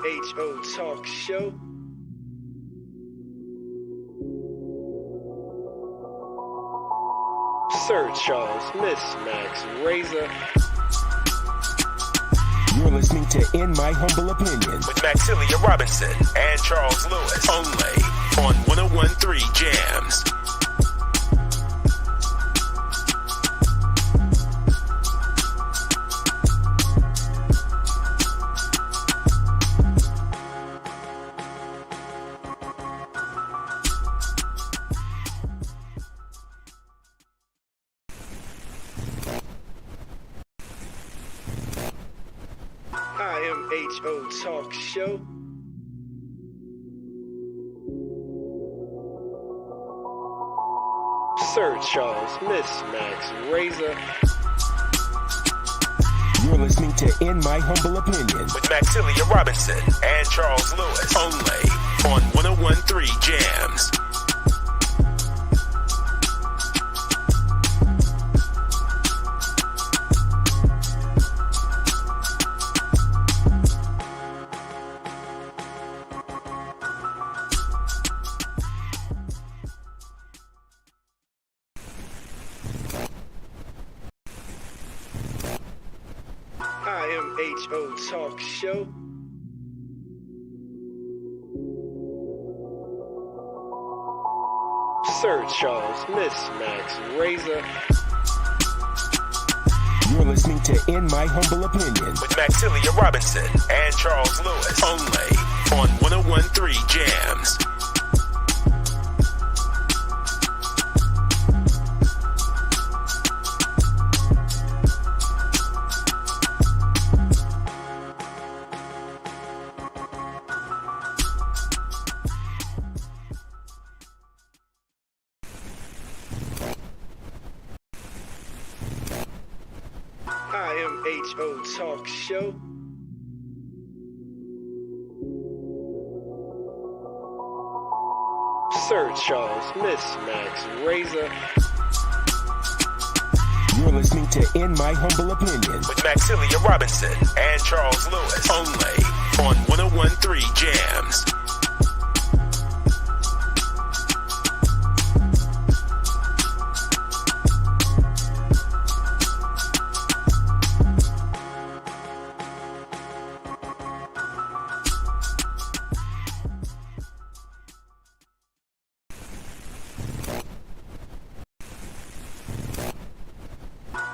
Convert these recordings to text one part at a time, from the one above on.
IMHO Talk Show. Sir Charles, Miss Max Razor. You're listening to In My Humble Opinion with Khalilah Robinson and Charles Lewis, only on 101.3 Jams. IMHO Talk Show. Sir Charles, Miss Max Razor. You're listening to In My Humble Opinion with Khalilah Robinson and Charles Lewis, only on 101.3 Jams. IMHO Talk Show. Sir Charles, Miss Max Razor. You're listening to In My Humble Opinion with Khalilah Robinson and Charles Lewis, only on 101.3 Jams. IMHO Talk Show. Sir Charles, Miss Max Razor. You're listening to In My Humble Opinion with Khalilah Robinson and Charles Lewis, only on 101.3 Jams.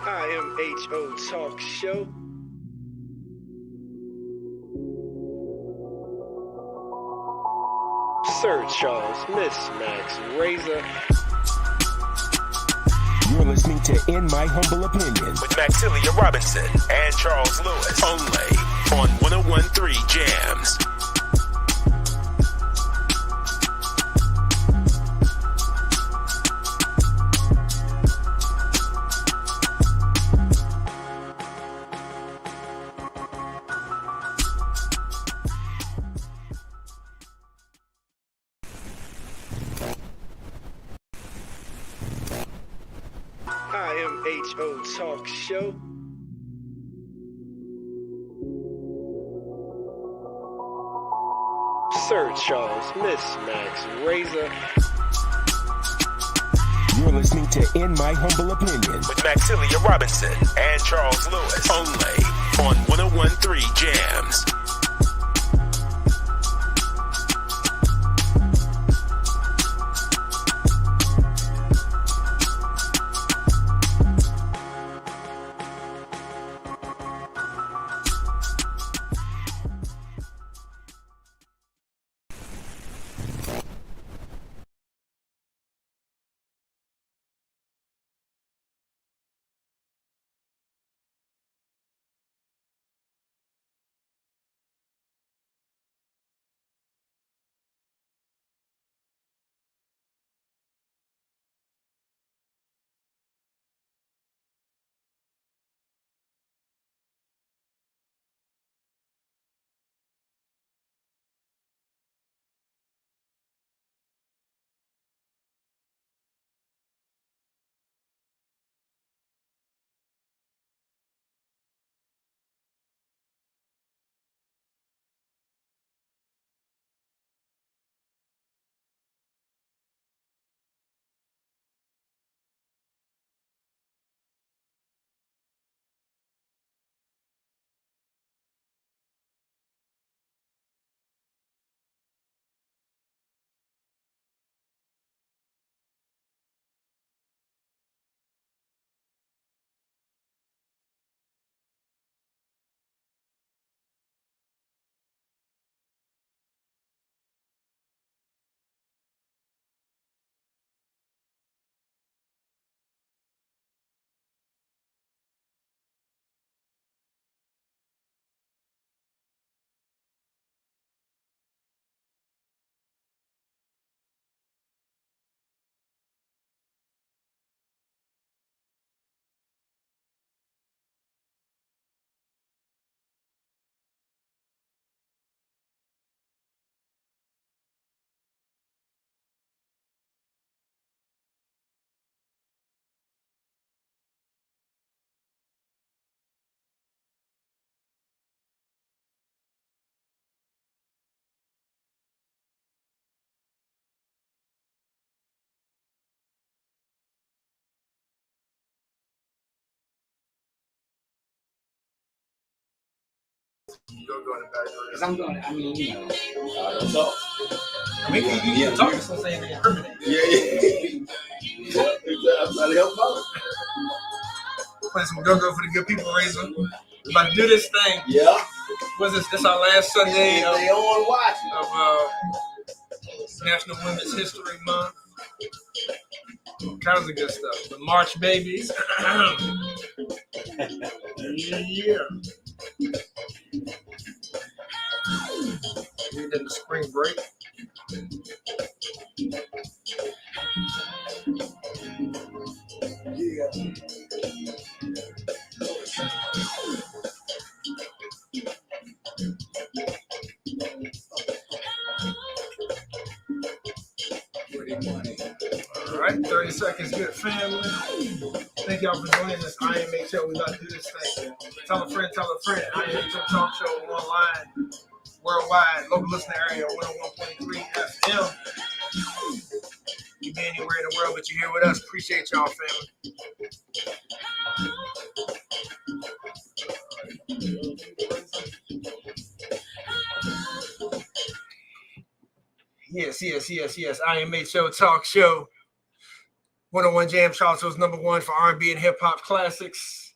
IMHO Talk Show. Sir Charles, Miss Max Razor. You're listening to In My Humble Opinion with Khalilah Robinson and Charles Lewis, only on 101.3 Jams. IMHO Talk Show. Sir Charles, Miss Max Razor. You're listening to In My Humble Opinion with Khalilah Robinson and Charles Lewis, only on 101.3 Jams. Don't go in the background. Because I'm going, I mean, you know. Don't talk. I mean, you can talk to someone saying they incriminate. Yeah. I'm trying to help out. Play some go-go for the good people, Razor. We're about to do this thing. Yeah. What's this? This our last Sunday They on watching. of National Women's History Month. All kinds of good stuff. The March babies. Yeah. We're in the spring break. Yeah. All right, 30 seconds, good family. Thank y'all for joining us. IMHO, we about to do this thing. Tell a friend, IMHO Talk Show online, worldwide, local listening area, 101.3 FM. You be anywhere in the world, but you're here with us. Appreciate y'all, family. Yes. IMHO Talk Show. 101 Jam, Charlottesville's #1 for R&B and hip hop classics.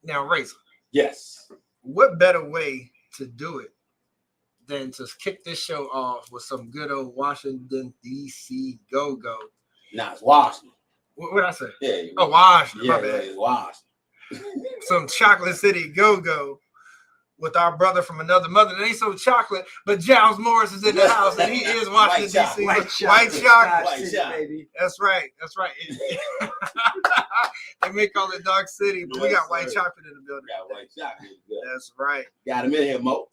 Now, Razor. Yes. What better way to do it than to kick this show off with some good old Washington, D.C. go-go? Nah, it's Washington. What did I say? Yeah. Oh, Washington. Yeah, My bad. it's Washington. Some Chocolate City go-go with our brother from another mother. It ain't so chocolate, but Giles Morris is in the house, and he is Washington, D.C. White chocolate. White chocolate. Baby. That's right. They may call it Dark City, but we got white chocolate in the building. We got white chocolate. Good. That's right. Got him in here, Mo.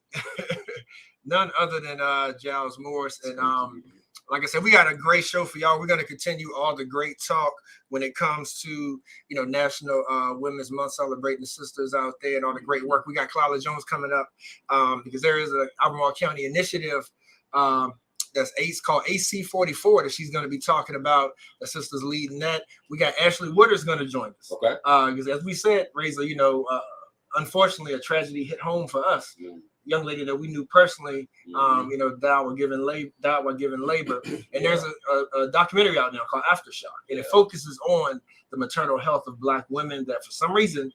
None other than Giles Morris. And like I said, we got a great show for y'all. We're going to continue all the great talk when it comes to, National Women's Month, celebrating the sisters out there and all the great work. We got Khalilah Jones coming up because there is an Albemarle County initiative that's called AC44 that she's going to be talking about. The sisters leading that. We got Ashley Woodard's going to join us. Okay. Because as we said, Razor, unfortunately, a tragedy hit home for us. Young lady that we knew personally, died while giving labor. And there's a documentary out now called Aftershock, and it focuses on the maternal health of Black women that, for some reason,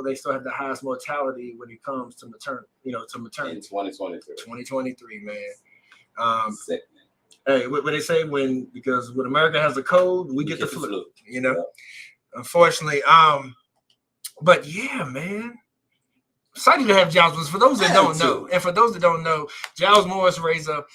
they still have the highest mortality when it comes to maternity. In 2023, man. Sick, man. Hey, what they say because when America has a cold, we get the flu. Yeah. Unfortunately, but yeah, man. Excited to have Giles Morris. For those that don't know, and for those that don't know, Giles Morris Razor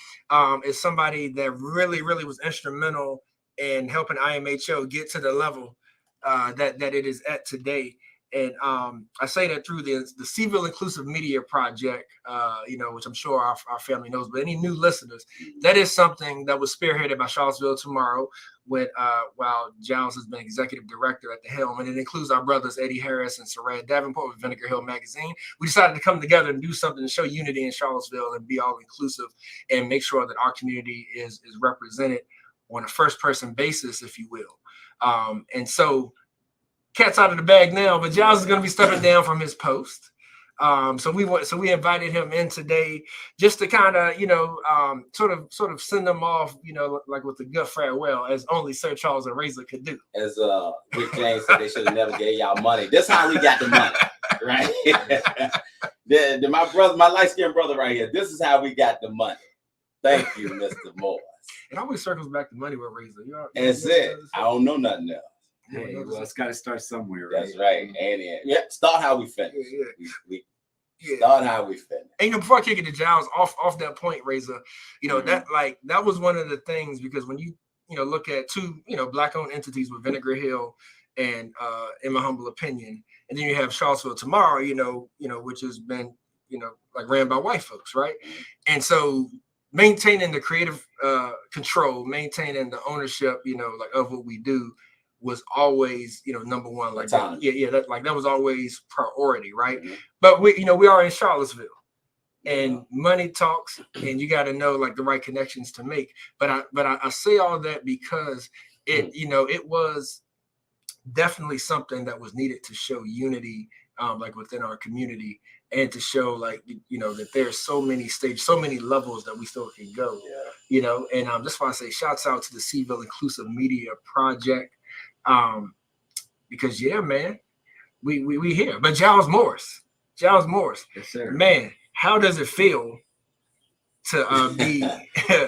is somebody that really, really was instrumental in helping IMHO get to the level that it is at today. And I say that through the Seville Inclusive Media Project, which I'm sure our family knows, but any new listeners, that is something that was spearheaded by Charlottesville Tomorrow while Giles has been executive director at the helm. And it includes our brothers, Eddie Harris and Saran Davenport with Vinegar Hill Magazine. We decided to come together and do something to show unity in Charlottesville and be all inclusive and make sure that our community is represented on a first person basis, if you will. And so, cat's out of the bag now, but Giles is going to be stepping down from his post. So we invited him in today just to kind of, sort of send them off, like with a good farewell, as only Sir Charles and Razor could do. As Rick James said, they should have never gave y'all money. That's how we got the money, right? My light-skinned brother right here. This is how we got the money. Thank you, Mr. Morris. It always circles back to money with Razor. That's it. I don't know nothing else. Hey, well, it's got to start somewhere, right? That's right. And start how we finish. We start how we finish. And before I kick it to Giles, off that point, Razor, that was one of the things, because when you look at two Black-owned entities with Vinegar Hill and in my humble opinion, and then you have Charlottesville Tomorrow, which has been ran by white folks, right? And so maintaining the creative control, maintaining the ownership, of what we do was always, number one. Like that, that was always priority, right? Mm-hmm. But we are in Charlottesville, and money talks, and you got to know like the right connections to make. But I say all that because it, you know, it was definitely something that was needed to show unity, like within our community, and to show like, you know, that there's so many stages, so many levels that we still can go, you know. And that's why I say shouts out to the Seville Inclusive Media Project, because yeah, man, we here. But Giles Morris, Yes, sir. man, how does it feel to be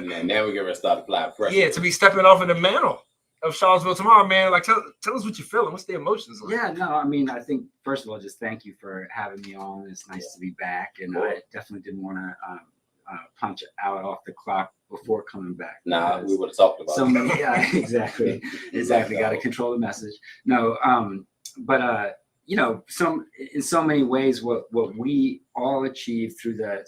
Man, now we're gonna start applying pressure. yeah, to be stepping off of the mantle of Charlottesville Tomorrow, man? Like, tell us what you're feeling. What's the emotions like? Yeah, no, I mean, I think first of all, just thank you for having me on. It's nice to be back, and I definitely didn't want to punch out off the clock before coming back. Nah, we would have talked about so it. many, yeah, exactly. Got to control the message. No, but you know, in so many ways, what we all achieved through the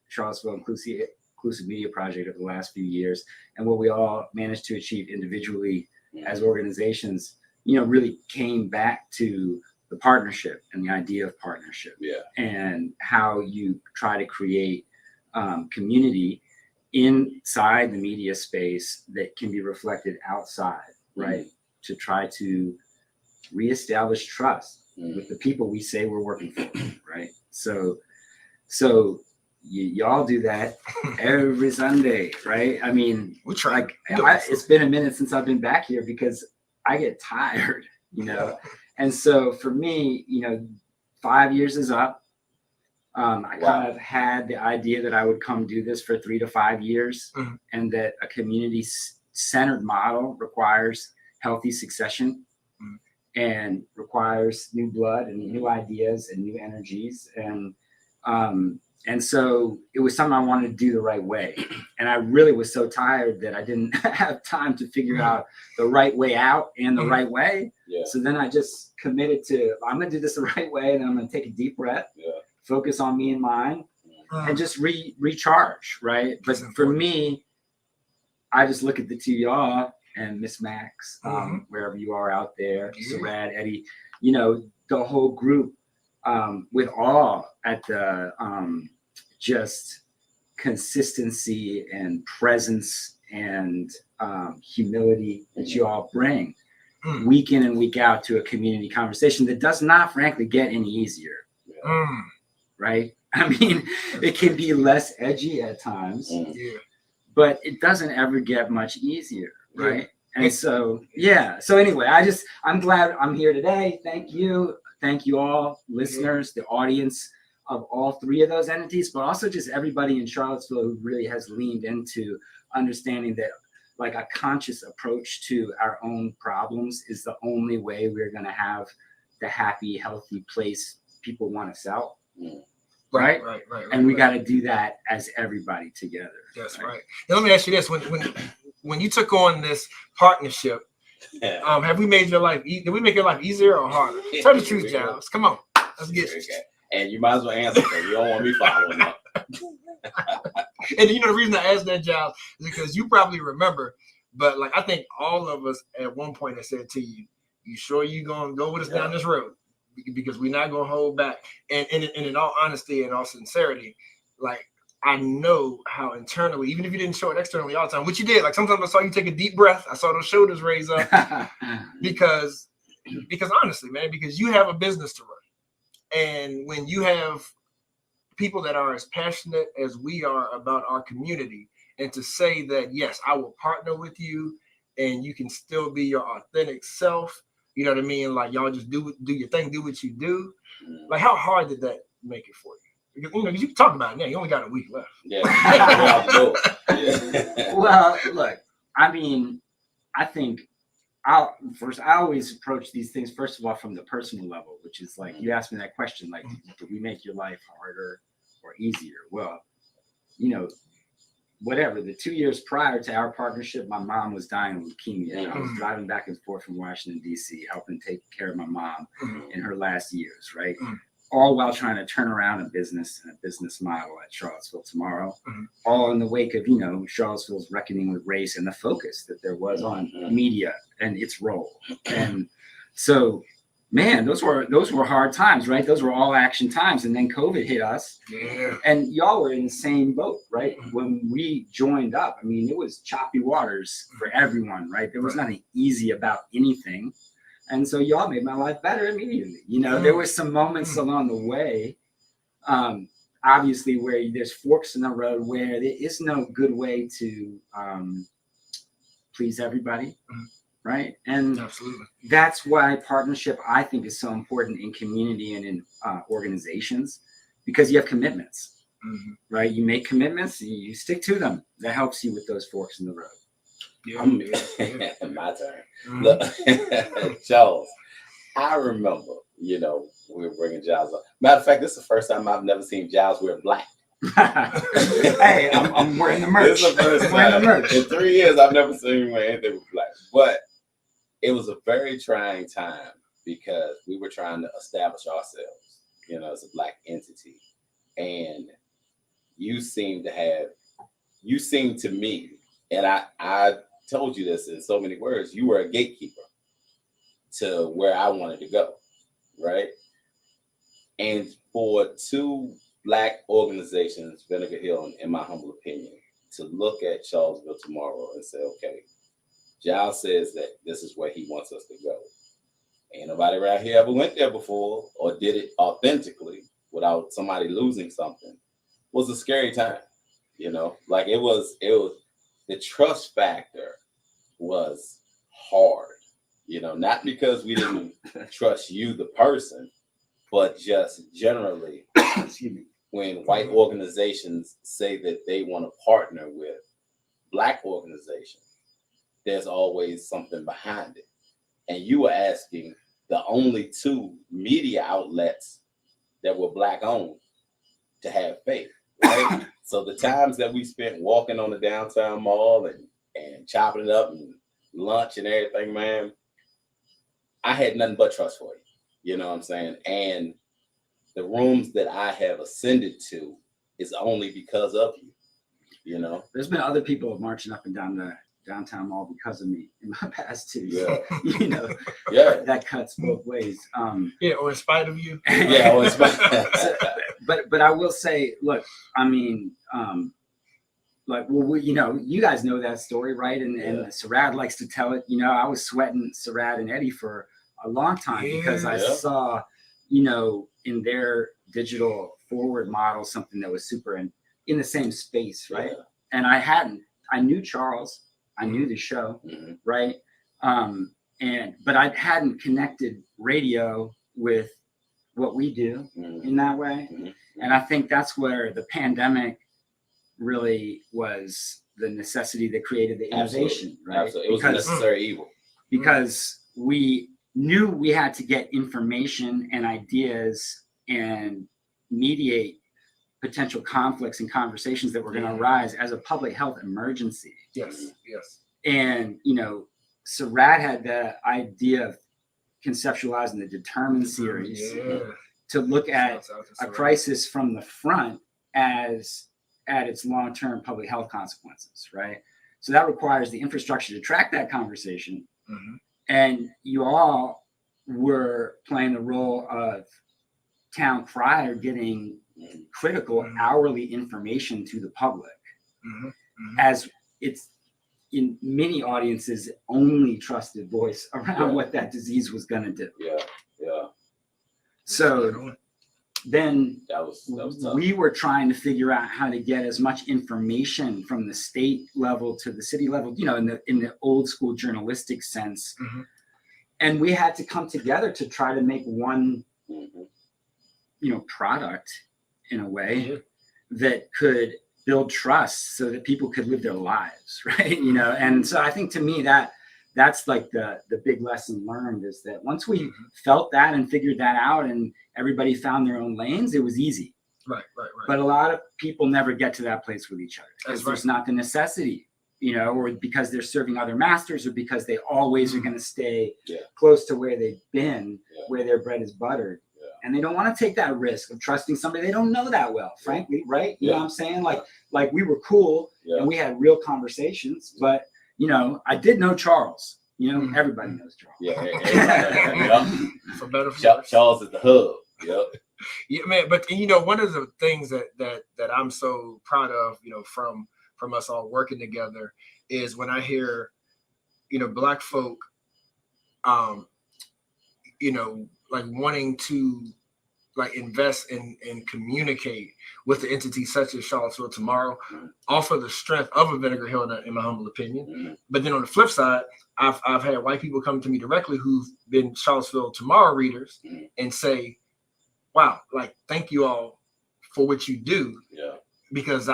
Charlottesville Inclusive Media Project over the last few years, and what we all managed to achieve individually as organizations, you know, really came back to the partnership and the idea of partnership, and how you try to create community inside the media space that can be reflected outside, right? To try to reestablish trust with the people we say we're working for, right? So y'all do that every Sunday, right? I mean, we try. Like, it's been a minute since I've been back here because I get tired, you know? And so for me, you know, 5 years is up. I kind of had the idea that I would come do this for 3 to 5 years, and that a community-centered model requires healthy succession and requires new blood and new ideas and new energies. And so it was something I wanted to do the right way. And I really was so tired that I didn't have time to figure out the right way out and the right way. So then I just committed to, I'm going to do this the right way, and I'm going to take a deep breath, focus on me and mine, and just recharge, right? But for me, I just look at the two of y'all and Miss Max, wherever you are out there, Sarad, Eddie, you know, the whole group, with awe at the just consistency and presence and humility that you all bring week in and week out to a community conversation that does not, frankly, get any easier. Right? I mean, it can be less edgy at times, but it doesn't ever get much easier, right? And so, so anyway, I'm glad I'm here today. Thank you all, listeners, the audience of all three of those entities, but also just everybody in Charlottesville who really has leaned into understanding that like a conscious approach to our own problems is the only way we're going to have the happy, healthy place people want to sell. Right. And we got to do that as everybody together. That's right. Now, let me ask you this: when you took on this partnership, have we made your life? Did we make your life easier or harder? Tell the truth, Giles. Come on, let's get it. And you might as well answer because you don't want me following up. And you know the reason I asked that, Giles, is because you probably remember, but like I think all of us at one point have said to you, "You sure you gonna go with us down this road?" Because we're not gonna hold back. And in all honesty and all sincerity, like I know how internally, even if you didn't show it externally all the time, which you did. Like sometimes I saw you take a deep breath. I saw those shoulders raise up because honestly, man, because you have a business to run. And when you have people that are as passionate as we are about our community, and to say that, yes, I will partner with you and you can still be your authentic self, you know what I mean? Like y'all just do your thing, do what you do. Like how hard did that make it for you? Because, you know, you can talk about it now. You only got a week left. Well, look, I mean, I think I always approach these things, first of all, from the personal level, which is like, you asked me that question, like, did we make your life harder or easier? Well, you know, whatever, the 2 years prior to our partnership, my mom was dying of leukemia. I was driving back and forth from Washington, D.C., helping take care of my mom in her last years, right? All while trying to turn around a business and a business model at Charlottesville Tomorrow, all in the wake of, you know, Charlottesville's reckoning with race and the focus that there was on media and its role. And so man, those were hard times, right? Those were all action times. And then COVID hit us. Yeah. And y'all were in the same boat, right? When we joined up, I mean, it was choppy waters for everyone, right? There was nothing easy about anything. And so y'all made my life better immediately. You know, there were some moments along the way, obviously, where there's forks in the road where there is no good way to please everybody, right? And Absolutely. that's why partnership, I think, is so important in community and in organizations, because you have commitments, right? You make commitments, you stick to them. That helps you with those forks in the road. Yeah. My turn. Look, Charles, I remember, you know, we were bringing Giles up. Matter of fact, this is the first time I've never seen Giles wear black. Hey, I'm wearing the merch. This is the first time. In 3 years, I've never seen him wear anything with black. But it was a very trying time because we were trying to establish ourselves, you know, as a black entity. And you seem to me, and I told you this in so many words, you were a gatekeeper to where I wanted to go, right? And for two Black organizations, Vinegar Hill, in my humble opinion, to look at Charlottesville Tomorrow and say, okay, Giles says that this is where he wants us to go. Ain't nobody around here ever went there before or did it authentically without somebody losing something. Was a scary time, you know? Like it was the trust factor was hard, you know, not because we didn't trust you, the person, but just generally, excuse me, when white organizations say that they want to partner with Black organizations, there's always something behind it. And you were asking the only two media outlets that were Black owned to have faith, right? So the times that we spent walking on the downtown mall and chopping it up and lunch and everything, man, I had nothing but trust for you. You know what I'm saying? And the rooms that I have ascended to is only because of you, you know? There's been other people marching up and down the downtown mall because of me in my past too. Yeah. So, you know, Yeah. that cuts both ways. Yeah, or in spite of you. Yeah, or in spite. But I will say, look, I mean, like, well, you know, you guys know that story, right? And Sarad likes to tell it. You know, I was sweating Sarad and Eddie for a long time because I saw, you know, in their digital forward model, something that was super in the same space, right? Yeah. And I knew Charles, I knew the show, right? But I hadn't connected radio with what we do in that way. And I think that's where the pandemic really was the necessity that created the innovation, right? Absolutely. It was a necessary evil. Because we knew we had to get information and ideas and mediate potential conflicts and conversations that were going to arise as a public health emergency. Yes, yes. And, you know, Sarad had the idea of conceptualizing the Determined series to look at a crisis from the front as at its long-term public health consequences, right? So that requires the infrastructure to track that conversation. And you all were playing the role of town crier, getting critical hourly information to the public, as it's in many audiences only trusted voice around what that disease was going to do. So then that was tough. We were trying to figure out how to get as much information from the state level to the city level, you know, in the old school journalistic sense. And we had to come together to try to make one, you know, product in a way that could build trust so that people could live their lives, right? You know, and so I think to me that's like the big lesson learned is that once we felt that and figured that out and everybody found their own lanes, it was easy. Right. But a lot of people never get to that place with each other because there's not the necessity, you know, or because they're serving other masters or because they always are going to stay close to where they've been, where their bread is buttered. And they don't want to take that risk of trusting somebody they don't know that well, frankly, right? You know what I'm saying? Like we were cool and we had real conversations, but you know, I did know Charles, You know, everybody knows Charles. Yeah, everybody. For better, for worse. Charles is the hub. Yep. Yeah, man. But you know, one of the things that I'm so proud of, you know, from us all working together, is when I hear, you know, Black folk, you know, like wanting to like invest and communicate with the entities such as Charlottesville Tomorrow, off of the strength of a Vinegar Hill, in my humble opinion. But then on the flip side, I've had white people come to me directly who've been Charlottesville Tomorrow readers and say, wow, like, thank you all for what you do. Yeah. Because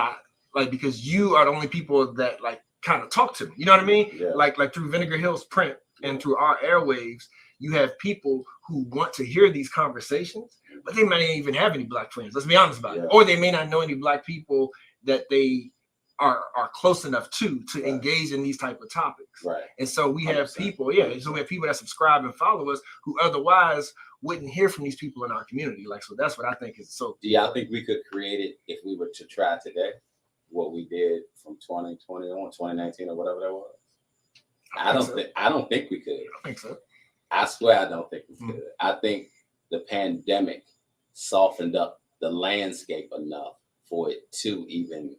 you are the only people that like kind of talk to me. You know what I mean? Yeah. Like through Vinegar Hill's print and through our airwaves, you have people who want to hear these conversations, but they might not even have any Black friends. Let's be honest about it. Or they may not know any Black people that they are close enough to engage in these type of topics. Right. And so we have people, so we have people that subscribe and follow us who otherwise wouldn't hear from these people in our community. Like, so that's what I think is so. Do y'all think we could create it if we were to try today? What we did from 2020 on, 2019 or whatever that was? I don't think we could. I think so. I swear I don't think we could. I think the pandemic softened up the landscape enough for it to even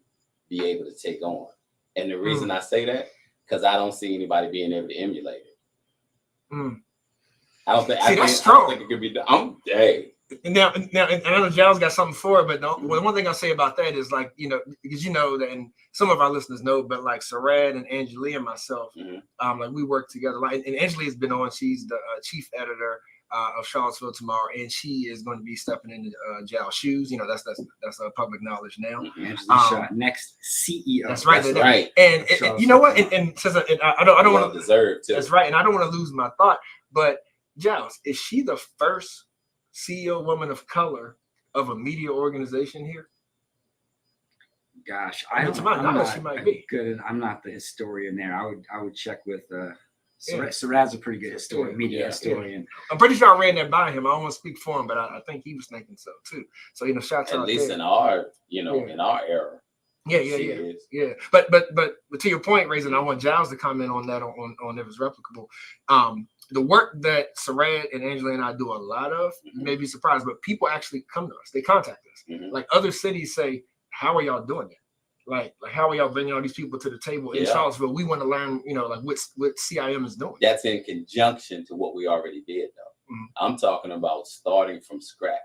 be able to take on. And the reason I say that, because I don't see anybody being able to emulate it. I don't think. See, that's strong. I don't think it could be done. Now, and I know Giles got something for it, but one thing I'll say about that is, like, you know, because you know that, and some of our listeners know, but like Sarad and Angelia and myself, like we work together. Like, and Angelia has been on. She's the chief editor of Charlottesville Tomorrow, and she is going to be stepping into Giles' shoes. You know, that's public knowledge now. Next CEO. That's right. That's right. And you know what? And I don't want to deserve to. That's right. And I don't want to lose my thought, but Giles, is she the first CEO woman of color of a media organization here? Gosh, she might be good. I'm not the historian there. I would check with Sarad's a pretty good media historian. I'm pretty sure I ran that by him. I don't want to speak for him, but I think he was thinking so too. So, you know, shout out at least in our, in our era. Yeah. But to your point, Raisin, I want Giles to comment on that on if it's replicable. The work that Sarad and Angela and I do a lot of, you may be surprised, but people actually come to us. They contact us. Like, other cities say, how are y'all doing that? Like how are y'all bringing all these people to the table in Charlottesville? We want to learn, like what CIM is doing. That's in conjunction to what we already did, though. I'm talking about starting from scratch.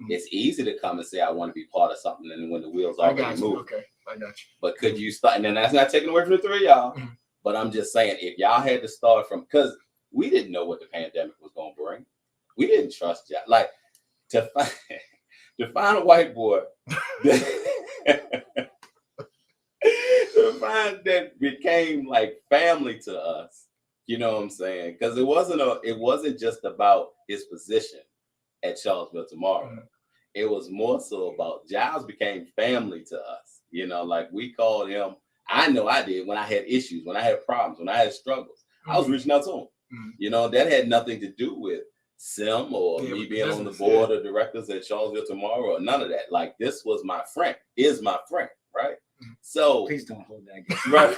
It's easy to come and say, I want to be part of something, and when the wheels already move. Okay, I got you. But could you start? And then that's not taking away from the three of y'all. But I'm just saying, if y'all had to start from, because we didn't know what the pandemic was going to bring. We didn't trust y'all. Like, to find a white boy that became like family to us, you know what I'm saying? Because it wasn't just about his position at Charlottesville Tomorrow. It was more so about Giles became family to us. You know, like, we called him. I know I did when I had issues, when I had problems, when I had struggles. I was reaching out to him. You know, that had nothing to do with Sim or me being on the board of directors at Charlottesville Tomorrow or none of that. Like, this was my friend, is my friend, right? So please don't hold that against me. Right.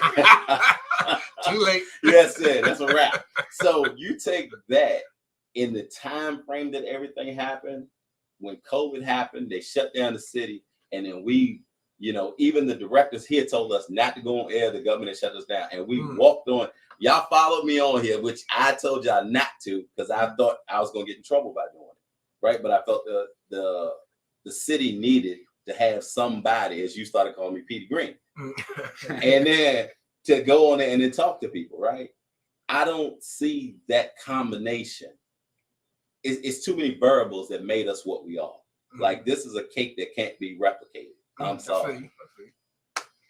Too late. Yes, that's a wrap. So you take that in the time frame that everything happened. When COVID happened, they shut down the city, and then we, even the directors here told us not to go on air. The government shut us down, and we walked on. Y'all followed me on here, which I told y'all not to, because I thought I was going to get in trouble by doing it, right? But I felt the city needed to have somebody, as you started calling me, Petey Green, and then to go on there and then talk to people, right? I don't see that combination. It's too many variables that made us what we are. Like, this is a cake that can't be replicated. I'm sorry.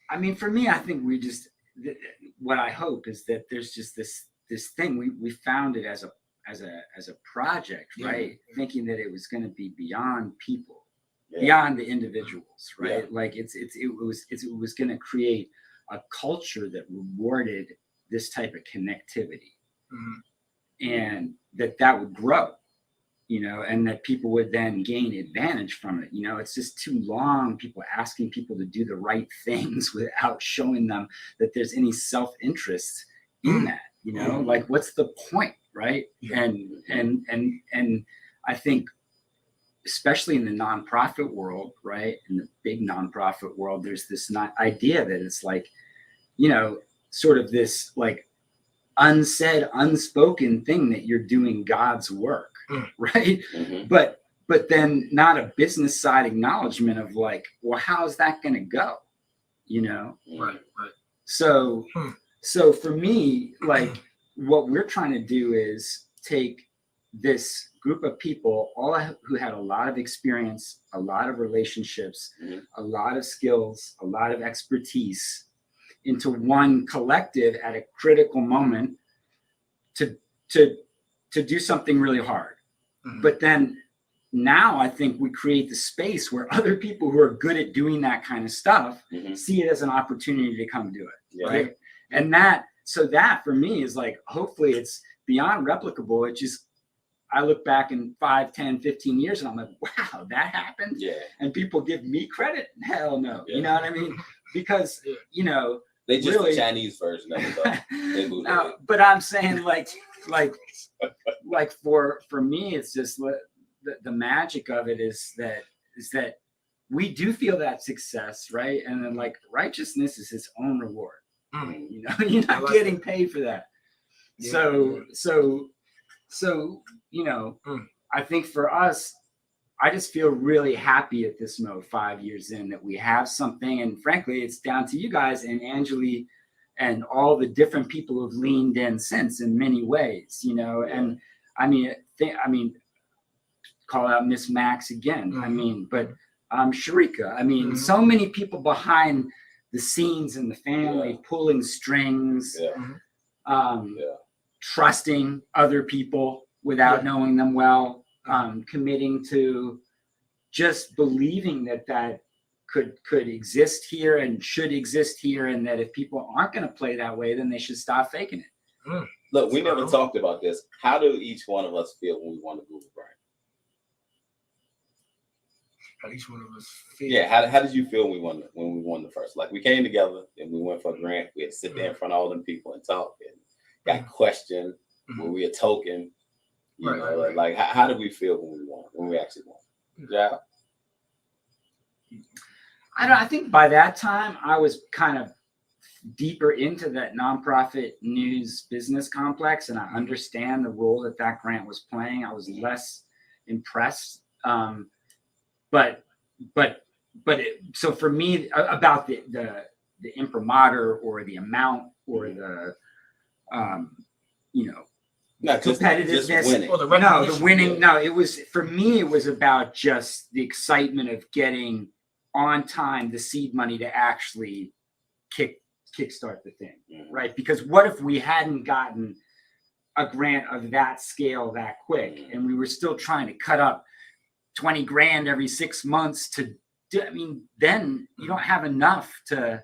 I mean, for me, I think what I hope is that there's just this thing we found it as a project, right? Thinking that it was going to be beyond people, beyond the individuals, right? Like it was going to create a culture that rewarded this type of connectivity, and that would grow, and that people would then gain advantage from it. It's just too long, people asking people to do the right things without showing them that there's any self-interest in that. You know, like what's the point, right? And I think, especially in the nonprofit world, right, in the big nonprofit world, there's this idea that it's like, you know, sort of this like unsaid, unspoken thing that you're doing God's work, right? But then not a business side acknowledgement of like, well, how's that going to go? You know? Right. So for me, like what we're trying to do is take this group of people, all who had a lot of experience, a lot of relationships, a lot of skills, a lot of expertise, into one collective at a critical moment to do something really hard. But then now I think we create the space where other people who are good at doing that kind of stuff see it as an opportunity to come do it. Right. And that for me is like, hopefully it's beyond replicable. It just, I look back in 5, 10, 15 years and I'm like, wow, that happened. Yeah. And people give me credit. Hell no. Yeah. You know what I mean? Because, you know, they just really, the Chinese version of it. No, but I'm saying like for me, it's just the magic of it is that we do feel that success, right? And then like righteousness is its own reward. You know, you're not getting paid for that. Yeah. So, you know, I think for us, I just feel really happy at this mode 5 years in that we have something. And frankly, it's down to you guys and Angeli and all the different people who've leaned in since in many ways, you know. And I mean, call out Miss Max again. I mean, but Sharika, I mean, so many people behind the scenes in the family, pulling strings, trusting other people without knowing them well, committing to just believing that could exist here and should exist here, and that if people aren't going to play that way, then they should stop faking it. Look, we never talked about this. How do each one of us feel when we won the Google grant? How each one of us feel? Yeah, how did you feel when we won the first? Like we came together and we went for a grant. We had to sit there in front of all them people and talk and got questioned. Were we a token? You know, like how did we feel when we won? When we actually won? Yeah. I think by that time I was kind of deeper into that nonprofit news business complex, and I understand the role that grant was playing. I was less impressed, so for me about the imprimatur or the amount or the you know, competitiveness or the winning. No, it was, for me, it was about just the excitement of getting on time the seed money to actually kickstart the thing, right? Because what if we hadn't gotten a grant of that scale that quick, and we were still trying to cut up 20 grand every 6 months to do? I mean, then you don't have enough to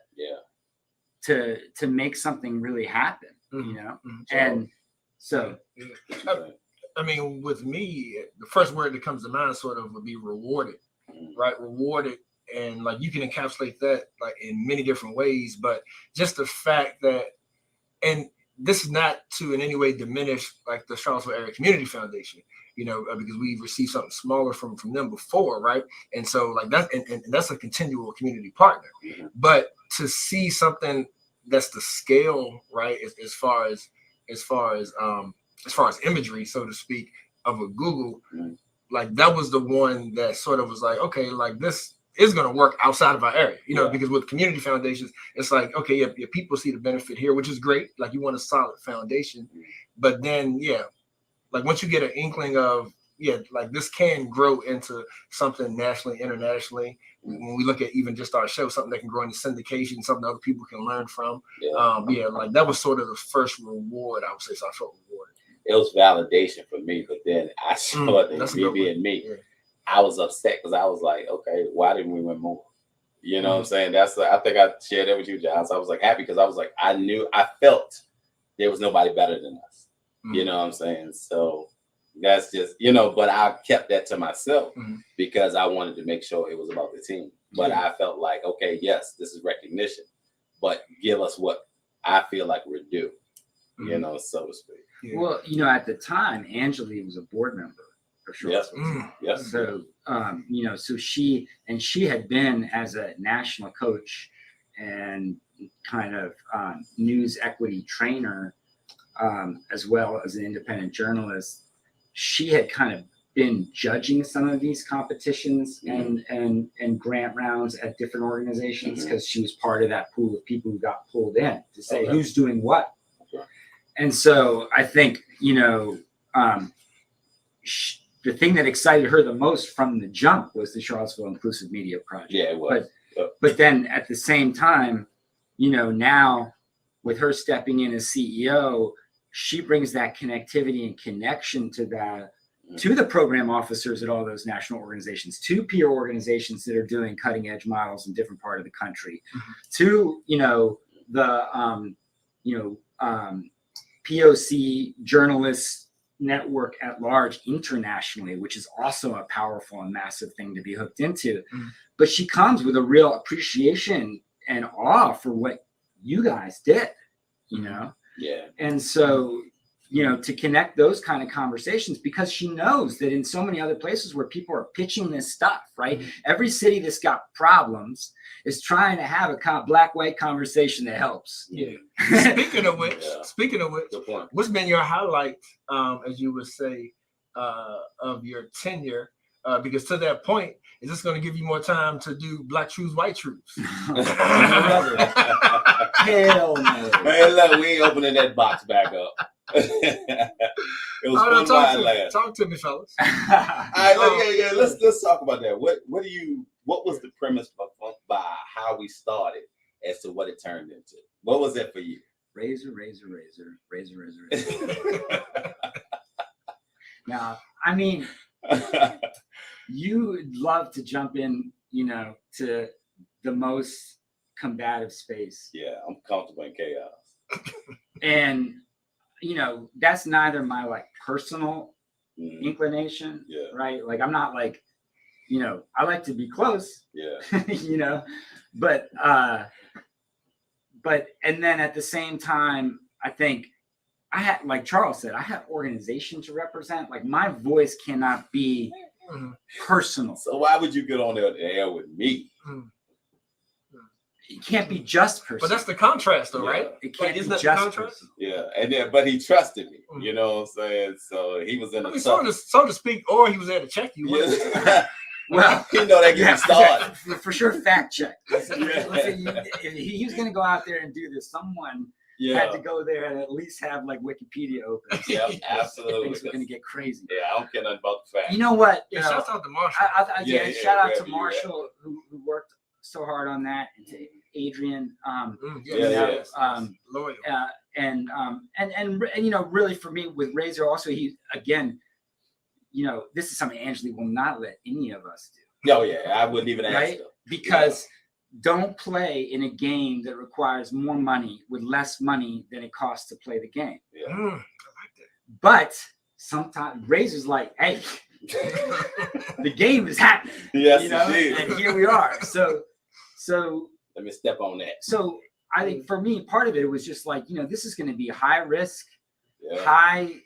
make something really happen, you know. And so, I mean, with me, the first word that comes to mind sort of would be rewarded, right? Rewarded. And like you can encapsulate that like in many different ways, but just the fact that, and this is not to in any way diminish like the Charlottesville Area Community Foundation, you know, because we received something smaller from them before, right? And so like that, and that's a continual community partner. But to see something that's the scale, right, as far as imagery, so to speak, of a Google, like that was the one that sort of was like, okay, like this is going to work outside of our area, you know, because with community foundations, it's like, okay, your people see the benefit here, which is great. Like you want a solid foundation, but then, like once you get an inkling of, like this can grow into something nationally, internationally. When we look at even just our show, something that can grow into syndication, something other people can learn from. Like that was sort of the first reward, I would say. So I felt rewarded. It was validation for me, but then I saw that me being me. I was upset because I was like, okay, why didn't we win more? You know what I'm saying? That's I think I shared that with you, Giles. I was like happy because I was like, I felt there was nobody better than us. You know what I'm saying? So that's just, you know, but I kept that to myself because I wanted to make sure it was about the team. But I felt like, okay, yes, this is recognition, but give us what I feel like we're due. you know, so to speak. Yeah. Well, you know, at the time, Angeli was a board member of Charlottesville. Yes. So, you know, so she had been as a national coach and kind of news equity trainer, as well as an independent journalist. She had kind of been judging some of these competitions and grant rounds at different organizations because she was part of that pool of people who got pulled in to say who's doing what. Okay. And so I think, you know, the thing that excited her the most from the jump was the Charlottesville Inclusive Media Project. Yeah, it was. But then at the same time, you know, now with her stepping in as CEO, she brings that connectivity and connection to the program officers at all those national organizations, to peer organizations that are doing cutting edge models in different part of the country, to, you know, the, POC journalists network at large internationally, which is also a powerful and massive thing to be hooked into. But she comes with a real appreciation and awe for what you guys did, you know? Yeah. And so, you know, to connect those kind of conversations, because she knows that in so many other places where people are pitching this stuff, right? Every city that's got problems is trying to have a black-white conversation that helps. Yeah. Speaking of which, Good point. what's been your highlight, as you would say, of your tenure? Because to that point, is this going to give you more time to do Black Truths, White Truths? Hell no. Hey, look, we ain't opening that box back up. It was fun last. Talk to me, fellas. All right, let's talk about that. What was the premise by how we started as to what it turned into? What was that for you? Razor. Now, I mean, you would love to jump in, you know, to the most combative space. Yeah, I'm comfortable in chaos. And, you know, that's neither my like personal inclination, right? Like, I'm not like, you know, I like to be close, you know, but and then at the same time, I think I had, like Charles said, I have organization to represent. Like, my voice cannot be personal. So why would you get on the air with me? It can't be just personal. But that's the contrast, though, right? It can't Isn't be that just the contrast? personal. Yeah, and then but he trusted me. You know what I'm saying? So he was in a so to speak, or he was there to check you. Well, you know that gets started. For sure, fact check. Listen, if he was going to go out there and do this, someone had to go there and at least have like Wikipedia open. Yeah, absolutely. Things were going to get crazy. Yeah, I don't care nothing about the facts. You know what? Shout out to Marshall. Shout out to Marshall who worked so hard on that, and to Adrian. Loyal. And you know, really for me with Razor, also he again, you know, this is something Angeli will not let any of us do. Oh yeah, I wouldn't even ask them. Because don't play in a game that requires more money with less money than it costs to play the game. Yeah. I like that. But sometimes Razor's like, hey, the game is happening. Yes, you know, and here we are. So let me step on that. So I think for me, part of it was just like, you know, this is going to be high risk, high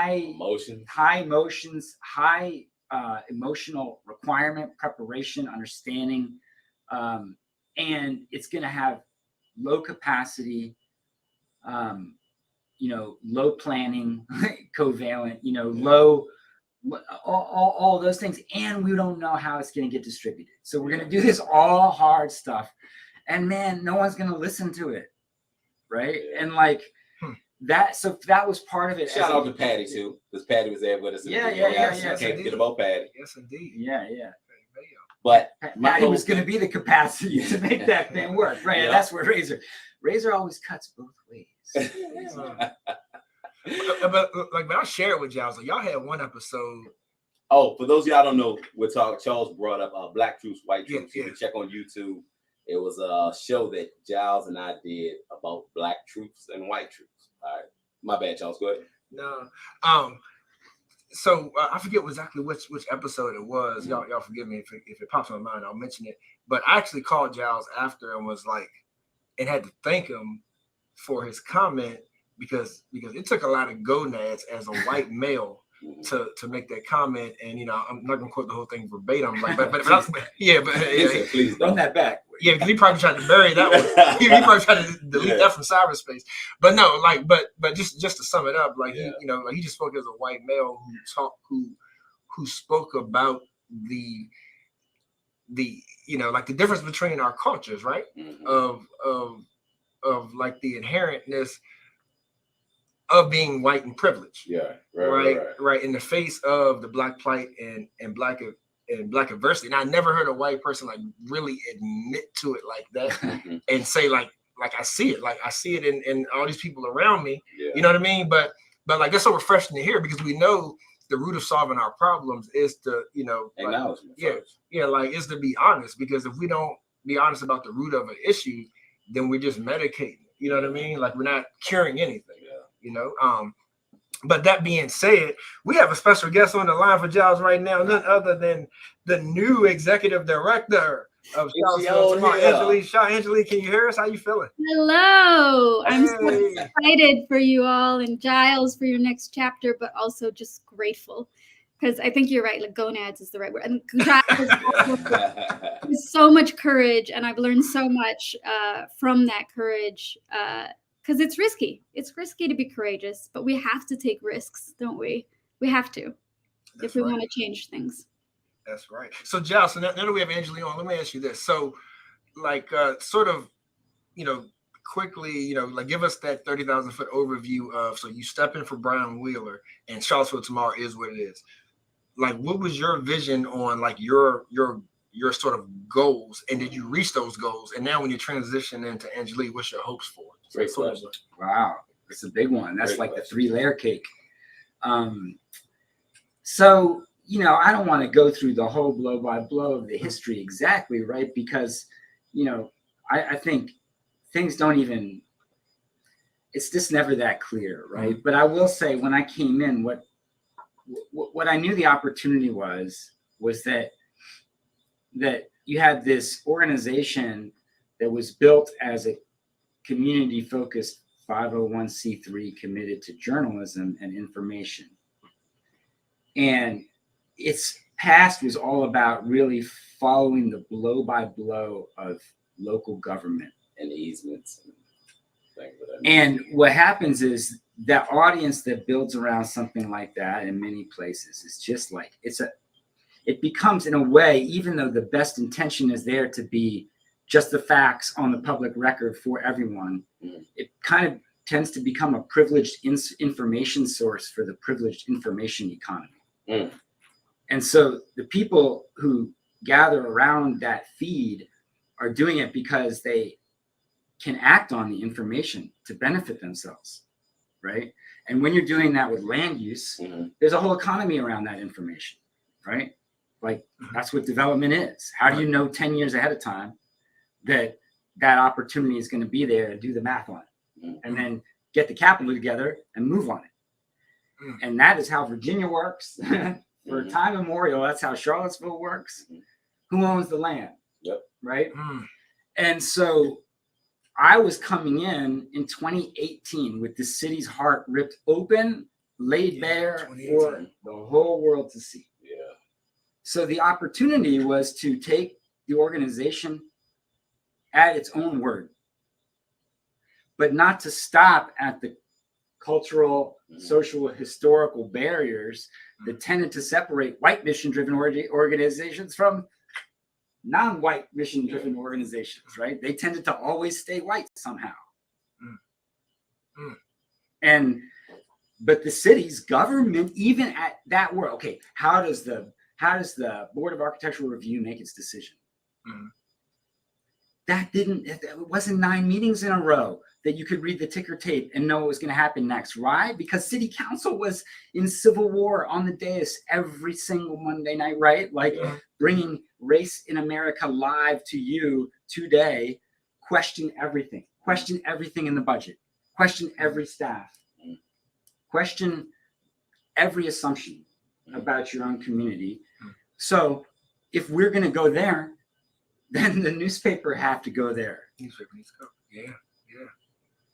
emotions, high emotional requirement, preparation, understanding, and it's going to have low capacity, you know, low planning, covalent, you know, low, all those things, and we don't know how it's going to get distributed. So we're going to do this all hard stuff, and man, no one's going to listen to it, right? And like that, so that was part of it. Shout out to Patty too, because Patty was there with us. Yeah. Can't forget about Patty. Yes, indeed. Yeah. But Patty was going to be the capacity to make that thing work, right? And that's where Razor always cuts both ways. But like, I'll share it with y'all. So y'all had one episode. Oh, for those of y'all don't know, we're talking. Charles brought up Black Truths, White Truths. You can check on YouTube. It was a show that Giles and I did about Black Truths and White Truths. All right, my bad, Charles. Go ahead. No, so I forget exactly which episode it was. Y'all forgive me if it pops in my mind. I'll mention it. But I actually called Giles after and was like, and had to thank him for his comment because it took a lot of gonads as a white male to make that comment. And I'm not gonna quote the whole thing verbatim, like, but Please run that back. Yeah, because he probably tried to bury that one. He probably tried to delete that from cyberspace. But no, like, but just to sum it up, like he just spoke as a white male who spoke about the like the difference between our cultures, right? Of like the inherentness of being white and privileged. Yeah, right. In the face of the Black plight and Black adversity. And I never heard a white person like really admit to it like that and say like I see it in all these people around me. Yeah. You know what I mean? But like that's so refreshing to hear, because we know the root of solving our problems is to acknowledgement. Like is to be honest, because if we don't be honest about the root of an issue, then we're just medicating. You know what I mean? Like we're not curing anything. But that being said, we have a special guest on the line for Giles right now, none other than the new executive director of Charlottesville Tomorrow, Angelique Shaw. Angelique, can you hear us? How you feeling? Hello. I'm so excited for you all and Giles for your next chapter, but also just grateful, because I think you're right. Like gonads is the right word. And there's so much courage, and I've learned so much from that courage. Because it's risky. It's risky to be courageous, but we have to take risks, don't we? We have to, if we want to change things. That's right. So, Giles, so now that we have Angelique on, let me ask you this. So, like, sort of, quickly, like, give us that 30,000-foot overview of, so you step in for Brian Wheeler, and Charlottesville Tomorrow is what it is. Like, what was your vision on, like, your sort of goals, and did you reach those goals? And now when you transition into Angelique, what's your hopes for it? Great question. Wow, it's a big one. That's like the 3-layer cake. So, I don't want to go through the whole blow by blow of the history exactly, right? Because, I think things don't even, it's just never that clear, right? But I will say, when I came in, what I knew the opportunity was that you had this organization that was built as a community-focused 501c3 committed to journalism and information. And its past was all about really following the blow-by-blow of local government. And easements and things of that. And what happens is that audience that builds around something like that in many places is just like, it becomes, in a way, even though the best intention is there to be just the facts on the public record for everyone, it kind of tends to become a privileged information source for the privileged information economy. And so the people who gather around that feed are doing it because they can act on the information to benefit themselves, right? And when you're doing that with land use, there's a whole economy around that information, right? Like, that's what development is. How do you know 10 years ahead of time that opportunity is going to be there, and do the math on it, and then get the capital together and move on it? And that is how Virginia works. For time immemorial, that's how Charlottesville works. Who owns the land? Yep. Right? And so I was coming in 2018 with the city's heart ripped open, laid bare for the whole world to see. Yeah. So the opportunity was to take the organization at its own word, but not to stop at the cultural, social, historical barriers that tended to separate white mission-driven organizations from non-white mission-driven organizations, right? They tended to always stay white somehow. But the city's government, even at that world, okay, how does the Board of Architectural Review make its decision? It wasn't 9 meetings in a row that you could read the ticker tape and know what was going to happen next. Why? Because city council was in civil war on the dais every single Monday night, right? Like bringing Race in America live to you today. Question everything in the budget, question every staff, question every assumption about your own community. So if we're going to go there, then the newspaper have to go there. Newspaper needs to go. Yeah.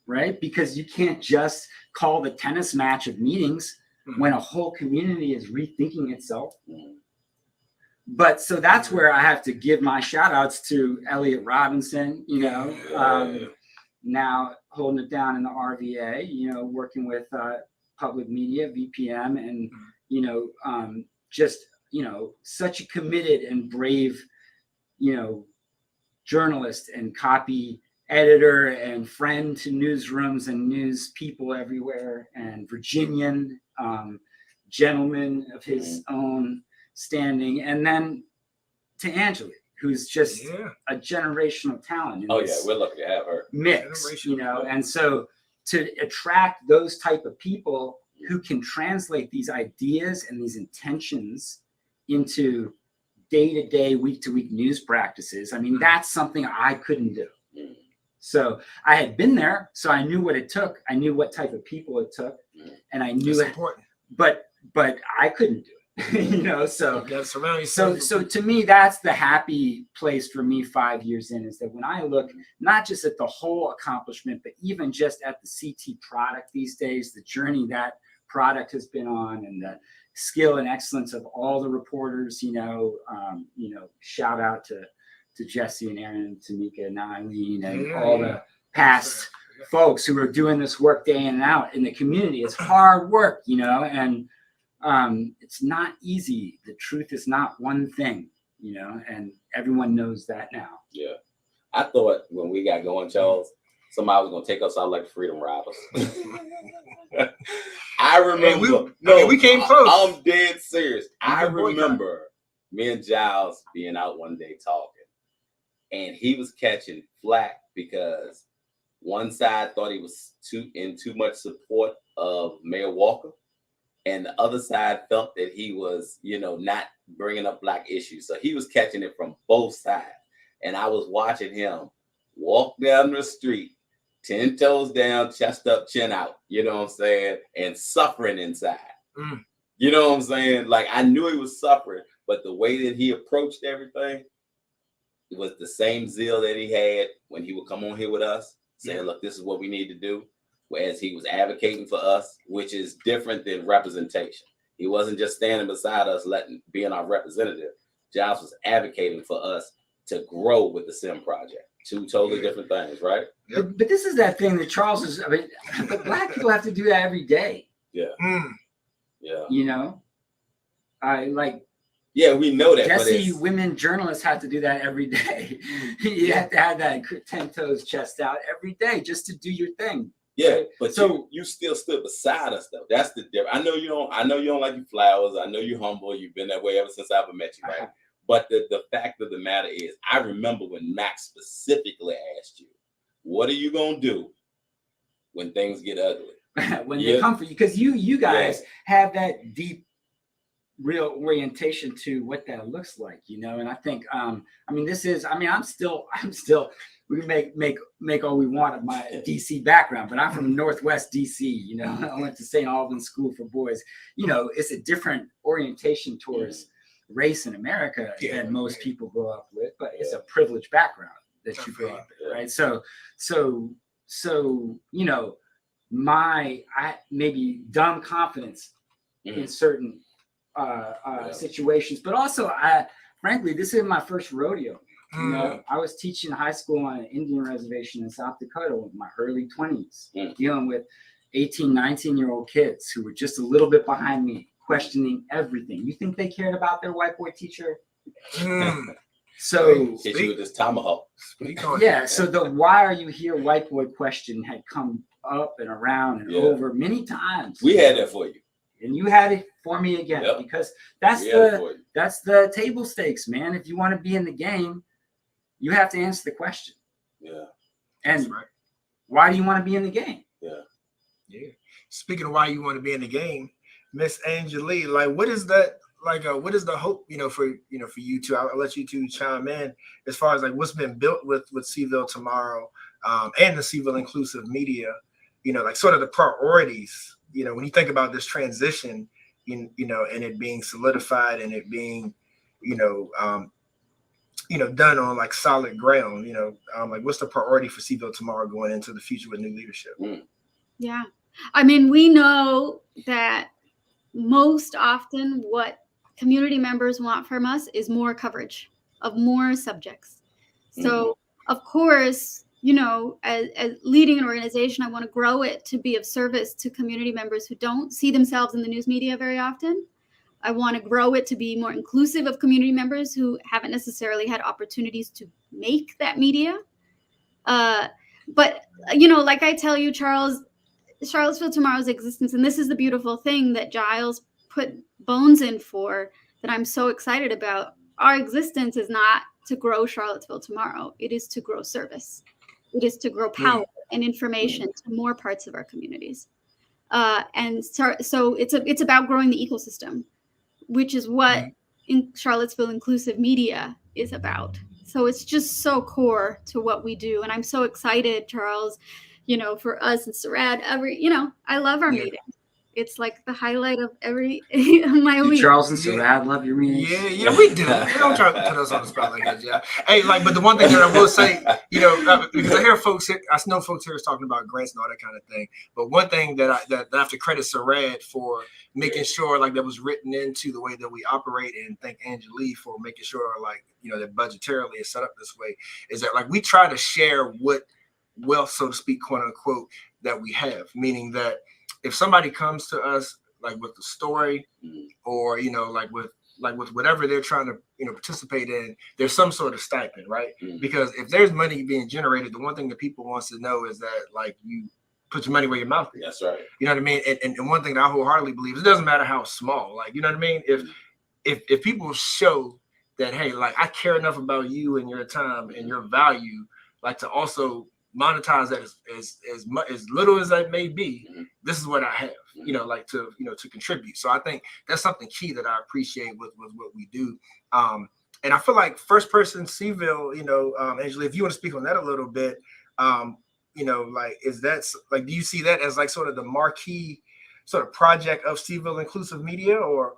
right? Because you can't just call the tennis match of meetings when a whole community is rethinking itself. But so that's where I have to give my shout outs to Elliot Robinson, now holding it down in the RVA, working with public media, VPM, and, such a committed and brave, journalist and copy editor and friend to newsrooms and news people everywhere, and Virginian, gentleman of his own standing. And then to Angela, who's just a generational talent. We're lucky to have her. Mix, and so to attract those type of people who can translate these ideas and these intentions into day-to-day, week-to-week news practices. I mean, that's something I couldn't do. So I had been there, so I knew what it took. I knew what type of people it took, and I knew it. Important. But I couldn't do it. So to me, that's the happy place for me 5 years in, is that when I look not just at the whole accomplishment, but even just at the CT product these days, the journey that product has been on, and the skill and excellence of all the reporters, shout out to Jesse and Aaron, Tamika and Eileen, and all the past folks who are doing this work day in and out in the community. It's hard work, and it's not easy. The truth is not one thing, and everyone knows that now. Yeah. I thought when we got going, Charles, somebody was going to take us out like Freedom Riders. I remember. We came close. I'm dead serious. I remember me and Giles being out one day talking, and he was catching flack because one side thought he was too much support of Mayor Walker, and the other side felt that he was, not bringing up Black issues. So he was catching it from both sides. And I was watching him walk down the street, 10 toes down, chest up, chin out, and suffering inside. You know what I'm saying? Like, I knew he was suffering, but the way that he approached everything, it was the same zeal that he had when he would come on here with us, saying, look, this is what we need to do. Whereas he was advocating for us, which is different than representation. He wasn't just standing beside us, being our representative. Giles was advocating for us to grow with the SIM project. Two totally different things, right? But this is that thing that Charles is, but Black people have to do that every day. Yeah. Yeah. We know that. Jesse, women journalists have to do that every day. You have to have that 10 toes chest out every day just to do your thing. Yeah, but you still stood beside us though. That's the difference. I know you don't like your flowers. I know you're humble. You've been that way ever since I ever met you, right? But the fact of the matter is, I remember when Max specifically asked you, what are you gonna do when things get ugly? When they come for you, because you guys have that deep, real orientation to what that looks like, and I think I'm still we can make all we want of my DC background, but I'm from Northwest DC, I went to St. Albans School for Boys. It's a different orientation towards race in America than most people grow up with, but it's a privileged background that you grow up in, right? So my maybe dumb confidence in certain situations, but also frankly, this is my first rodeo. I was teaching high school on an Indian reservation in South Dakota in my early 20s, dealing with 18, 19-year-old kids who were just a little bit behind me, questioning everything. You think they cared about their white boy teacher? So hit you with this tomahawk. So the "why are you here" white boy question had come up and around and over many times. We had that for you. And you had it for me again, because that's the table stakes, man. If you want to be in the game, you have to answer the question. Yeah. And why do you want to be in the game? Yeah. Speaking of why you want to be in the game, Miss Angela, like, what is that? Like, what is the hope, for you two? I'll let you two chime in as far as like what's been built with Seville Tomorrow, and the Seville Inclusive Media, like sort of the priorities. When you think about this transition, and it being solidified and it being, done on like solid ground. Like what's the priority for Seville Tomorrow going into the future with new leadership? Yeah, I mean, we know that most often what community members want from us is more coverage of more subjects. So of course, as leading an organization, I want to grow it to be of service to community members who don't see themselves in the news media very often. I want to grow it to be more inclusive of community members who haven't necessarily had opportunities to make that media. But like I tell you, Charles, Charlottesville Tomorrow's existence, and this is the beautiful thing that Giles put bones in for, that I'm so excited about. Our existence is not to grow Charlottesville Tomorrow. It is to grow service. It is to grow power and information to more parts of our communities. And so it's about growing the ecosystem, which is what in Charlottesville inclusive media is about. So it's just so core to what we do. And I'm so excited, Charles, for us and Sarad, I love our meetings. It's like the highlight of every my week. Charles and Sarad love your meetings. Yeah, we do. We don't try to put us on the spot like that, yeah. Hey, but the one thing that I will say, because I hear folks here, I know folks here is talking about grants and all that kind of thing. But one thing that I have to credit Sarad for making sure that was written into the way that we operate, and thank Angelie for making sure that budgetarily is set up this way, is that we try to share what wealth, so to speak, quote unquote, that we have, meaning that if somebody comes to us with a story or with whatever they're trying to participate in, there's some sort of stipend, right? Because if there's money being generated, the one thing that people wants to know is that you put your money where your mouth is. That's right. You know what I mean? And one thing that I wholeheartedly believe is it doesn't matter how small, you know what I mean? If people show that, hey, I care enough about you and your time and your value, to also monetize that as little as that may be, this is what I have, to contribute. So I think that's something key that I appreciate with what we do. And I feel like first person Seville, Angelie, if you want to speak on that a little bit, is that do you see that as sort of the marquee sort of project of Seville inclusive media, or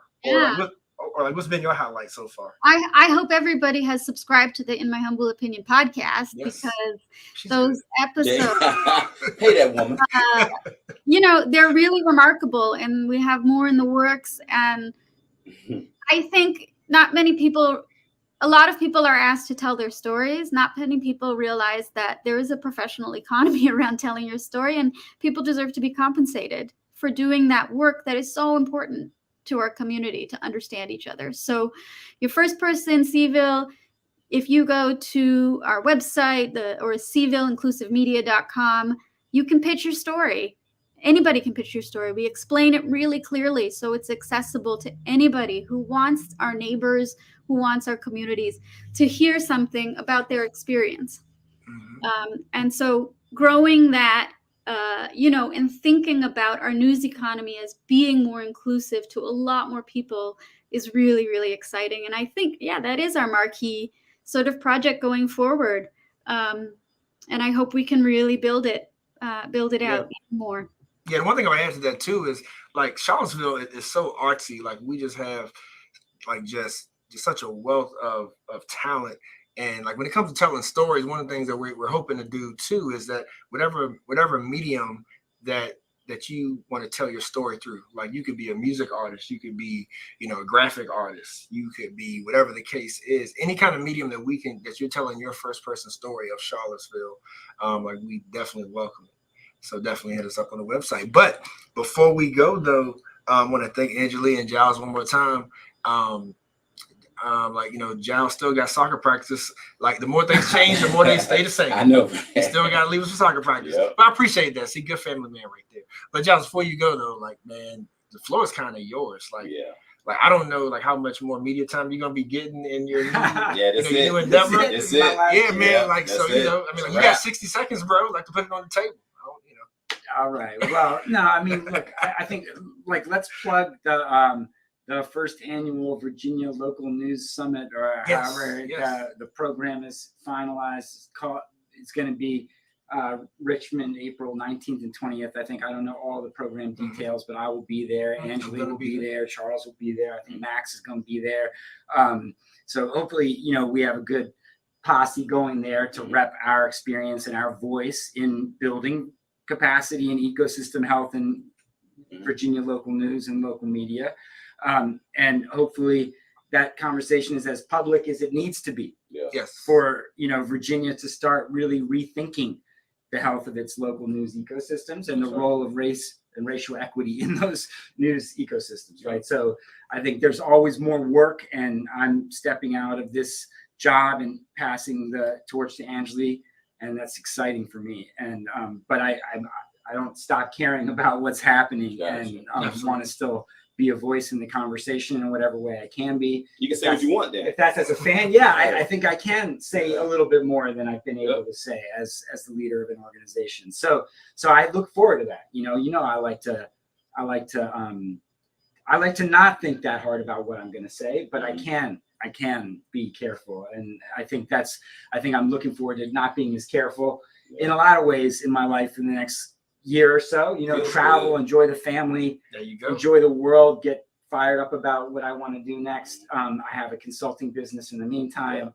what's been your highlight so far? I hope everybody has subscribed to the In My Humble Opinion podcast, because those episodes, hey, that woman, they're really remarkable, and we have more in the works. And I think a lot of people are asked to tell their stories. Not many people realize that there is a professional economy around telling your story, and people deserve to be compensated for doing that work that is so important to our community to understand each other. So your first person, Seville, if you go to our website or sevilleinclusivemedia.com, you can pitch your story. Anybody can pitch your story. We explain it really clearly so it's accessible to anybody who wants our neighbors, who wants our communities to hear something about their experience. And so growing that, and thinking about our news economy as being more inclusive to a lot more people is really, really exciting. And I think, that is our marquee sort of project going forward. And I hope we can really build it out even more. Yeah, and one thing I would add to that too is Charlottesville is so artsy. We just have just such a wealth of talent. And when it comes to telling stories, one of the things that we're hoping to do too is that whatever medium that you want to tell your story through, you could be a music artist, you could be, a graphic artist, you could be whatever the case is, any kind of medium that you're telling your first person story of Charlottesville, we definitely welcome it. So definitely hit us up on the website. But before we go though, I want to thank Angelie and Giles one more time. Giles still got soccer practice. The more things change, the more they stay the same. I know. He still got to leave us for soccer practice. Yep. But I appreciate that. See, good family man right there. But Giles, before you go though, man, the floor is kind of yours. I don't know how much more media time you're gonna be getting in your new endeavor. That's it. Yeah, man. You got 60 seconds, bro. To put it on the table. All right. Well, no, I mean, look, I think let's plug the first annual Virginia Local News Summit, or however the program is finalized. It's going to be Richmond, April 19th and 20th. I think I don't know all the program details, but I will be there. Angela will be there. Charles will be there. I think Max is going to be there. So hopefully, we have a good posse going there to rep our experience and our voice in building capacity and ecosystem health in Virginia local news and local media. And hopefully that conversation is as public as it needs to be. Yes. For Virginia to start really rethinking the health of its local news ecosystems and the role of race and racial equity in those news ecosystems, right? So I think there's always more work, and I'm stepping out of this job and passing the torch to Angeli, and that's exciting for me. And but I don't stop caring about what's happening, and want to still be a voice in the conversation in whatever way I can be. You can say what you want, Dan. If that's as a fan, I think I can say a little bit more than I've been able to say as the leader of an organization. So I look forward to that. I like to not think that hard about what I'm going to say, but I can be careful. And I think I'm looking forward to not being as careful in a lot of ways in my life in the next year or so, travel, enjoy the family, there you go, enjoy the world, get fired up about what I want to do next. I have a consulting business in the meantime.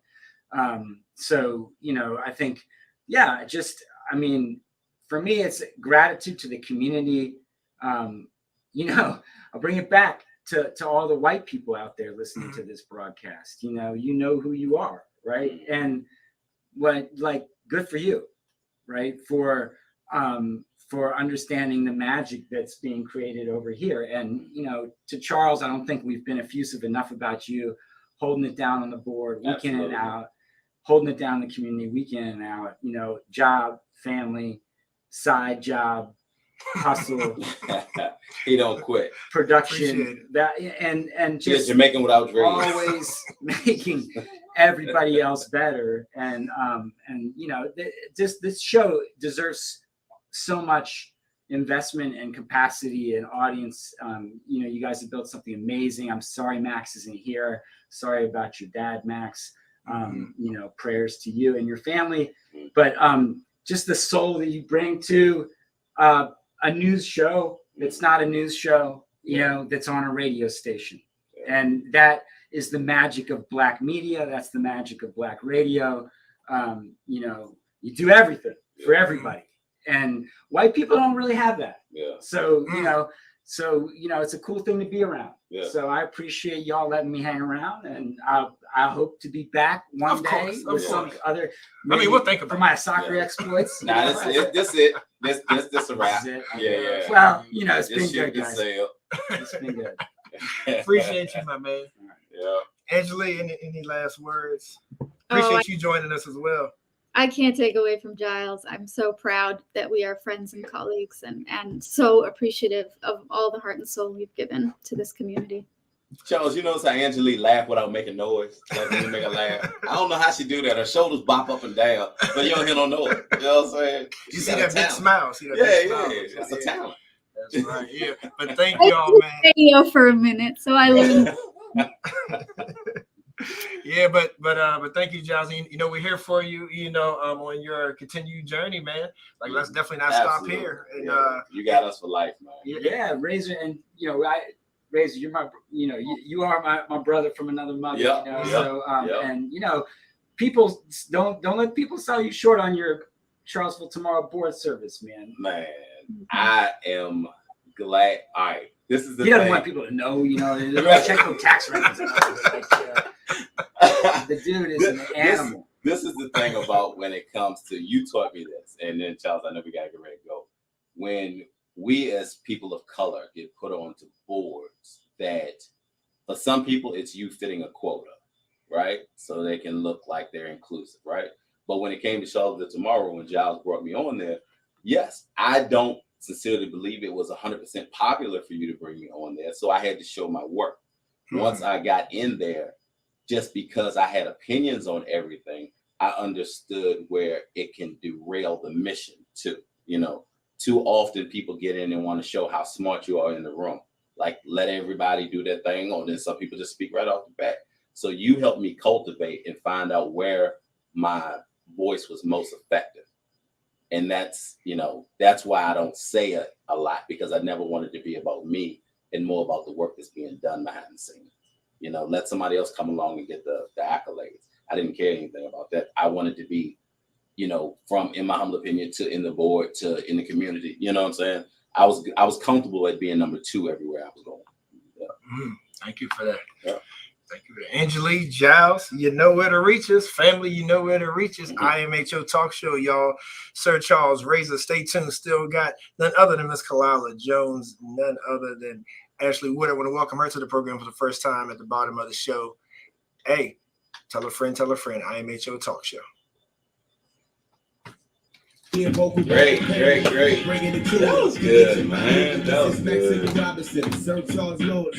So, I think, for me, it's gratitude to the community. I'll bring it back to all the white people out there listening to this broadcast. You know who you are, right? And good for you, right? For understanding the magic that's being created over here. And, to Charles, I don't think we've been effusive enough about you holding it down on the board week in and out, holding it down in the community week in and out, job, family, side job, hustle. He don't quit. Production, that and just Jamaican without dreams. Always making everybody else better. And this show deserves so much investment and capacity and audience. You guys have built something amazing. I'm sorry Max isn't here. Sorry about your dad, Max. Prayers to you and your family. But just the soul that you bring to a news show that's not a news show, that's on a radio station. And that is the magic of Black media. That's the magic of Black radio. You do everything for everybody. And white people don't really have that. So, it's a cool thing to be around. So I appreciate y'all letting me hang around, and I hope to be back one day with some other. We'll think about for my soccer exploits. Nah, this it. This a wrap. Yeah. Well, it's been good, guys. It's been good. Appreciate you, my man. Yeah. Angeli, any last words? Appreciate you joining us as well. I can't take away from Giles. I'm so proud that we are friends and colleagues, and so appreciative of all the heart and soul you've given to this community. Charles, you notice how Angeli laugh without making noise? Like when you make her laugh. I don't know how she do that. Her shoulders bop up and down, but you don't hear no noise. You know what I'm saying? You see that big smile. That's a talent. That's right. Yeah. But thank y'all, man. Radio for a minute, so I learned. Yeah, but thank you, Giles. We're here for you. On your continued journey, man. Let's definitely not stop here. And you got us for life, man. Yeah, Razor, and Razor, you're my, you are my brother from another mother. So and people don't let people sell you short on your Charlottesville Tomorrow board service, man. Man, I am glad. All right, this is the he doesn't thing. want people to know. Check the tax records. The dude is an animal. This is the thing about when it comes to, you taught me this, and then Charles, I know we gotta get ready to go. When we as people of color get put onto boards, that for some people it's you fitting a quota, right? So they can look like they're inclusive, right? But when it came to Charlottesville Tomorrow, when Giles brought me on there, yes, I don't sincerely believe it was 100% popular for you to bring me on there. So I had to show my work. Once I got in there, just because I had opinions on everything, I understood where it can derail the mission too. Too often people get in and want to show how smart you are in the room. Like, let everybody do their thing, or then some people just speak right off the bat. So you helped me cultivate and find out where my voice was most effective. And that's, that's why I don't say it a lot, because I never wanted to be about me and more about the work that's being done behind the scenes. Let somebody else come along and get the accolades. I didn't care anything about that. I wanted to be, from, in my humble opinion, to in the board, to in the community. You know what I'm saying? I was comfortable at being number 2 everywhere I was going. Yeah. Thank you for that. Yeah. Thank you for that. Angelique, Giles, you know where to reach us. Family, you know where to reach us. IMHO Talk Show, y'all. Sir Charles Razor, stay tuned. Still got none other than Miss Khalilah Jones, none other than Ashley Woodard. I want to welcome her to the program for the first time at the bottom of the show. Hey, tell a friend, IMHO Talk Show. Great. That was good, man. That was good. Robinson, Sir Charles Lewis.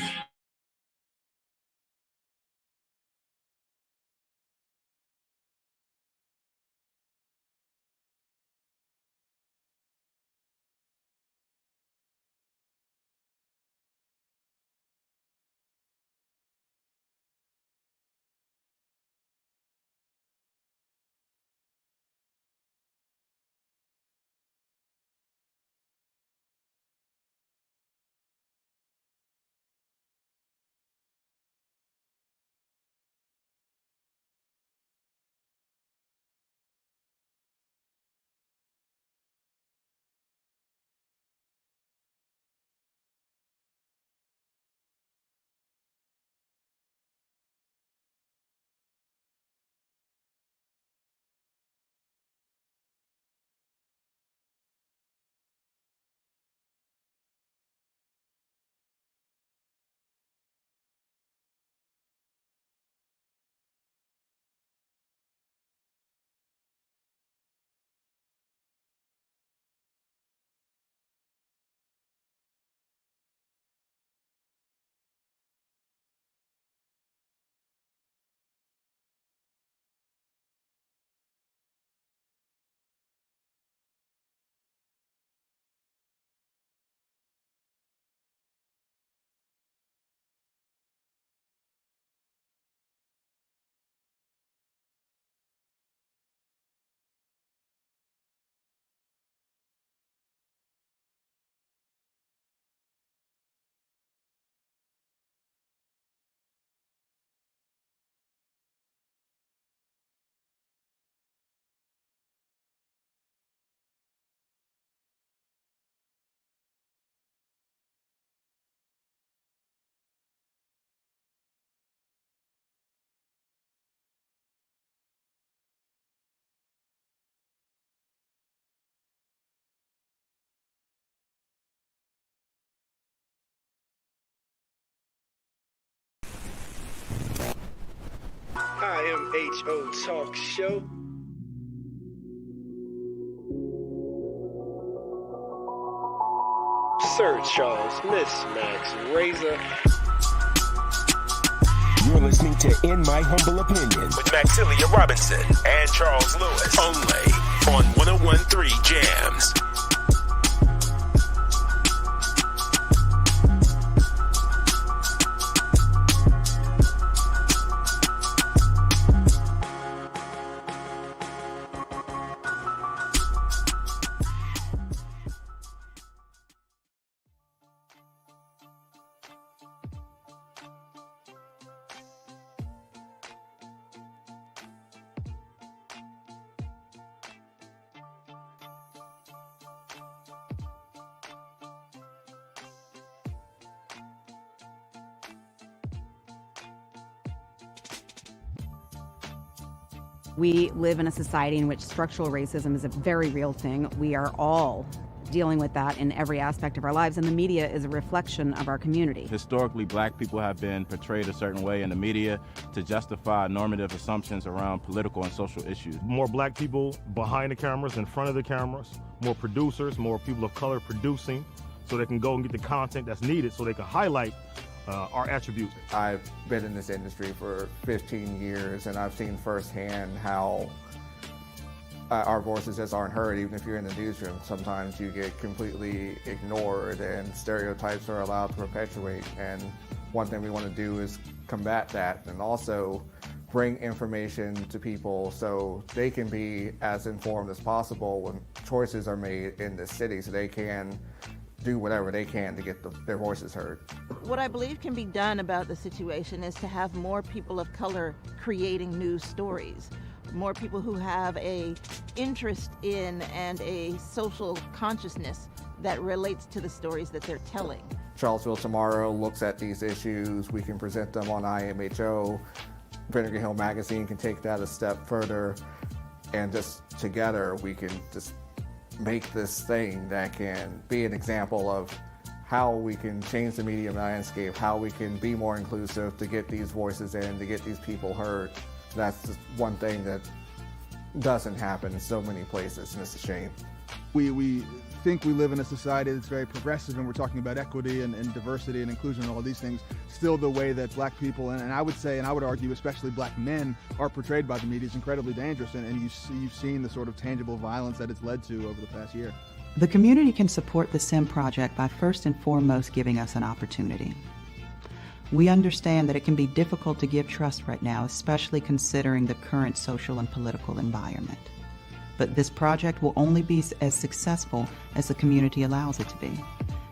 IMHO Talk Show. Sir Charles, Miss Max Razor. You're listening to In My Humble Opinion with Maxilia Robinson and Charles Lewis. Only on 101.3 Jams. We live in a society in which structural racism is a very real thing. We are all dealing with that in every aspect of our lives, and the media is a reflection of our community. Historically, black people have been portrayed a certain way in the media to justify normative assumptions around political and social issues. More black people behind the cameras, in front of the cameras, more producers, more people of color producing, so they can go and get the content that's needed so they can highlight our attributes. I've been in this industry for 15 years, and I've seen firsthand how our voices just aren't heard. Even if you're in the newsroom, sometimes you get completely ignored and stereotypes are allowed to perpetuate. And one thing we want to do is combat that, and also bring information to people so they can be as informed as possible when choices are made in the city, so they can do whatever they can to get their voices heard. What I believe can be done about the situation is to have more people of color creating news stories, more people who have a interest in and a social consciousness that relates to the stories that they're telling. Charlottesville Tomorrow looks at these issues. We can present them on IMHO. Vinegar Hill Magazine can take that a step further, and just together we can just make this thing that can be an example of how we can change the media landscape, how we can be more inclusive to get these voices in, to get these people heard. That's just one thing that doesn't happen in so many places, and it's a shame. We think we live in a society that's very progressive, and we're talking about equity and diversity and inclusion and all these things. Still, the way that black people, and I would say, and I would argue especially black men, are portrayed by the media is incredibly dangerous, and you've seen the sort of tangible violence that it's led to over the past year. The community can support the SIM project by first and foremost giving us an opportunity. We understand that it can be difficult to give trust right now, especially considering the current social and political environment. But this project will only be as successful as the community allows it to be.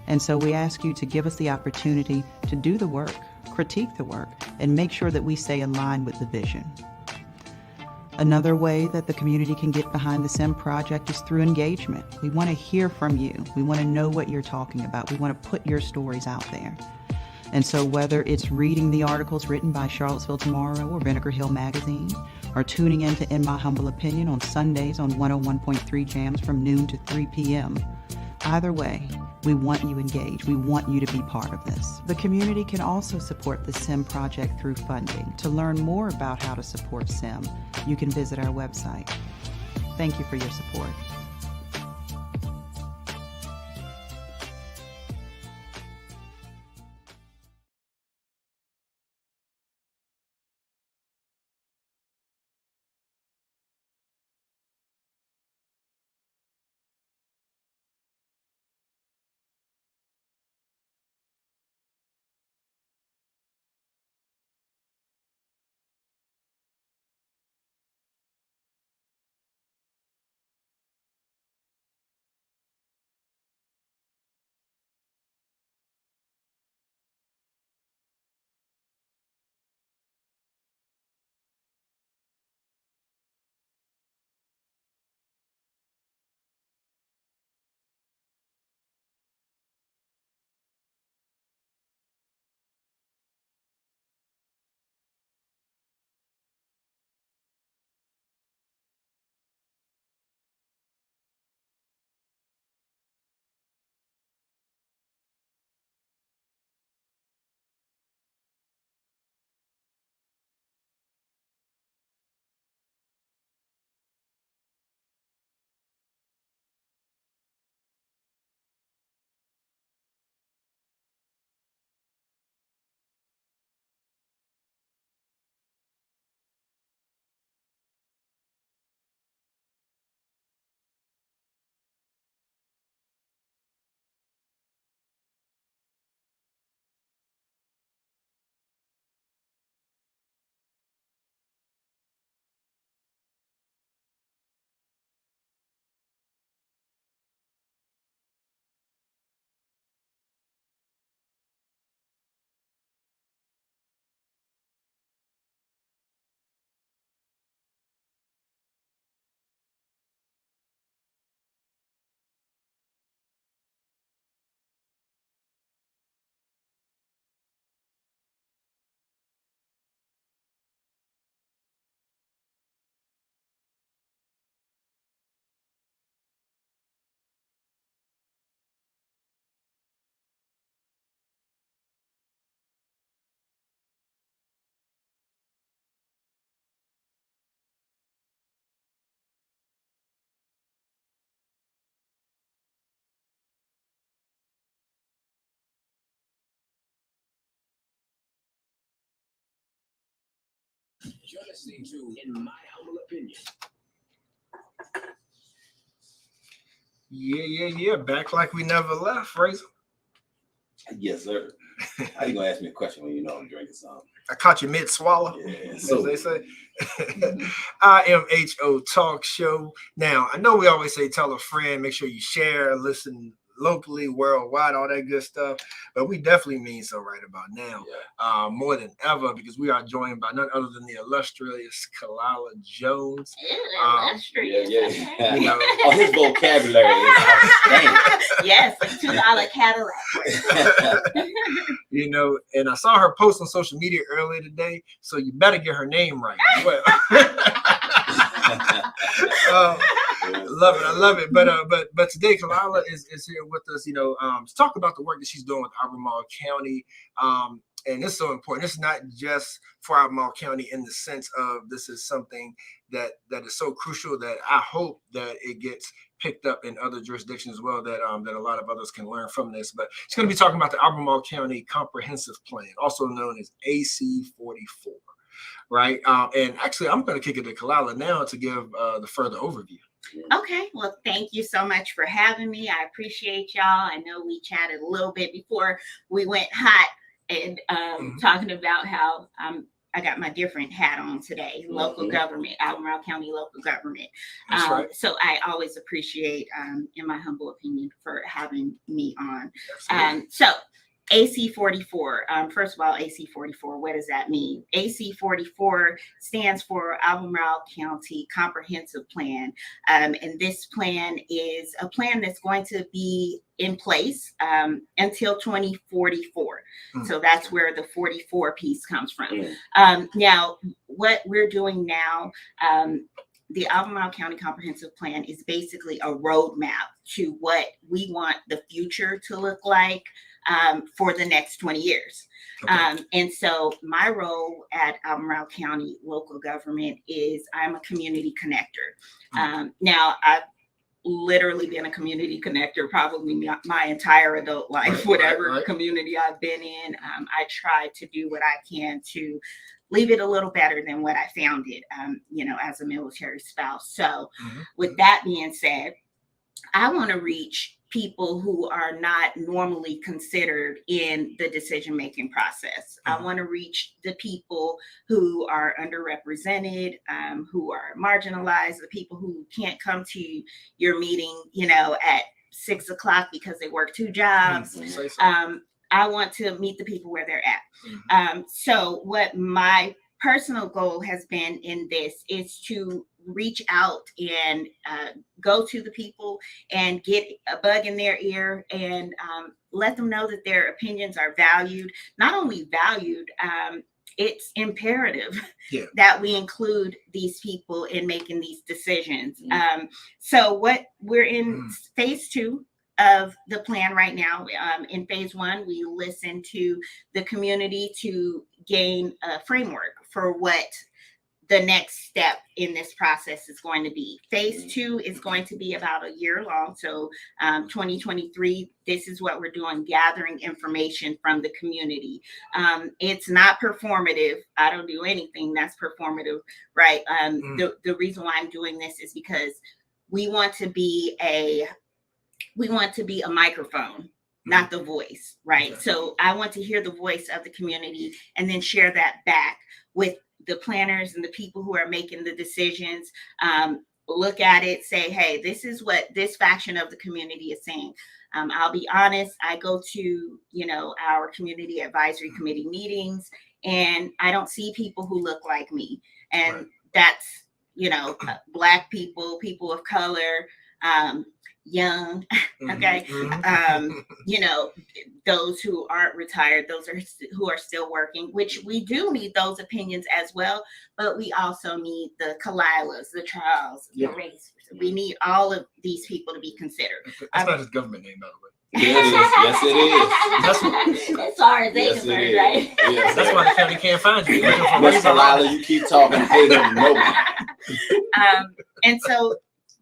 And so we ask you to give us the opportunity to do the work, critique the work, and make sure that we stay in line with the vision. Another way that the community can get behind the SIM project is through engagement. We want to hear from you. We want to know what you're talking about. We want to put your stories out there. And so whether it's reading the articles written by Charlottesville Tomorrow or Vinegar Hill Magazine, or tuning in to In My Humble Opinion on Sundays on 101.3 Jams from noon to 3 p.m., either way, we want you engaged. We want you to be part of this. The community can also support the SIM project through funding. To learn more about how to support SIM, you can visit our website. Thank you for your support. You're listening to In My Humble Opinion. Yeah. Back like we never left, Razor. Yes, sir. How you gonna ask me a question when you know I'm drinking something? I caught you mid swallow. Yeah, So they say. IMHO Talk Show. Now, I know we always say tell a friend, make sure you share, listen locally, worldwide, all that good stuff. But we definitely mean so right about now, more than ever, because we are joined by none other than the illustrious Khalilah Jones. Illustrious. Yeah. You know, Oh, his vocabulary is outstanding. Yes, a $2 Cadillac. You know, and I saw her post on social media earlier today, so you better get her name right as well. I love it. But today Khalilah is here with us, you know, to talk about the work that she's doing with Albemarle County. And it's so important. It's not just for Albemarle County in the sense of this is something that is so crucial that I hope that it gets picked up in other jurisdictions as well, that a lot of others can learn from this. But she's going to be talking about the Albemarle County Comprehensive Plan, also known as AC44. Right. And actually, I'm going to kick it to Khalilah now to give the further overview. Okay. Well, thank you so much for having me. I appreciate y'all. I know we chatted a little bit before we went hot and talking about how I got my different hat on today, local government, Albemarle County local government. That's right. So I always appreciate, in my humble opinion, for having me on. So AC44, first of all, AC44, what does that mean? AC44 stands for Albemarle County Comprehensive Plan. And this plan is a plan that's going to be in place until 2044. So that's where the 44 piece comes from. Now, what we're doing now, the Albemarle County Comprehensive Plan is basically a roadmap to what we want the future to look like for the next 20 years. And so my role at Albemarle County local government is I'm a community connector. Now, I've literally been a community connector probably my entire adult life, whatever community I've been in. I try to do what I can to leave it a little better than what I found it, you know, as a military spouse. So with that being said, I want to reach people who are not normally considered in the decision-making process. I want to reach the people who are underrepresented, who are marginalized, the people who can't come to your meeting, you know, at 6 o'clock because they work 2 jobs. I want to meet the people where they're at. So what my personal goal has been in this is to reach out and go to the people and get a bug in their ear and let them know that their opinions are valued. Not only valued, it's imperative that we include these people in making these decisions. So what we're in phase 2 of the plan right now. In phase 1, we listen to the community to gain a framework for what the next step in this process is going to be. Phase 2 is going to be about a year long. So 2023, this is what we're doing, gathering information from the community. It's not performative. I don't do anything that's performative, right? The reason why I'm doing this is because we want to be a microphone, not the voice, right? So I want to hear the voice of the community and then share that back with the planners and the people who are making the decisions. Look at it, say, hey, this is what this faction of the community is saying. I'll be honest, I go to, you know, our community advisory committee meetings and I don't see people who look like me. And that's, you know, Black people, people of color, young, okay, you know, those who aren't retired, those who are still working, which we do need those opinions as well, but we also need the Khalilahs, the Charles, the race. We need all of these people to be considered. That's not his government name, by the way. Yeah, it is. Yes, it is. As far as they concerned, right? Yes, that's why the county can't find you. Miss Khalilah, you keep talking. They don't know me. And so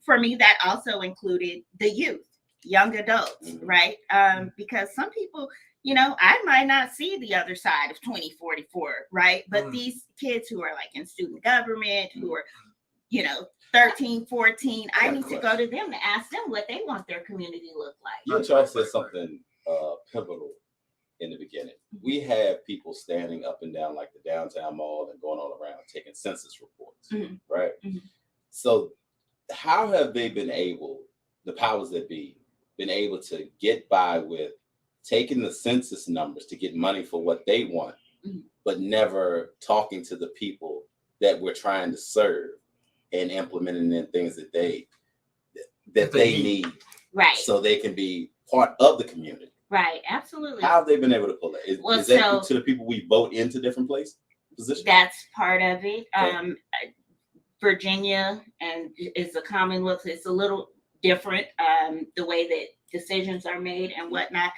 for me, that also included the youth, young adults, right? Because some people, you know, I might not see the other side of 2044, right? But these kids who are like in student government, who are, you know, 13, 14, I need to go to them to ask them what they want their community to look like. You Charles said something pivotal in the beginning. We have people standing up and down like the downtown mall and going all around taking census reports, right? So how have they been able, the powers that be, been able to get by with taking the census numbers to get money for what they want, but never talking to the people that we're trying to serve and implementing in things that they need, right? So they can be part of the community, right? Absolutely. How have they been able to pull it? Is that to the people we vote into different positions? That's part of it. Okay. Virginia and is a Commonwealth. It's a little different, the way that decisions are made and whatnot.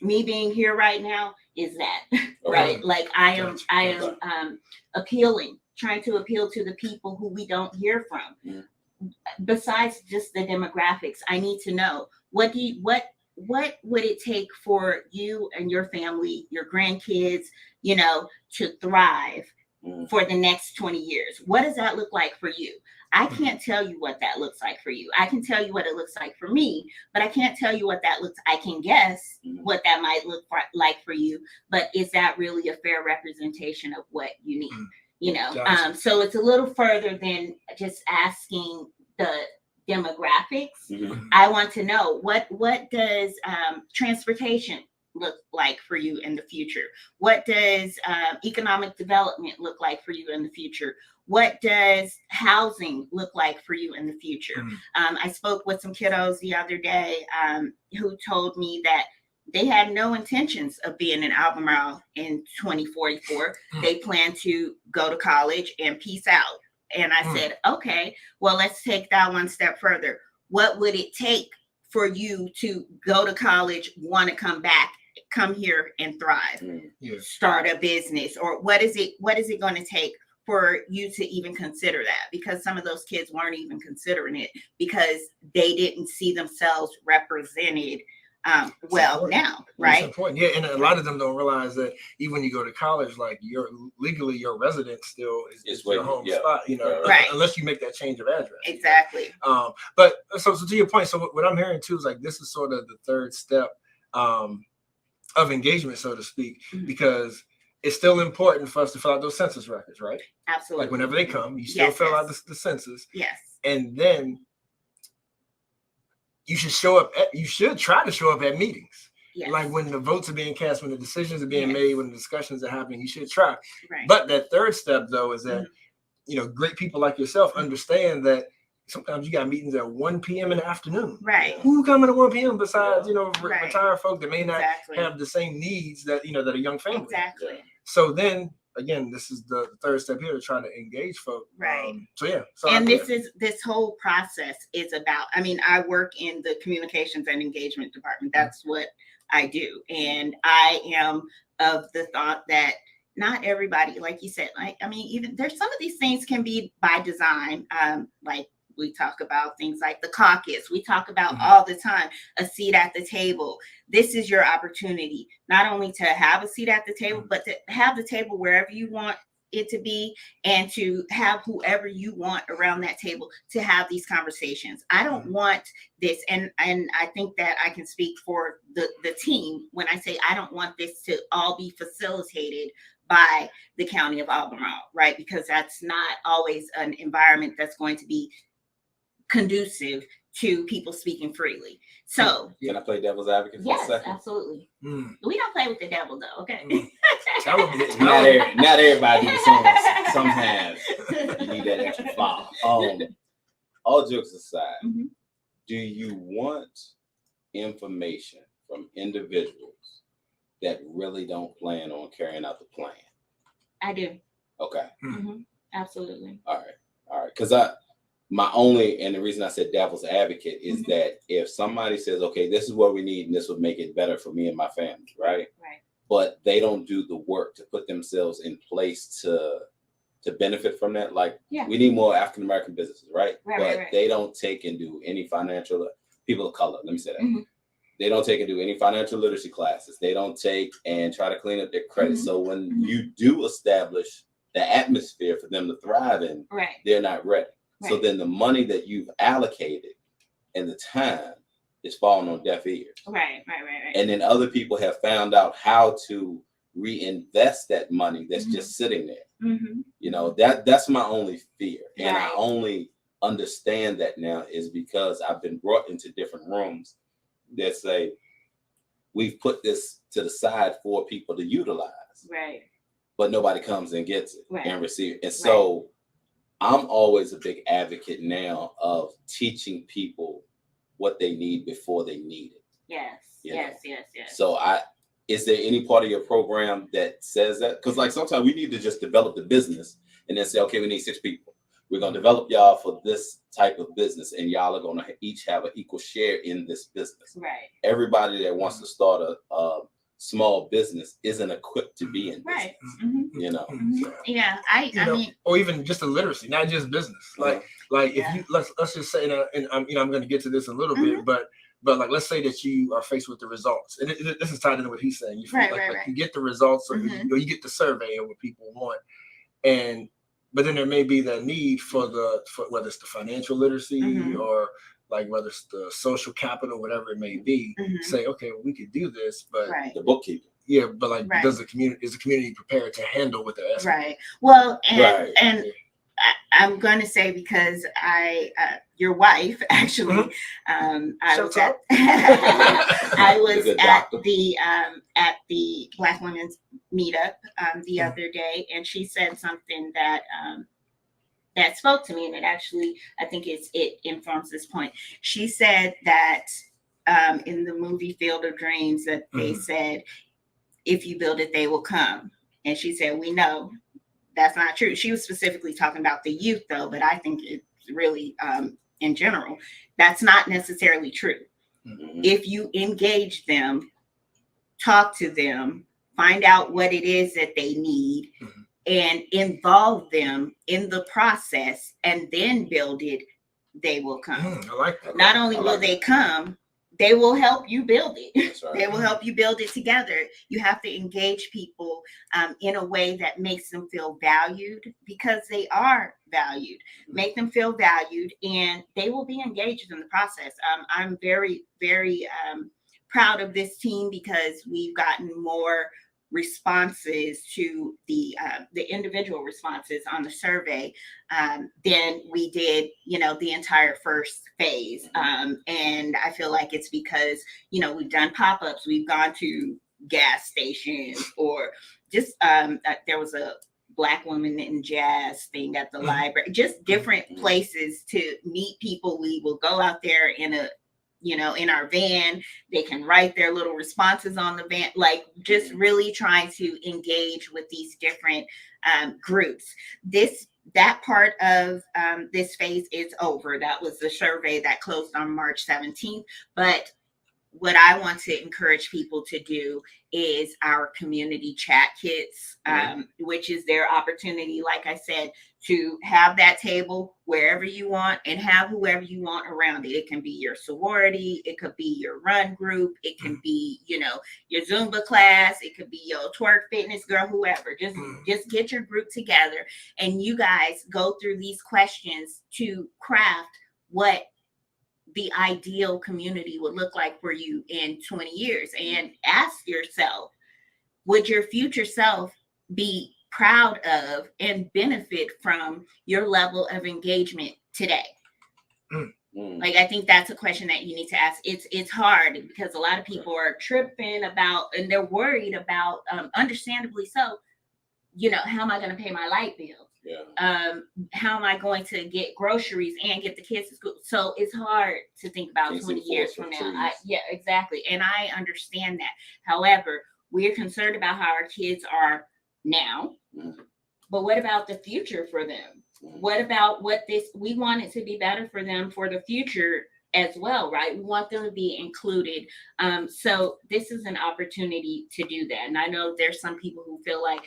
Me being here right now is that, right? Like I am trying to appeal to the people who we don't hear from. Besides just the demographics, I need to know what would it take for you and your family, your grandkids, to thrive for the next 20 years? What does that look like for you? I can't tell you what that looks like for you. I can tell you what it looks like for me, but I can't tell you what that looks. I can guess what that might look like for you, but is that really a fair representation of what you need? Gotcha. So it's a little further than just asking the demographics. I want to know what does transportation look like for you in the future? What does economic development look like for you in the future? What does housing look like for you in the future? I spoke with some kiddos the other day who told me that they had no intentions of being in Albemarle in 2044. They plan to go to college and peace out. And I said, okay, well, let's take that one step further. What would it take for you to go to college, want to come here and thrive, start a business? Or what is it going to take for you to even consider that? Because some of those kids weren't even considering it because they didn't see themselves represented now, right? It's important. Yeah, and a lot of them don't realize that even when you go to college, like your residence still is your home spot, right? Unless you make that change of address. Exactly. But so to your point, so what I'm hearing too is like this is sort of the third step of engagement, so to speak, because it's still important for us to fill out those census records, right? Absolutely. Like whenever they come, you still fill out the census. Yes. And then you should try to show up at meetings. Yes. Like when the votes are being cast, when the decisions are being made, when the discussions are happening, you should try. Right. But that third step though is that, great people like yourself understand that sometimes you got meetings at 1 p.m. in the afternoon. Right. Who coming at 1 p.m. besides, retired folk that may not have the same needs that, that a young family. Exactly. So then again, this is the third step here to try to engage folk. Right. This whole process is about, I work in the communications and engagement department. That's what I do. And I am of the thought that not everybody, like you said, even there's some of these things can be by design. Like we talk about things like the caucus. We talk about all the time, a seat at the table. This is your opportunity, not only to have a seat at the table, but to have the table wherever you want it to be and to have whoever you want around that table to have these conversations. I don't want this. And I think that I can speak for the team when I say I don't want this to all be facilitated by the county of Albemarle, right? Because that's not always an environment that's going to be conducive to people speaking freely. So can I play devil's advocate for a second? Absolutely. We don't play with the devil though, okay? Not everybody do the same. Some have. You need that extra file. All jokes aside, do you want information from individuals that really don't plan on carrying out the plan? I do. Okay. Absolutely. All right. Because the reason I said devil's advocate is that if somebody says, okay, this is what we need and this would make it better for me and my family, right? Right. But they don't do the work to put themselves in place to benefit from that. Like we need more African American businesses, right? But they don't take and do any financial, people of color, let me say that. They don't take and do any financial literacy classes. They don't take and try to clean up their credit. So when you do establish the atmosphere for them to thrive in, they're not ready. So then the money that you've allocated and the time is falling on deaf ears. Right. And then other people have found out how to reinvest that money that's just sitting there. You know, that's my only fear. And I only understand that now is because I've been brought into different rooms that say, we've put this to the side for people to utilize. Right. But nobody comes and gets it Right. and receives it. And so I'm always a big advocate now of teaching people what they need before they need it. Yes. You Yes. know? Yes. So is there any part of your program that says that? Because like sometimes we need to just develop the business and then say, okay, we need 6 people. We're going to develop y'all for this type of business, and y'all are going to each have an equal share in this business. Right. Everybody that wants to start a small business isn't equipped to be in business. Right. You know. Yeah. I mean, or even just a literacy, not just business. Like if you let's just say, and I'm going to get to this a little bit, but like let's say that you are faced with the results, and this is tied into what he's saying. You feel like you get the results, or you get the survey of what people want, but then there may be that need for whether it's the financial literacy or like whether it's the social capital, whatever it may be. Say, okay, well, we could do this, but the bookkeeping. Yeah, but like, is the community prepared to handle what they're asking? Right. Well, and I'm going to say, because your wife actually, I was at the Black Women's Meetup the other day, and she said something that that spoke to me, and it actually, I think it informs this point. She said that in the movie Field of Dreams that they said, if you build it, they will come. And she said, we know that's not true. She was specifically talking about the youth, though, but I think it's really, in general, that's not necessarily true. If you engage them, talk to them, find out what it is that they need, and involve them in the process, and then build it, they will come. I like that. Not only will they come, they will help you build it. That's right. They will help you build it together. You have to engage people in a way that makes them feel valued, because they are valued. Make them feel valued, and they will be engaged in the process. I'm very, very proud of this team, because we've gotten more responses to the individual responses on the survey than we did, the entire first phase. And I feel like it's because, we've done pop-ups, we've gone to gas stations, or just there was a Black woman in jazz thing at the library, just different places to meet people. We will go out there in our van. They can write their little responses on the van, like just really trying to engage with these different groups. That part of this phase is over. That was the survey that closed on March 17th. But what I want to encourage people to do is our community chat kits, which is their opportunity, like I said, to have that table wherever you want and have whoever you want around it. It can be your sorority, it could be your run group, it can be, your Zumba class, it could be your twerk fitness girl, whoever. Just get your group together, and you guys go through these questions to craft what the ideal community would look like for you in 20 years. And ask yourself, would your future self be proud of and benefit from your level of engagement today? Like, I think that's a question that you need to ask. It's hard, because a lot of people are tripping about, and they're worried about, understandably so, how am I going to pay my light bill? How am I going to get groceries and get the kids to school? So it's hard to think about 20 years from now. Yeah, exactly. And I understand that. However, we're concerned about how our kids are now, but what about the future for them? What about we want it to be better for them for the future as well, right? We want them to be included. So this is an opportunity to do that. And I know there's some people who feel like,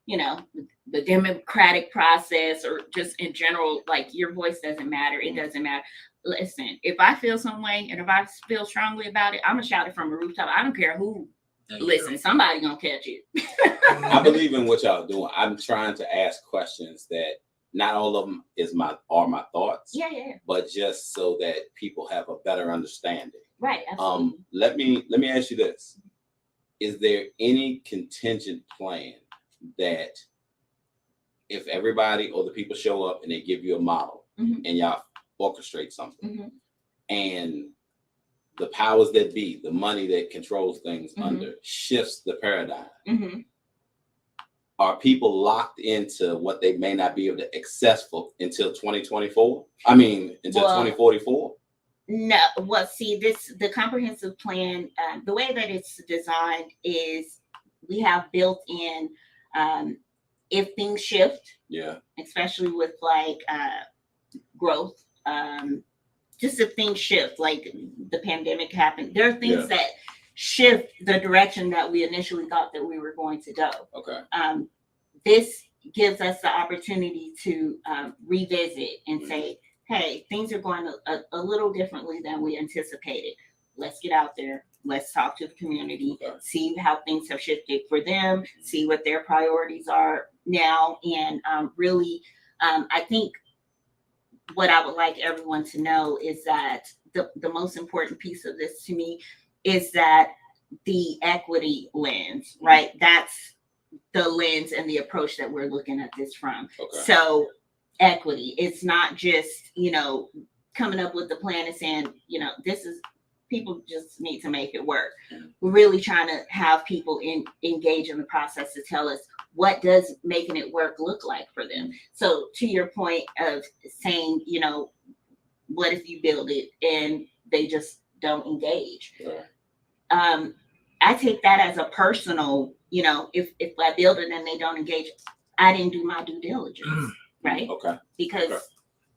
the democratic process, or just in general, like, your voice doesn't matter. It doesn't matter. Listen, if I feel some way and if I feel strongly about it, I'm gonna shout it from a rooftop. I don't care who. Listen, somebody gonna catch it. I believe in what y'all doing. I'm trying to ask questions that not all of them are my thoughts. Yeah. But just so that people have a better understanding. Right. Absolutely. Let me ask you this: is there any contingent plan that if everybody or the people show up and they give you a model and y'all orchestrate something and the powers that be, the money that controls things under shifts the paradigm, are people locked into what they may not be able to access for until 2024? I mean, until 2044? No, well, see, the comprehensive plan, the way that it's designed is we have built in, if things shift, especially with like growth, just if things shift, like the pandemic happened, there are things that shift the direction that we initially thought that we were going to go. Okay. This gives us the opportunity to revisit and say, hey, things are going a little differently than we anticipated. Let's get out there. Let's talk to the community, see how things have shifted for them, see what their priorities are now. And really, I think what I would like everyone to know is that the most important piece of this to me is that the equity lens, right? That's the lens and the approach that we're looking at this from. Okay. So equity, it's not just, coming up with the plan and saying, this is, people just need to make it work. We're really trying to have people engage in the process to tell us what does making it work look like for them. So to your point of saying, what if you build it and they just don't engage? I take that as a personal, if I build it and they don't engage, I didn't do my due diligence, right? Okay. Because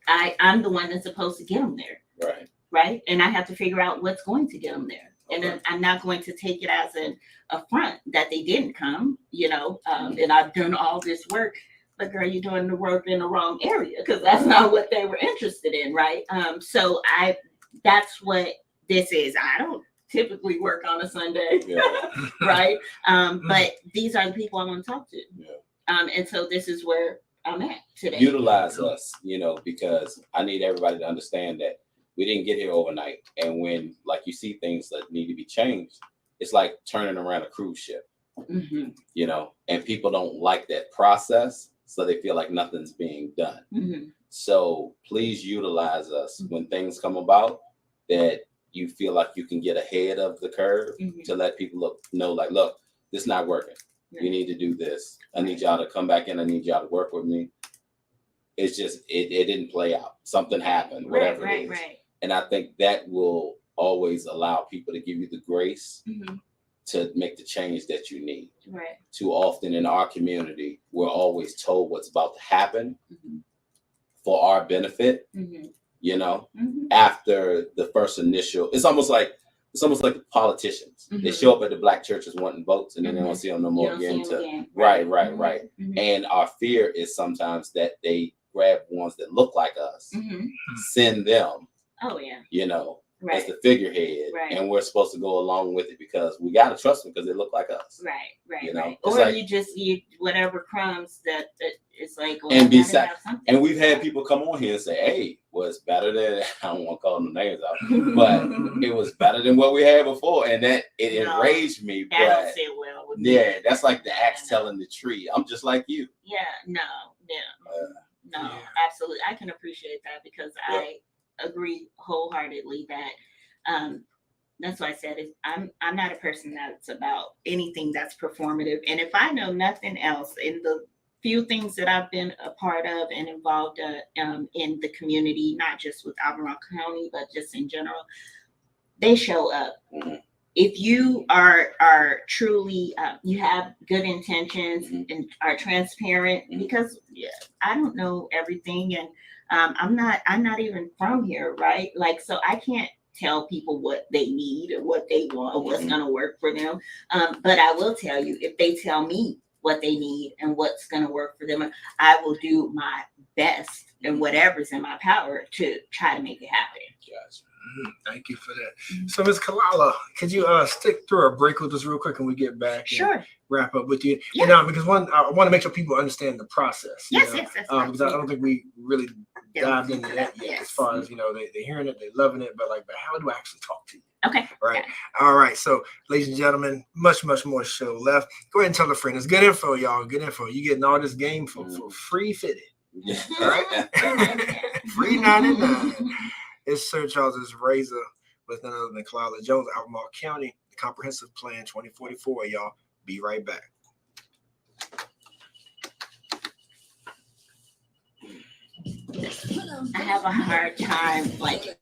I'm the one that's supposed to get them there. Right. Right. And I have to figure out what's going to get them there. And then I'm not going to take it as an affront that they didn't come, and I've done all this work, but girl, you're doing the work in the wrong area because that's not what they were interested in. Right. So that's what this is. I don't typically work on a Sunday. Right. But these are the people I want to talk to. And so this is where I'm at today. Utilize us, because I need everybody to understand that we didn't get here overnight. And when you see things that need to be changed, it's like turning around a cruise ship, and people don't like that process. So they feel like nothing's being done. So please utilize us when things come about that you feel like you can get ahead of the curve to let people know, look, this is not working. You need to do this. I need y'all to come back in. I need y'all to work with me. It's just, it didn't play out. Something happened, whatever it is. Right. And I think that will always allow people to give you the grace to make the change that you need. Right. Too often in our community, we're always told what's about to happen for our benefit, after the first initial, it's almost like politicians. They show up at the black churches wanting votes and then they don't see them no more again. Right. And our fear is sometimes that they grab ones that look like us, send them, as the figurehead, and we're supposed to go along with it because we got to trust them because they look like us. Right. Or you just eat whatever crumbs that it's like, well, and be sad. And we've had people come on here and say, hey, it's better than, I don't want to call them names out, but it was better than what we had before. And that it enraged me. That don't sit well with me. Yeah, that's like the axe telling the tree, I'm just like you. Yeah, no, absolutely. I can appreciate that because I agree wholeheartedly that that's why I said I'm not a person that's about anything that's performative. And if I know nothing else, in the few things that I've been a part of and involved in the community, not just with Albemarle County, but just in general, they show up. If you are truly, you have good intentions and are transparent, because I don't know everything, and I'm not even from here, right? So I can't tell people what they need or what they want or what's going to work for them. But I will tell you, if they tell me what they need and what's going to work for them, I will do my best and whatever's in my power to try to make it happen. Gotcha. Thank you for that. So, Ms. Khalilah, could you stick through a break with us real quick and we get back? Sure. Wrap up with you. Yeah. Because I want to make sure people understand the process. Yes. Because I don't think we really dived into that yet. As far as they're hearing it, they're loving it, but how do I actually talk to you? Okay. Right. All right. So, ladies and gentlemen, much more show left. Go ahead and tell a friend. It's good info, y'all. Good info. You getting all this game for free fitted. All right. Free 99. It's Sir Charles's razor with none other than Khalilah Jones, Albemarle County, the Comprehensive Plan 2044. Y'all be right back. I have a hard time, like.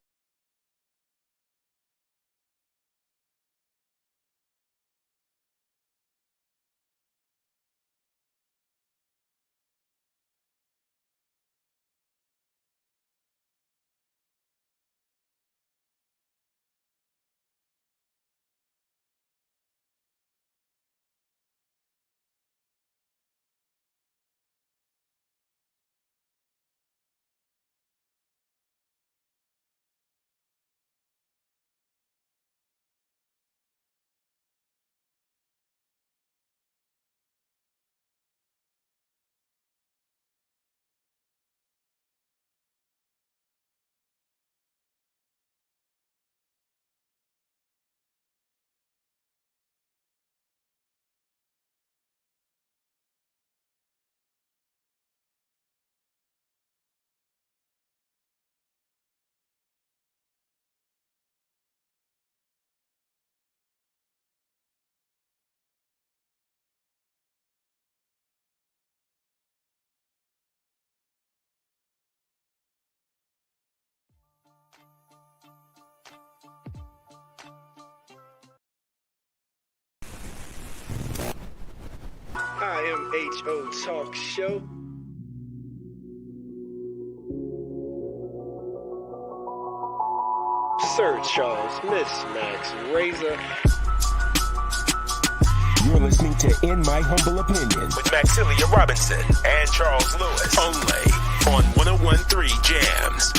IMHO Talk Show. Sir Charles, Miss Max Razor. You're listening to In My Humble Opinion with Maxilia Robinson and Charles Lewis, only on 101.3 Jams.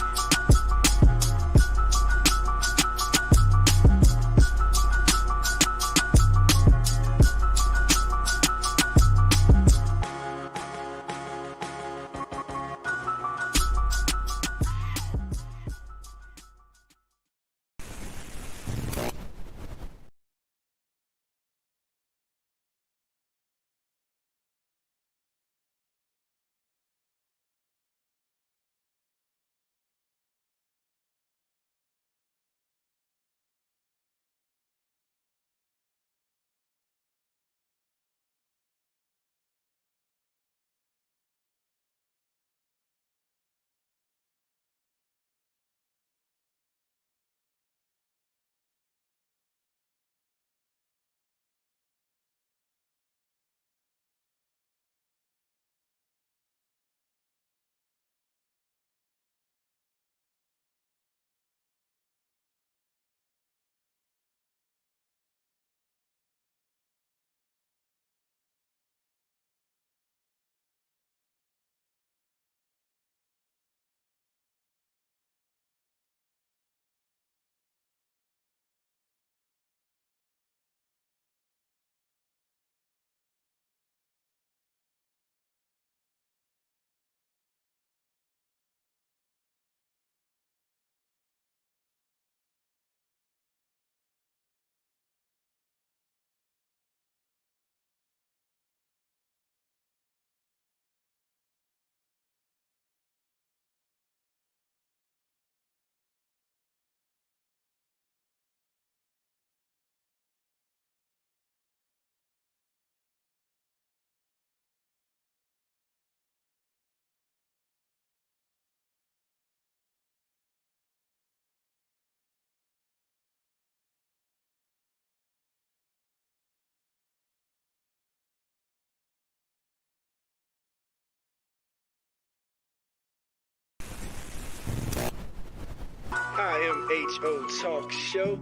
IMHO Talk Show.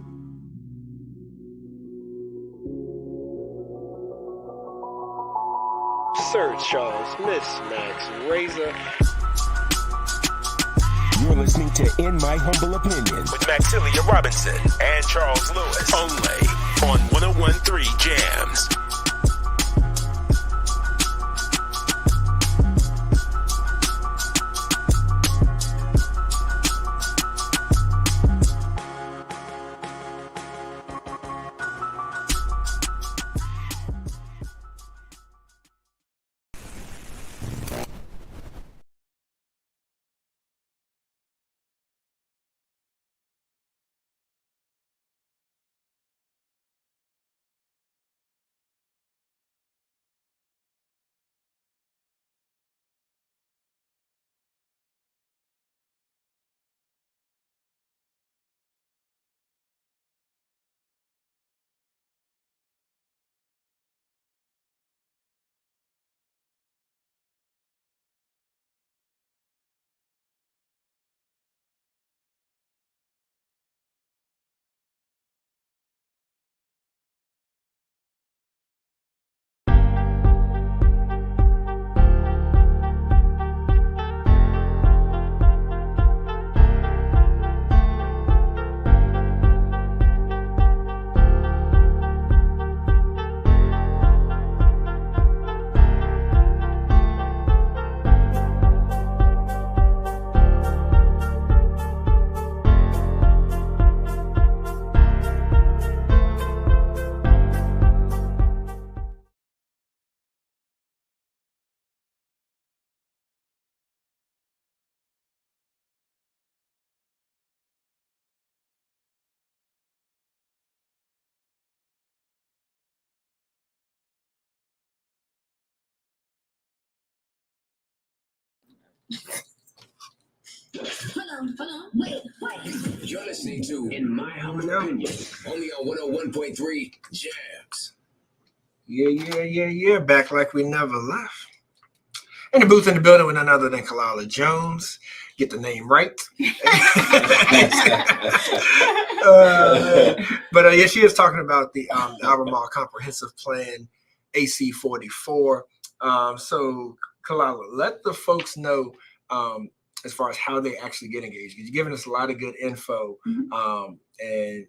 Sir Charles, Miss Max Razor. You're listening to In My Humble Opinion with Maxilia Robinson and Charles Lewis, only on 101.3 Jams. You're listening to In My Humble Opinion, only on 101.3 Jams. Yeah. Back like we never left. In the booth in the building with none other than Khalilah Jones. Get the name right. Yeah, she is talking about the Albemarle Comprehensive Plan, AC 44. So, Khalilah, let the folks know as far as how they actually get engaged. You're giving us a lot of good info and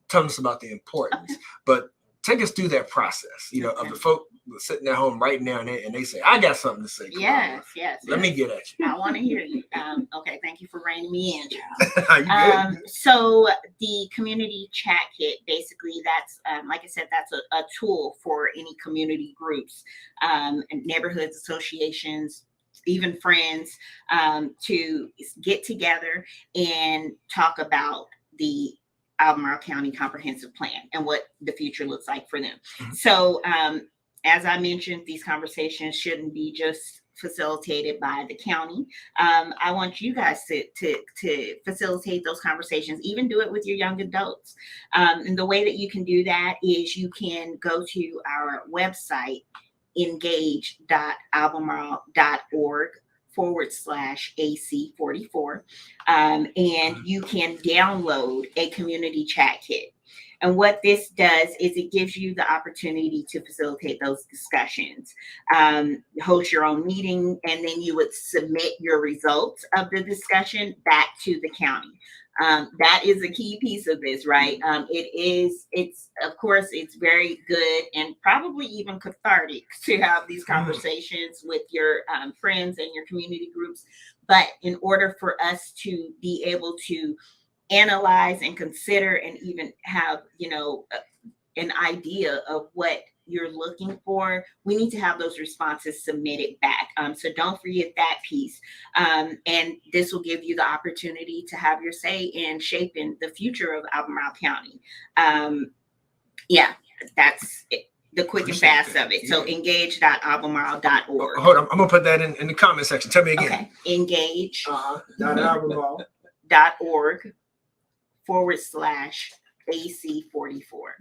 telling us about the importance. But take us through that process, of the folk sitting at home right now and they say, I got something to say. Yes. Let me get at you. I want to hear you. Okay, thank you for reining me in, Charles. So the community chat kit, basically that's, like I said, that's a tool for any community groups, and neighborhoods, associations, even friends, to get together and talk about the Albemarle County Comprehensive Plan and what the future looks like for them. So, as I mentioned, these conversations shouldn't be just facilitated by the county. I want you guys to facilitate those conversations, even do it with your young adults. And the way that you can do that is you can go to our website, engage.albemarle.org/AC44. And you can download a community chat kit. And what this does is it gives you the opportunity to facilitate those discussions, host your own meeting, and then you would submit your results of the discussion back to the county. That is a key piece of this, right? It's of course, it's very good and probably even cathartic to have these conversations with your friends and your community groups. But in order for us to be able to analyze and consider and even have, an idea of what you're looking for, we need to have those responses submitted back. So don't forget that piece. And this will give you the opportunity to have your say in shaping the future of Albemarle County. That's it, the quick and fast of it. So engage.albemarle.org. Hold on, I'm gonna put that in the comment section. Tell me again. Okay. engage.albemarle.org/AC44.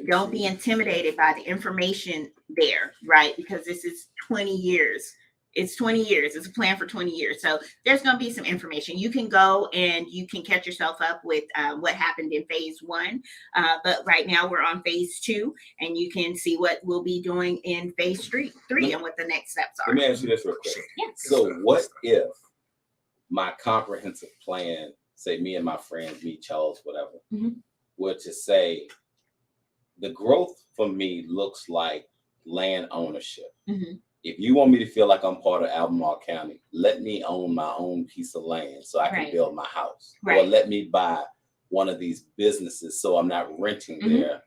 Don't be intimidated by the information there, right? Because this is 20 years. It's 20 years. It's a plan for 20 years. So there's going to be some information. You can go and you can catch yourself up with what happened in phase 1. But right now we're on phase 2, and you can see what we'll be doing in phase 3 and what the next steps are. Let me ask you this real quick. Yes. So what if my comprehensive plan, say me and my friends, me, Charles, whatever, were to say, the growth for me looks like land ownership. If you want me to feel like I'm part of Albemarle County, let me own my own piece of land so I can build my house. Or let me buy one of these businesses so I'm not renting there.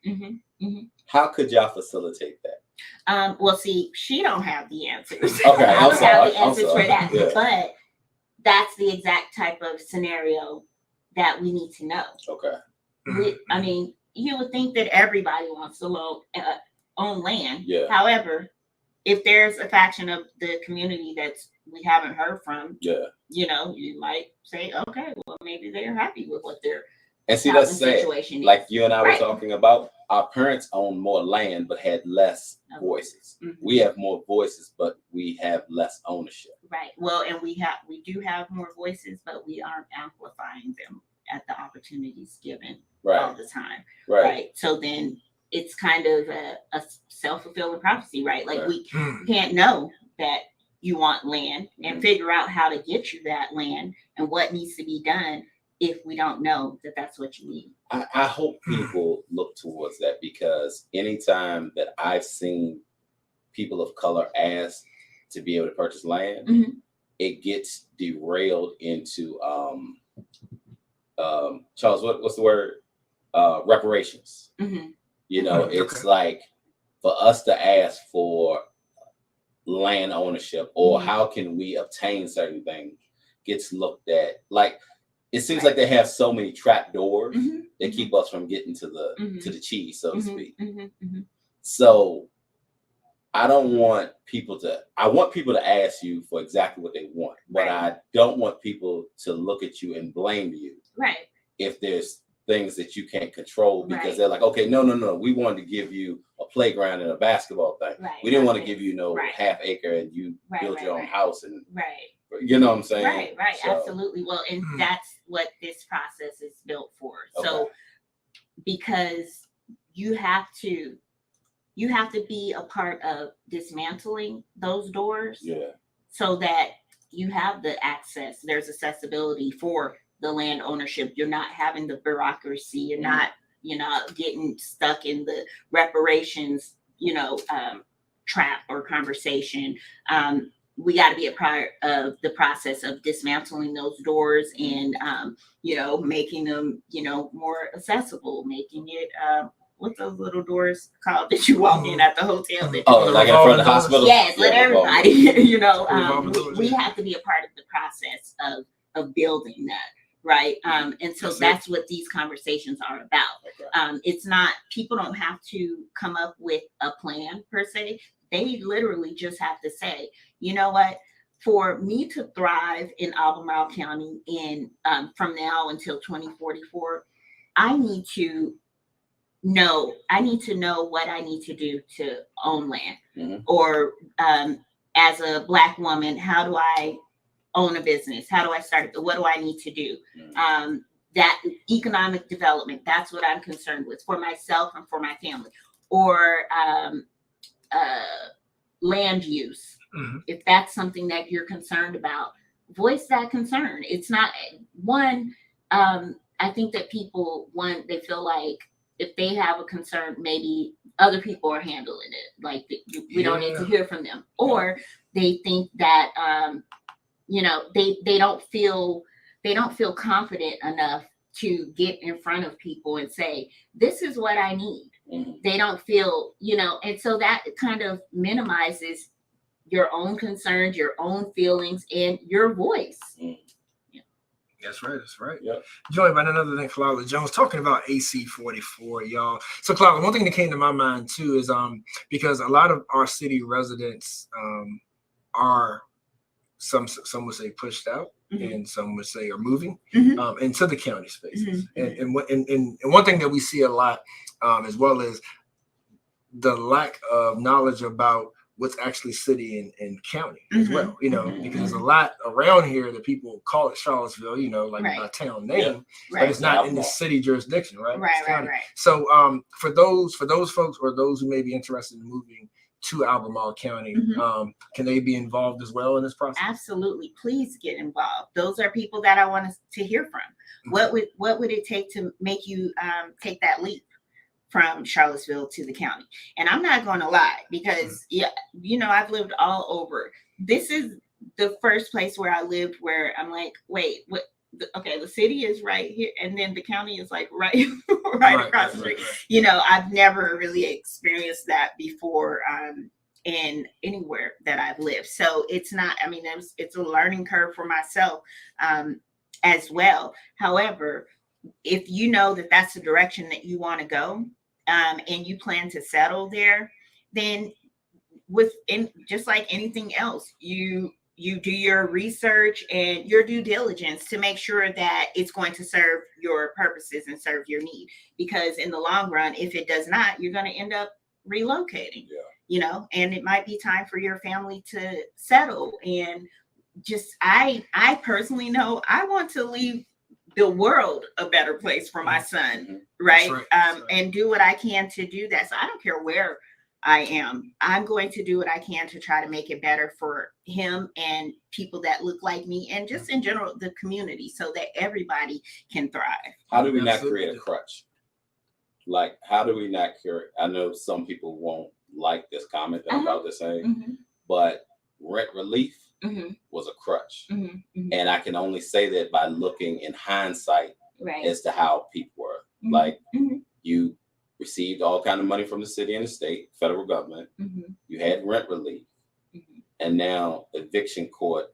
How could y'all facilitate that? Well, see, she don't have the answers. Okay, I don't have the answers sorry. for that. Yeah. But that's the exact type of scenario that we need to know. Okay. I mean, you would think that everybody wants to own land. Yeah. However, if there's a faction of the community that's we haven't heard from, you might say, okay, well, maybe they're happy with what they're And see, that's sad. situation is. Like you and I were talking about, our parents owned more land but had less voices. We have more voices, but we have less ownership. Right. Well, and we do have more voices, but we aren't amplifying them at the opportunities given all the time. Right. So then it's kind of a self-fulfilling prophecy, right? Like we can't know that you want land and figure out how to get you that land and what needs to be done if we don't know that that's what you need. I hope people look towards that, because anytime that I've seen people of color ask to be able to purchase land, it gets derailed into Charles, what's the word? Reparations. It's like for us to ask for land ownership or how can we obtain certain things gets looked at like it seems like they have so many trap doors that keep us from getting to the cheese, so to speak. So I don't want people to. I want people to ask you for exactly what they want, but I don't want people to look at you and blame you. Right. If there's things that you can't control because they're like, okay, no, we wanted to give you a playground and a basketball thing. Right. We didn't want to give you half acre and you build your own house and you know what I'm saying? Right. So, Absolutely. Well, and that's what this process is built for. So because you have to be a part of dismantling those doors so that you have the access. There's accessibility for the land ownership. You're not having the bureaucracy. You're not getting stuck in the reparations, trap or conversation. We got to be a part of the process of dismantling those doors and, making them, more accessible, making it, what's those little doors called that you walk in at the hotel? like in front of the hospital? Yes, let everybody, we have to be a part of the process of building that. Right. And so that's what these conversations are about. It's not, people don't have to come up with a plan per se. They literally just have to say, you know what, for me to thrive in Albemarle County from now until 2044, I need to know what I need to do to own land. Or as a Black woman, how do I own a business? How do I start it? What do I need to do? That economic development, that's what I'm concerned with for myself and for my family. Or land use. If that's something that you're concerned about, voice that concern. It's not one, I think that people, they feel like if they have a concern, maybe other people are handling it. Like we don't need to hear from them. Or they think that, they don't feel confident enough to get in front of people and say, this is what I need. They don't feel, and so that kind of minimizes your own concerns, your own feelings, and your voice. That's right. Yeah. Joined by another than Khalilah Jones, talking about AC 44, y'all. So Khalilah, one thing that came to my mind too is because a lot of our city residents are some would say pushed out, and some would say are moving into the county spaces. And one thing that we see a lot, as well as the lack of knowledge about what's actually city and county as well, because there's a lot around here that people call it Charlottesville, like a town name, but it's not in the city jurisdiction, right? Right. So for those folks or those who may be interested in moving to Albemarle County, can they be involved as well in this process? Absolutely. Please get involved. Those are people that I want to hear from. What would it take to make you take that leap from Charlottesville to the county? And I'm not going to lie, because I've lived all over. This is the first place where I lived where I'm like, wait, what? Okay, the city is right here, and then the county is like right across the street. I've never really experienced that before in anywhere that I've lived. So it's not, it's a learning curve for myself as well. However, if you know that that's the direction that you want to go, and you plan to settle there, then just like anything else, you do your research and your due diligence to make sure that it's going to serve your purposes and serve your need. Because in the long run, if it does not, you're going to end up relocating, and it might be time for your family to settle. And just, I personally know I want to leave the world a better place for my son, right? And do what I can to do that. So I don't care where I am. I'm going to do what I can to try to make it better for him and people that look like me, and just in general, the community, so that everybody can thrive. How do we not create a crutch? Like, how do we not create? I know some people won't like this comment that I'm about to say, but rent relief was a crutch. And I can only say that by looking in hindsight as to how people were. Like, you received all kind of money from the city and the state, federal government. You had rent relief. And now eviction court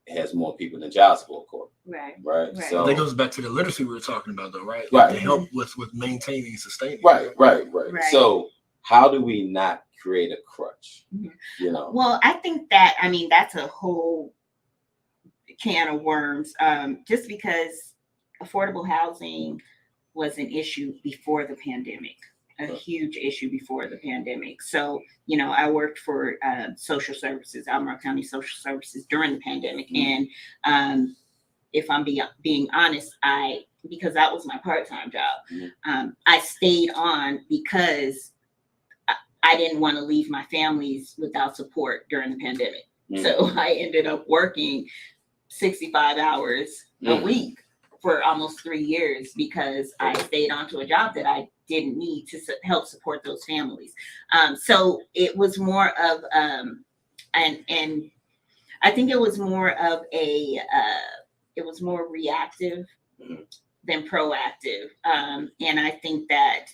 has more people than child support court. Right. So that goes back to the literacy we were talking about, though, right? To help with maintaining and sustaining. Right. So how do we not create a crutch? You know. Well, I think that, I mean, that's a whole can of worms. Just because affordable housing was an issue before the pandemic, a huge issue before the pandemic. So, you know, I worked for social services, Albemarle County Social Services during the pandemic. And if I'm being honest, because that was my part-time job, I stayed on because I didn't want to leave my families without support during the pandemic. So I ended up working 65 hours a week for almost 3 years because I stayed on to a job that I didn't need to help support those families. So it was more of, and I think it was more of it was more reactive than proactive. And I think that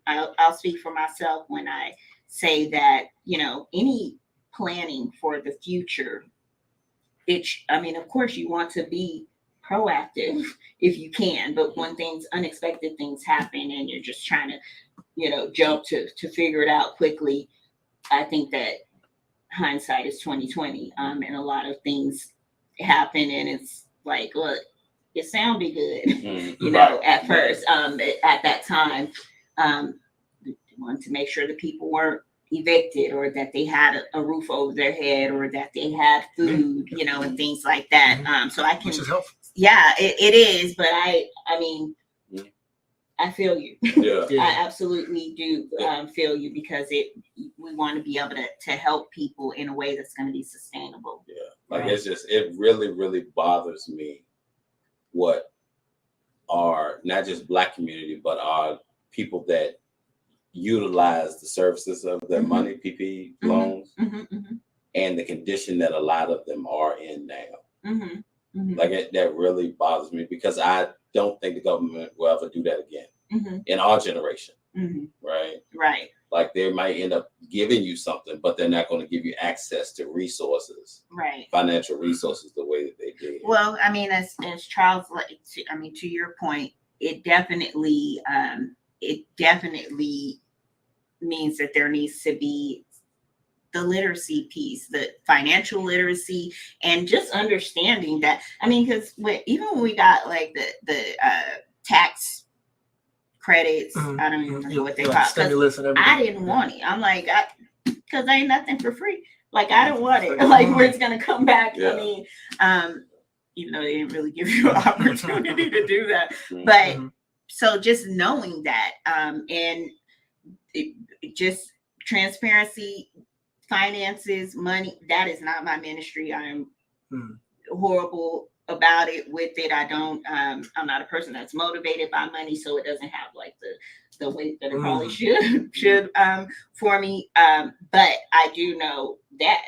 I'll speak for myself when I say that, you know, any planning for the future, I mean, of course you want to be proactive if you can, but when unexpected things happen and you're just trying to, you know, jump to figure it out quickly, I think that hindsight is 20/20. And a lot of things happen and it's like, look, it sounded good, you know, at first, at that time, wanted to make sure that people weren't evicted or that they had a roof over their head or that they had food, you know, and things like that. So I can, which is helpful. Yeah, it is, but I mean, I feel you. Yeah. I absolutely do feel you because we want to be able to help people in a way that's going to be sustainable. Yeah, like it really, really bothers me what are not just Black community, but are people that utilize the services of their money, PPP loans, and the condition that a lot of them are in now. Like that really bothers me because I don't think the government will ever do that again in our generation. Right. Like they might end up giving you something, but they're not going to give you access to resources, financial resources, the way that they did. Well, I mean, as Charles, to your point, it definitely means that there needs to be the literacy piece, the financial literacy, and just understanding that. I mean, because even when we got like the tax credits, I don't even remember what they call stimulus and everything. I didn't want it. I'm like, because ain't nothing for free. Like I don't want it. Like where it's gonna come back. I mean, even though they didn't really give you an opportunity to do that, but so just knowing that, and just transparency. Finances, money, that is not my ministry. I am horrible about it with it. I'm not a person that's motivated by money, so it doesn't have like the weight that it probably should for me. But I do know that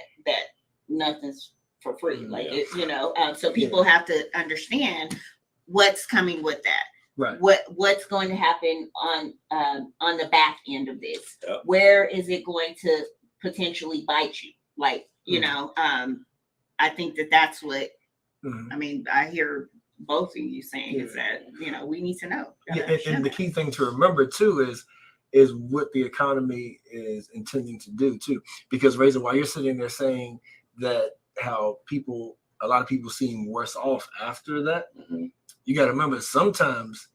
nothing's for free. Like it, you know, so people have to understand what's coming with that. Right. What's going to happen on the back end of this? Where is it going to potentially bite you? Like, you know, I think that's what I mean. I hear both of you saying is that, you know, we need to know. And the key thing to remember too is what the economy is intending to do too. Because Razor, while you're sitting there saying that how a lot of people seem worse off after that, you got to remember sometimes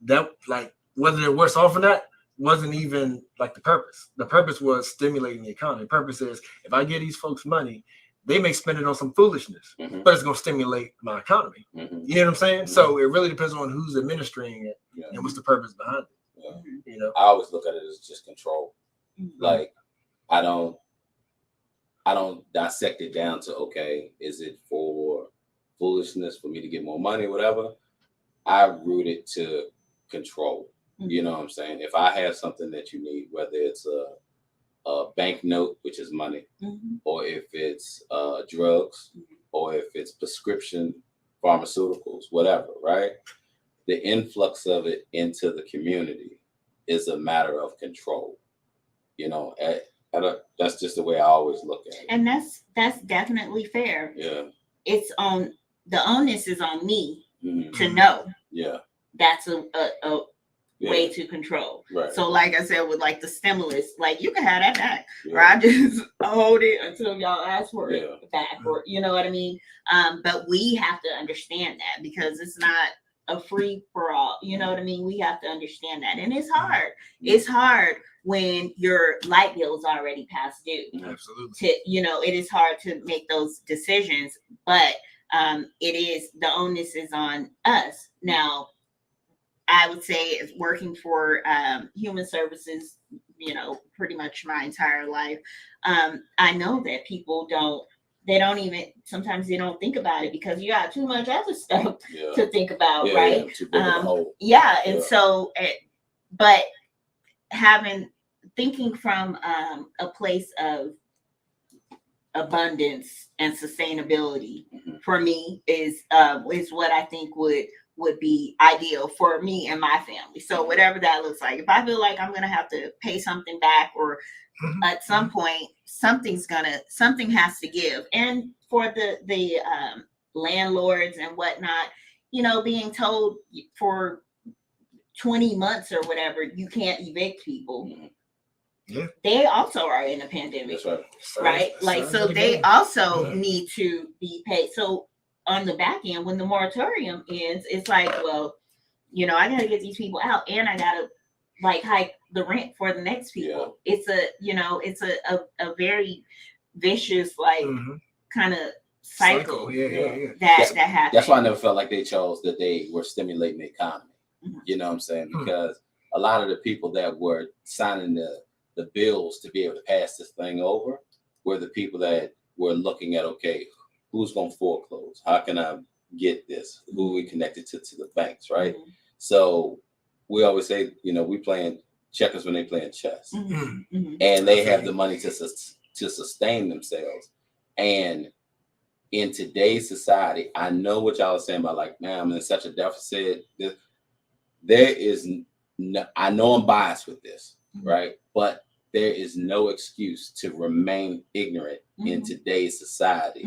that, like, whether they're worse off or not wasn't even like the purpose. The purpose was stimulating the economy. The purpose is if I give these folks money, they may spend it on some foolishness, but it's going to stimulate my economy. You know what I'm saying? So it really depends on who's administering it and what's the purpose behind it. You know, I always look at it as just control. Like I don't dissect it down to, okay, is it for foolishness for me to get more money, whatever? I root it to control. You know what I'm saying? If I have something that you need, whether it's a bank note, which is money, or if it's drugs, or if it's prescription pharmaceuticals, whatever, right? The influx of it into the community is a matter of control. You know, that's just the way I always look at it. And that's definitely fair. Yeah. It's the onus is on me to know. Yeah. That's a way way to control. Right. So like I said, with like the stimulus, like you can have that back, Yeah. or I just hold it until y'all ask for it Yeah. back, or you know what I mean? But we have to understand that because it's not a free for all. You know what I mean? We have to understand that, and it's hard. It's hard when your light bill is already past due. Absolutely. It is hard to make those decisions, but it is, the onus is on us. Now, I would say working for human services, pretty much my entire life, I know that people sometimes they don't think about it because you got too much other stuff to think about, right? And so, but thinking from a place of abundance and sustainability for me is what I think would be ideal for me and my family. So whatever that looks like, if I feel like I'm gonna have to pay something back, or at some point something has to give. And for the landlords and whatnot, being told for 20 months or whatever you can't evict people. Yeah. They also are in a pandemic. That's right? Like, so they also need to be paid. So on the back end, when the moratorium ends, it's like, well, I gotta get these people out, and I gotta hike the rent for the next people. Yeah. It's a very vicious kind of cycle. That happens. That's why I never felt like they chose that they were stimulating the economy. You know what I'm saying? Because a lot of the people that were signing the bills to be able to pass this thing over were the people that were looking at, okay, who's going to foreclose? How can I get this? Who are we connected to the banks, right? So we always say, we playing checkers when they playing chess. And they have the money to sustain themselves. And in today's society, I know what y'all are saying about man, I'm in such a deficit. There is no, I know I'm biased with this, right? But there is no excuse to remain ignorant in today's society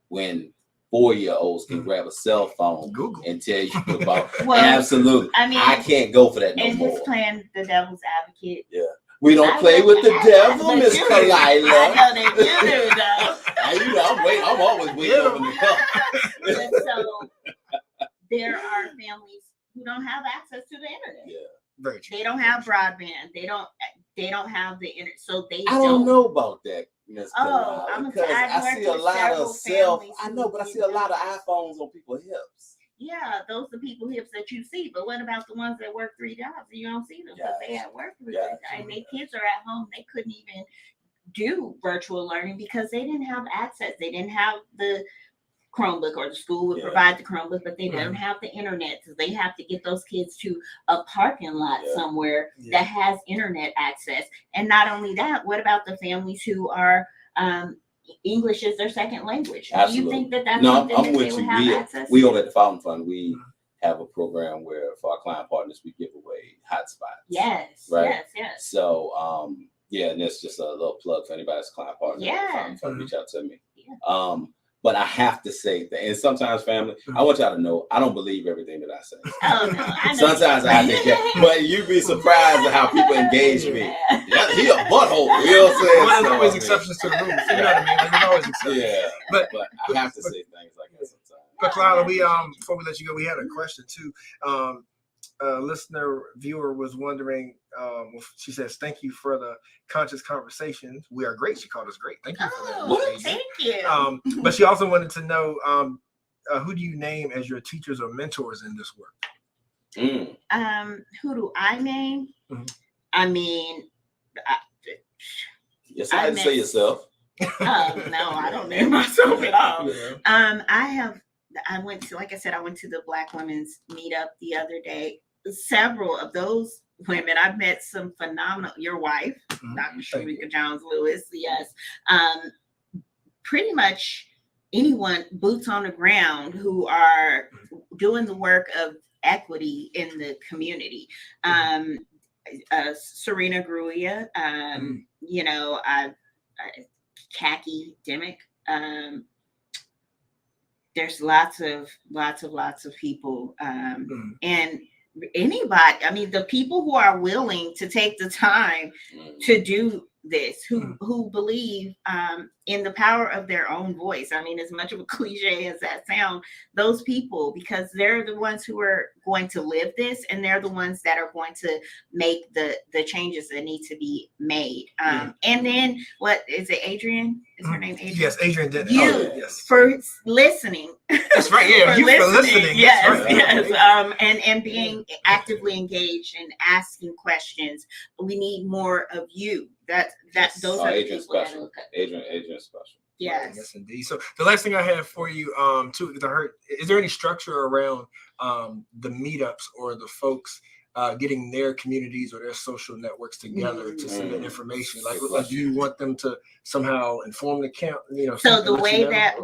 when 4-year-olds can grab a cell phone and tell you about absolutely. I can't go for that no more. And just playing the devil's advocate. Yeah. We don't play with the devil, Miss Khalilah. I know that you do, though. I'm always waiting over the cup. And so there are families who don't have access to the internet. Yeah. Very true. They don't have broadband. They don't have the internet. So they I don't know about that, Miss Khalilah. I see a lot of I see a lot of iPhones on people's hips. Yeah, those are people hips that you see. But what about the ones that work 3 jobs and you don't see them because they at work 3 jobs and their kids are at home? They couldn't even do virtual learning because they didn't have access. They didn't have the Chromebook, or the school would provide the Chromebook, but they don't have the internet. So they have to get those kids to a parking lot somewhere that has internet access. And not only that, what about the families who are English is their second language? Absolutely. Do you think that's no, something I'm that with they would you. have access We to? over at the Fountain Fund, we have a program where for our client partners, we give away hotspots. Yes, right? yes. So, and that's just a little plug for anybody's client partner. Yeah. Reach out to me. Yeah. But I have to say that, and sometimes, family, I want y'all to know I don't believe everything that I say. Oh no, I know. Sometimes I have to get, but you'd be surprised at how people engage me. He a butthole. Well, there's always exceptions to the rules. You know what I mean? Like, there's always exceptions. Yeah, but I have to say things like that sometimes. But Khalilah, we before we let you go, we had a question too. A listener viewer was wondering. She says, "Thank you for the conscious conversations. We are great." She called us great. Thank you for that. Thank you. But she also wanted to know, who do you name as your teachers or mentors in this work? Who do I name? I mean, yes, I had to say yourself. Oh no, I don't name myself at all. I went to the Black Women's Meetup the other day. Several of those women, I've met some phenomenal. Your wife, Dr. Sharika Jones-Lewis, yes. Pretty much anyone boots on the ground who are doing the work of equity in the community. Serena Gruia, Khaki Demick. There's lots of people, and anybody. I mean, the people who are willing to take the time to do this, who believe in the power of their own voice. I mean, as much of a cliche as that sounds, those people, because they're the ones who are going to live this, and they're the ones that are going to make the changes that need to be made. And then, what is it, Adrian? Is her name Adrian? Yes, Adrian did. You yes. for listening. That's right. Yeah, for you listening. for listening. Yes, That's right. yes. And being actively engaged and asking questions. We need more of you. Those are Adrian the people special. Adrian special. Yes, indeed. So the last thing I have for you, too, because I heard, is there any structure around the meetups or the folks getting their communities or their social networks together to submit information? Like, do you want them to somehow inform the camp? So the way that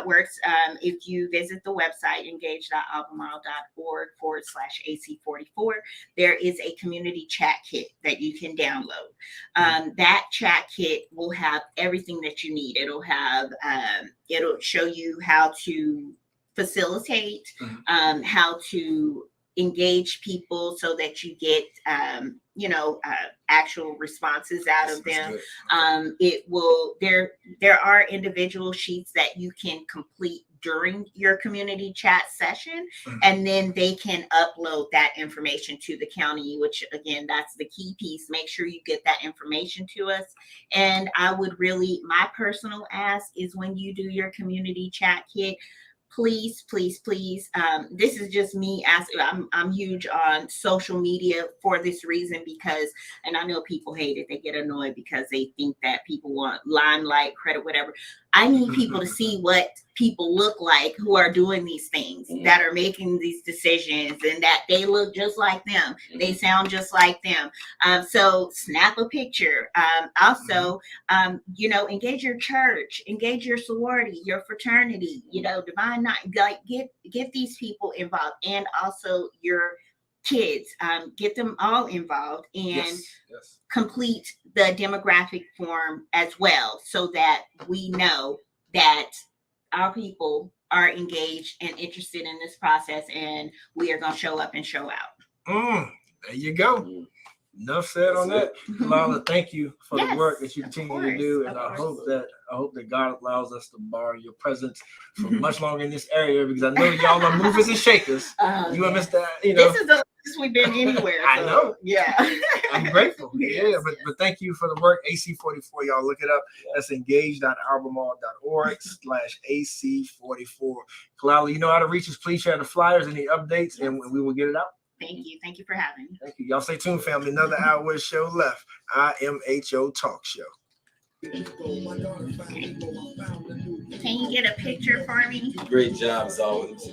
works, if you visit the website engage.albemarle.org/AC44, there is a community chat kit that you can download. That chat kit will have everything that you need. It'll have it'll show you how to facilitate, how to engage people so that you get actual responses out of them. It will there are individual sheets that you can complete during your community chat session, and then they can upload that information to the county, which again, that's the key piece. Make sure you get that information to us. And I would really, my personal ask is, when you do your community chat kit, please, this is just me asking. I'm huge on social media for this reason, because, and I know people hate it, they get annoyed because they think that people want limelight, credit, whatever. I need people to see what people look like who are doing these things, that are making these decisions, and that they look just like them, they sound just like them. So snap a picture. Also, engage your church, engage your sorority, your fraternity, divine night, like get these people involved, and also your kids, get them all involved, and complete the demographic form as well, so that we know that our people are engaged and interested in this process, and we are going to show up and show out. There you go. Enough said on that. Khalilah, thank you for the work that you continue to do, and I hope that God allows us to borrow your presence for much longer in this area, because I know y'all are movers and shakers. You and Mr. This is the longest we've been anywhere. I know. Yeah. I'm grateful. Yeah, but thank you for the work. AC44, y'all look it up. That's engage.albemarle.org/AC44. Khalilah, you know how to reach us. Please share the flyers, any updates, and we will get it out. Thank you. Thank you for having me. Thank you. Y'all stay tuned, family. Another hour show left. IMHO Talk Show. Can you get a picture for me? Great job as always.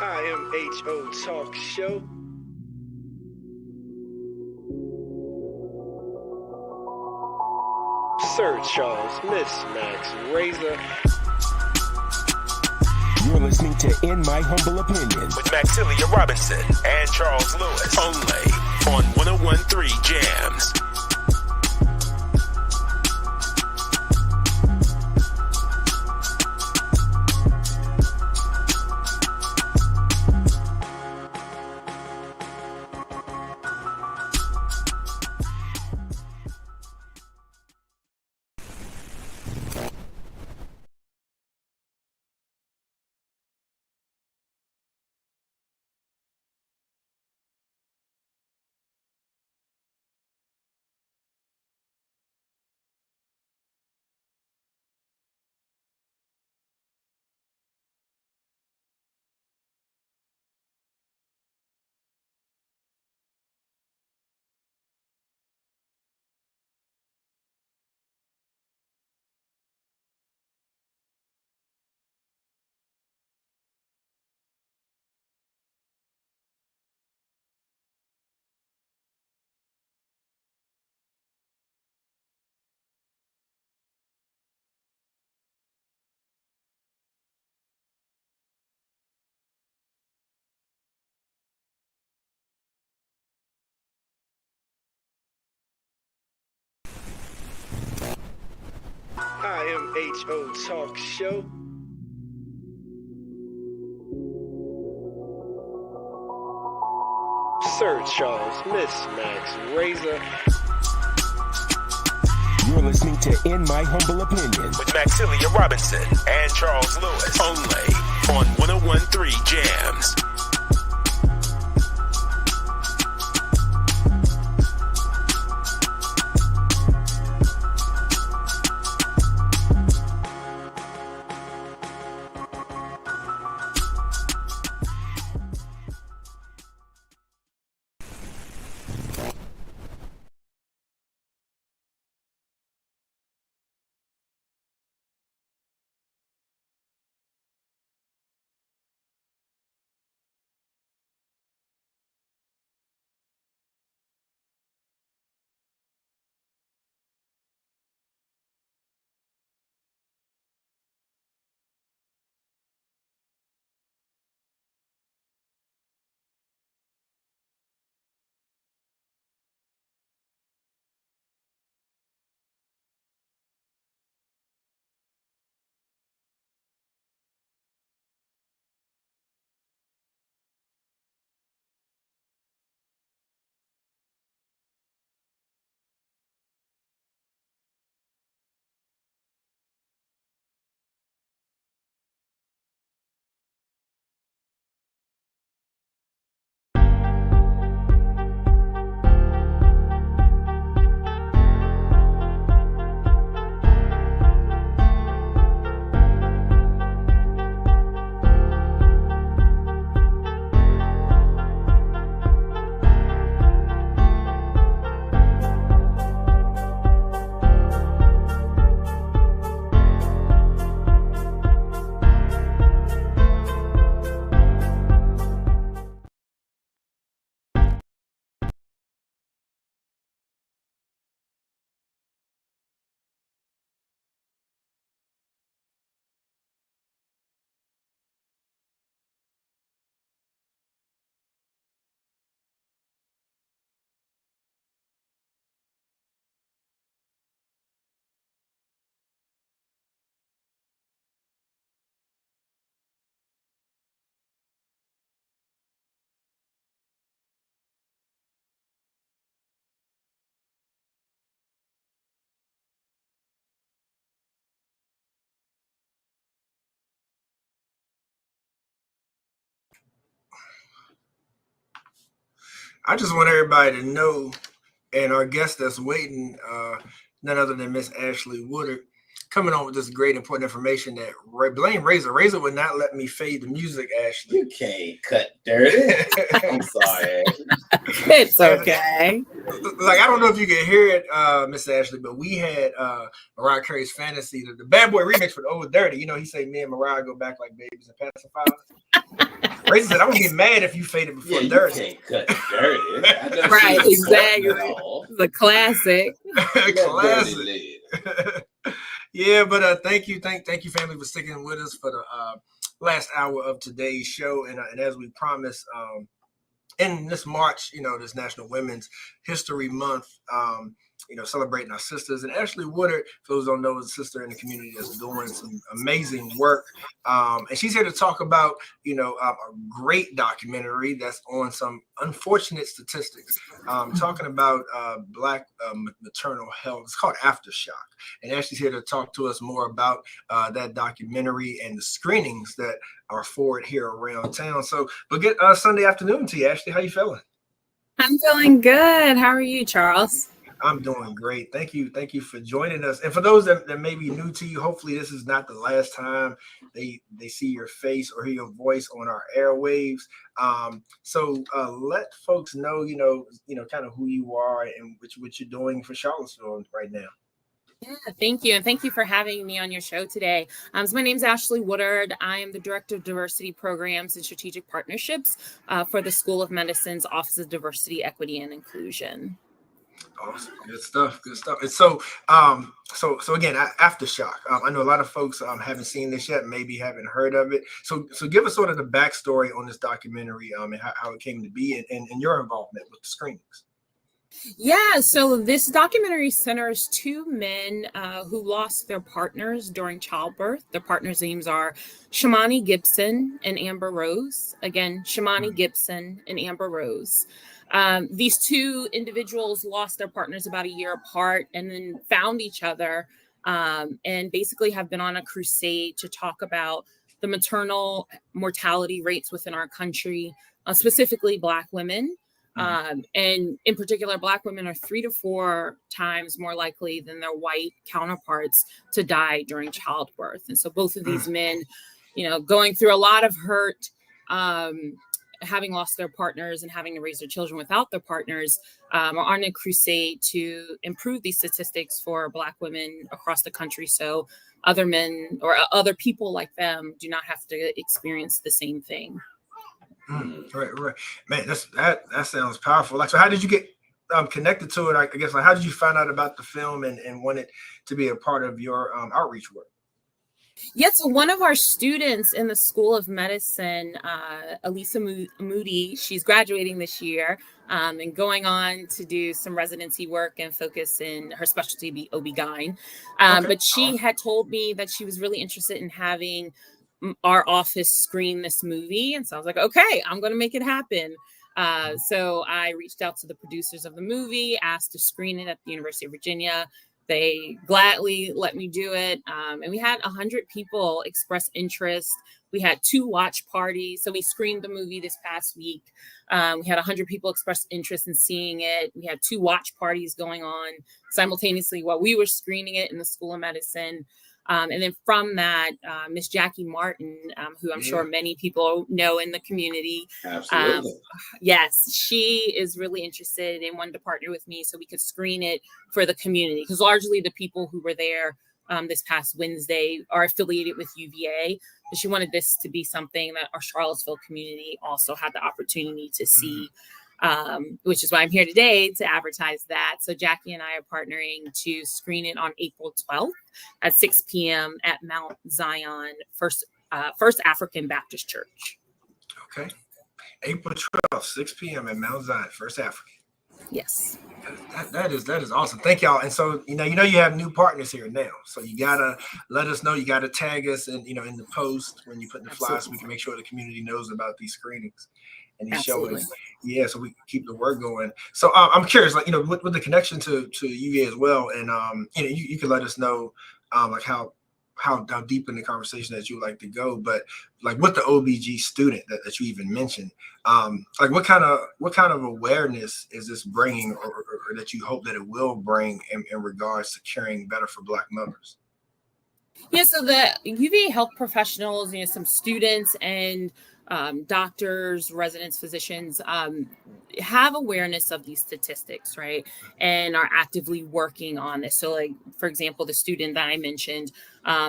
IMHO Talk Show. Sir Charles, Miss Max Razor. You're listening to In My Humble Opinion with Maxilia Robinson and Charles Lewis, only on 101.3 Jams. IMHO Talk Show. Sir Charles, Miss Max Razor. You're listening to In My Humble Opinion with Maxilia Robinson and Charles Lewis, only on 101.3 Jams. I just want everybody to know, and our guest that's waiting, none other than Miss Ashley Woodard, coming on with this great important information that blame Razor. Razor would not let me fade the music, Ashley. You can't cut dirty. I'm sorry, Ashley. It's okay. Like, I don't know if you can hear it, Miss Ashley, but we had Mariah Carey's Fantasy, the Bad Boy remix for the Old Dirty. You know, he said me and Mariah go back like babies and pacifiers. Razor said, I would get mad if you faded before Dirty. You can't cut Dirty. Right, exactly. The classic. Classic. Yeah, but thank you, family, for sticking with us for the last hour of today's show. And as we promised, in this March, this National Women's History Month, celebrating our sisters. And Ashley Woodard, for those who don't know, is a sister in the community that's doing some amazing work. And she's here to talk about, a great documentary that's on some unfortunate statistics, talking about Black maternal health. It's called Aftershock. And Ashley's here to talk to us more about that documentary and the screenings that are forward here around town. So, but good Sunday afternoon to you, Ashley. How you feeling? I'm feeling good. How are you, Charles? I'm doing great. Thank you for joining us. And for those that may be new to you, hopefully this is not the last time they see your face or hear your voice on our airwaves. So let folks know, kind of who you are and what you're doing for Charlottesville right now. Yeah, thank you. And thank you for having me on your show today. So my name's Ashley Woodard. I am the Director of Diversity Programs and Strategic Partnerships for the School of Medicine's Office of Diversity, Equity, and Inclusion. Awesome. Good stuff. And so again, Aftershock. I know a lot of folks haven't seen this yet, maybe haven't heard of it. So give us sort of the backstory on this documentary and how it came to be and your involvement with the screenings. Yeah, so this documentary centers two men who lost their partners during childbirth. Their partners' names are Shamani Gibson and Amber Rose. Again, Shamani Gibson and Amber Rose. These two individuals lost their partners about a year apart and then found each other and basically have been on a crusade to talk about the maternal mortality rates within our country, specifically Black women. And in particular, Black women are 3 to 4 times more likely than their white counterparts to die during childbirth. And so both of these men, going through a lot of hurt, having lost their partners and having to raise their children without their partners, are on a crusade to improve these statistics for Black women across the country so other men or other people like them do not have to experience the same thing. Right. Man, that sounds powerful. Like, so how did you get connected to it? I guess, like, how did you find out about the film and want it to be a part of your outreach work? Yeah, so one of our students in the School of Medicine, Elisa Moody, she's graduating this year and going on to do some residency work and focus in her specialty be OB-GYN. But she had told me that she was really interested in having our office screen this movie. And so I was like, okay, I'm going to make it happen. So I reached out to the producers of the movie, asked to screen it at the University of Virginia. They gladly let me do it. And we had 100 people express interest. We had 2 watch parties. So we screened the movie this past week. We had 100 people express interest in seeing it. We had 2 watch parties going on simultaneously while we were screening it in the School of Medicine. And then from that, Miss Jackie Martin, who I'm sure many people know in the community. Absolutely. Yes, she is really interested and wanted to partner with me so we could screen it for the community. Because largely the people who were there this past Wednesday are affiliated with UVA. But she wanted this to be something that our Charlottesville community also had the opportunity to see. Which is why I'm here today to advertise that. So Jackie and I are partnering to screen it on April 12th at 6 p.m. at Mount Zion First African Baptist Church. Okay. April 12th, 6 p.m. at Mount Zion First African. Yes. That is awesome. Thank y'all. And so, you have new partners here now. So you gotta let us know. You gotta tag us and in the post when you put in the flyers so we can make sure the community knows about these screenings. And these shows, so we can keep the work going. So I'm curious, like, with the connection to UVA as well, and you can let us know, like how deep in the conversation that you would like to go, but like with the OBG student that you even mentioned, like what kind of awareness is this bringing, or that you hope that it will bring in regards to caring better for Black mothers? Yeah, so the UVA health professionals, some students and doctors, residents, physicians have awareness of these statistics, right? And are actively working on this. So like, for example, the student that I mentioned,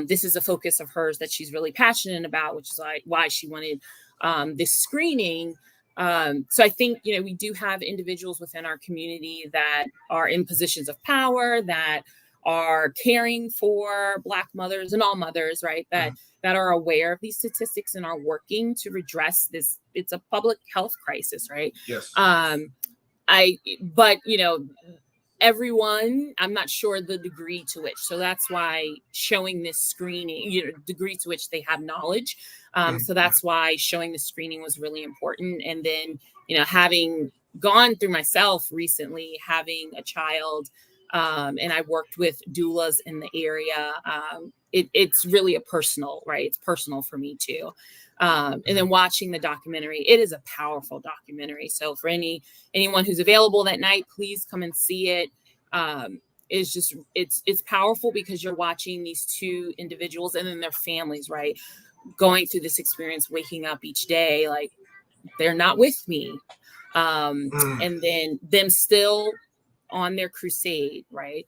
this is a focus of hers that she's really passionate about, which is like why she wanted this screening. So I think, we do have individuals within our community that are in positions of power, that are caring for Black mothers and all mothers, right? That are aware of these statistics and are working to redress this. It's a public health crisis, right? Yes. But everyone, I'm not sure the degree to which. So that's why showing this screening, degree to which they have knowledge. So that's why showing the screening was really important. And then, having gone through myself recently, having a child, and I worked with doulas in the area. It's really a personal, right? It's personal for me too. And then watching the documentary, it is a powerful documentary. So for anyone who's available that night, please come and see it. It's powerful because you're watching these two individuals and then their families, right? Going through this experience, waking up each day, like they're not with me. And then them still on their crusade, right?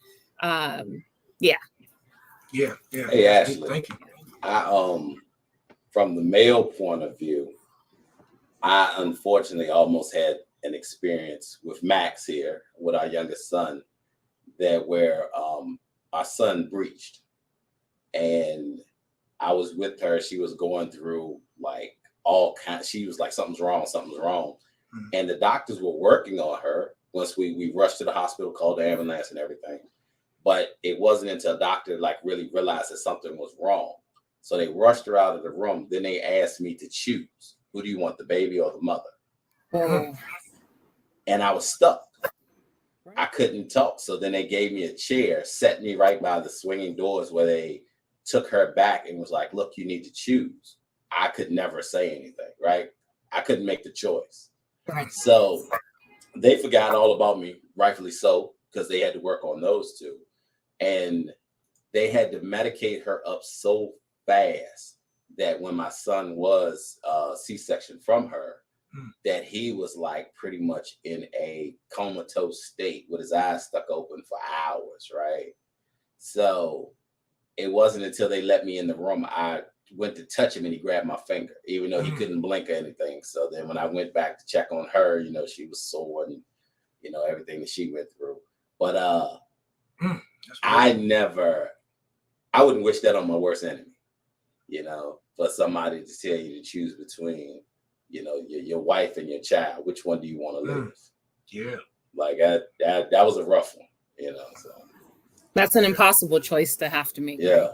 Yeah. Hey, Ashley. Thank you. I from the male point of view, I unfortunately almost had an experience with Max here, with our youngest son, that where our son breached, and I was with her. She was going through like all kinds. She was like, something's wrong. And the doctors were working on her. Once we rushed to the hospital, called the ambulance and everything. But it wasn't until a doctor like really realized that something was wrong. So they rushed her out of the room. Then they asked me to choose. Who do you want, the baby or the mother? And I was stuck. I couldn't talk. So then they gave me a chair, set me right by the swinging doors where they took her back and was like, look, you need to choose. I could never say anything, right? I couldn't make the choice. So they forgot all about me, rightfully so, because they had to work on those two. And they had to medicate her up so fast that when my son was C-section from her, that he was like pretty much in a comatose state with his eyes stuck open for hours, right? So it wasn't until they let me in the room, I went to touch him and he grabbed my finger, even though he couldn't blink or anything. So then when I went back to check on her, she was sore and, everything that she went through. But I wouldn't wish that on my worst enemy, for somebody to tell you to choose between, your wife and your child. Which one do you want to live? Yeah. Like that was a rough one, so. That's an impossible choice to have to make. Yeah.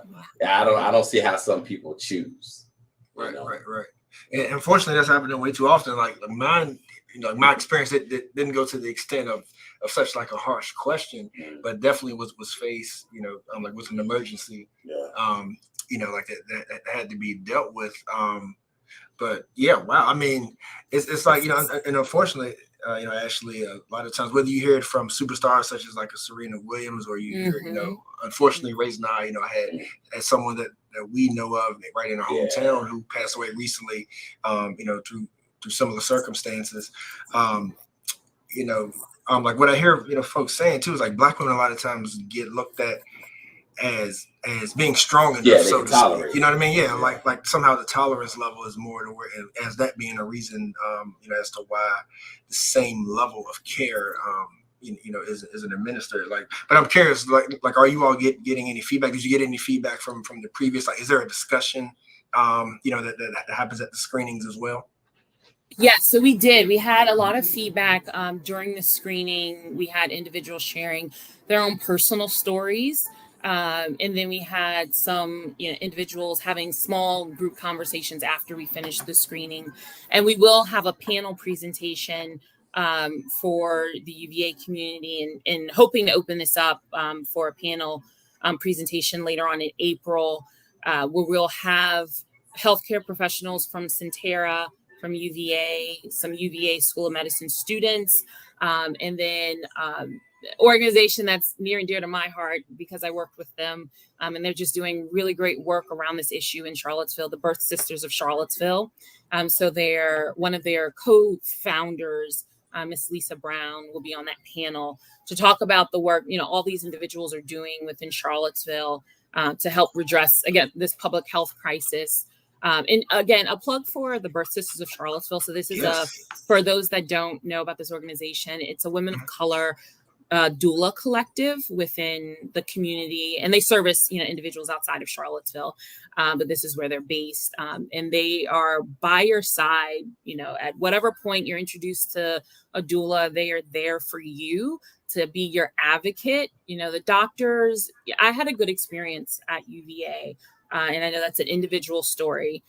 I don't see how some people choose. Right. And unfortunately, that's happening way too often. Like mine, my experience, it didn't go to the extent of such like a harsh question, but definitely was faced, like with an emergency. Yeah. Like that had to be dealt with. But yeah, wow. I mean, it's like, and unfortunately, Ashley, a lot of times, whether you hear it from superstars such as like a Serena Williams, or you hear, unfortunately, Ray's and I, had someone that we know of right in our hometown who passed away recently, through some of the circumstances. Like what I hear, folks saying too is like Black women a lot of times get looked at as being strong enough, so to speak. You know what I mean? Yeah, like somehow the tolerance level is more to where, as that being a reason, as to why the same level of care, isn't administered. But I'm curious, like, are you all getting any feedback? Did you get any feedback from the previous? Like, is there a discussion, that happens at the screenings as well? Yes, so we did. We had a lot of feedback during the screening. We had individuals sharing their own personal stories. And then we had some individuals having small group conversations after we finished the screening. And we will have a panel presentation for the UVA community and hoping to open this up for a panel presentation later on in April, where we'll have healthcare professionals from Centera, from UVA, some UVA School of Medicine students, and then organization that's near and dear to my heart because I worked with them, and they're just doing really great work around this issue in Charlottesville, the Birth Sisters of Charlottesville. So they're one of their co-founders, Miss Lisa Brown, will be on that panel to talk about the work, all these individuals are doing within Charlottesville to help redress, again, this public health crisis. And again, a plug for the Birth Sisters of Charlottesville. So this is for those that don't know about this organization, it's a women of color doula collective within the community, and they service individuals outside of Charlottesville, but this is where they're based, and they are by your side. At whatever point you're introduced to a doula, they are there for you to be your advocate. The doctors, I had a good experience at UVA, and I know that's an individual story.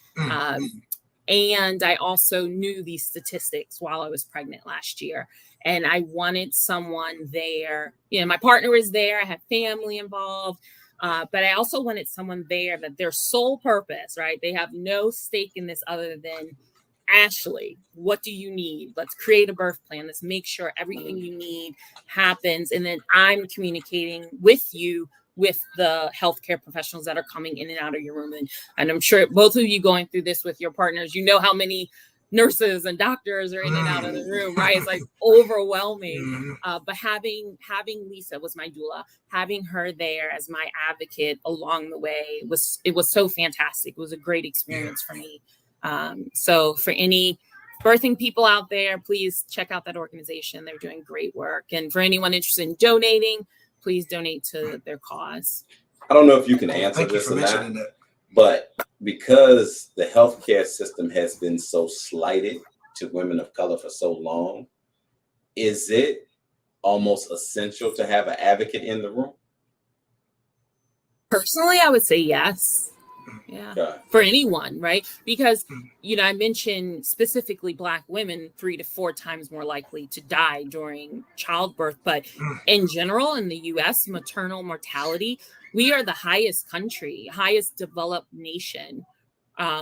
And I also knew these statistics while I was pregnant last year. And I wanted someone there. My partner was there. I had family involved. But I also wanted someone there that their sole purpose, right? They have no stake in this other than, Ashley, what do you need? Let's create a birth plan. Let's make sure everything you need happens. And then I'm communicating with you with the healthcare professionals that are coming in and out of your room. And I'm sure both of you going through this with your partners, how many nurses and doctors are in and out of the room, right? It's like overwhelming. But having Lisa was my doula, having her there as my advocate along the way was so fantastic. It was a great experience for me. So for any birthing people out there, please check out that organization. They're doing great work. And for anyone interested in donating, please donate to their cause. I don't know if you can answer this or not, but because the healthcare system has been so slighted to women of color for so long, is it almost essential to have an advocate in the room? Personally, I would say yes. Yeah. For anyone, right? Because, I mentioned specifically Black women 3 to 4 times more likely to die during childbirth. But in general, in the US, maternal mortality, we are the highest developed nation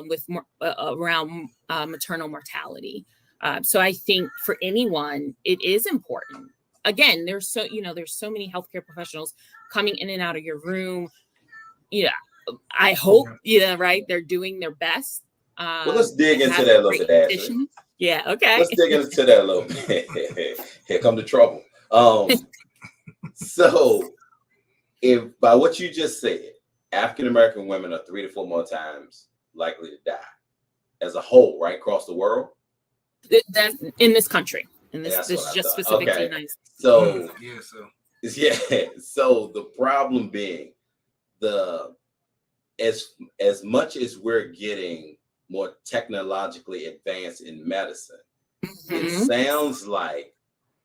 with more, around maternal mortality. So I think for anyone, it is important. Again, there's so many healthcare professionals coming in and out of your room. I hope, right, they're doing their best. Well, let's dig into that a little bit, Ashley. Yeah, okay. Let's dig into that a little bit. Here come the trouble. So, if by what you just said, African-American women are 3 to 4 more times likely to die as a whole, right, across the world? That's in this country. And this is just specific to the United States. So, so the problem being as much as we're getting more technologically advanced in medicine, it sounds like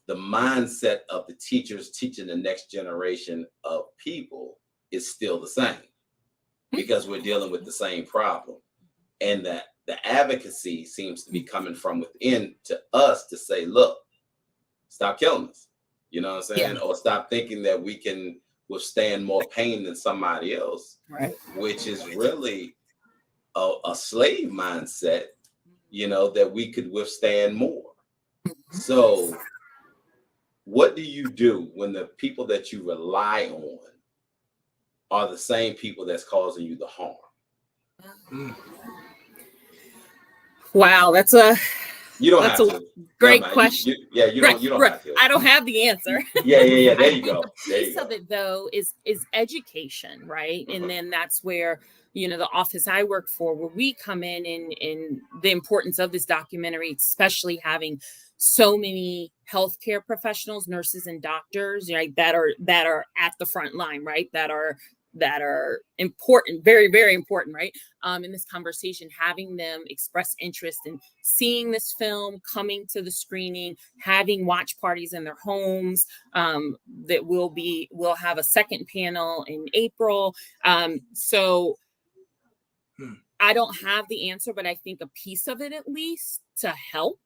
the mindset of the teachers teaching the next generation of people is still the same because we're dealing with the same problem. And that the advocacy seems to be coming from within to us to say, look, stop killing us. You know what I'm saying? Or stop thinking that we can withstand more pain than somebody else, right? Which is really a slave mindset, that we could withstand more. So what do you do when the people that you rely on are the same people that's causing you the harm? Wow, that's a great No, question. You don't have to. I don't have the answer. Yeah. There you go. Piece of it though is education, right? And then that's where the office I work for, where we come in and the importance of this documentary, especially having so many healthcare professionals, nurses, and doctors, right, that are at the front line, right, that are important, very, very important, right? In this conversation, having them express interest in seeing this film, coming to the screening, having watch parties in their homes. That we'll have a second panel in April. So I don't have the answer, but I think a piece of it, at least to help,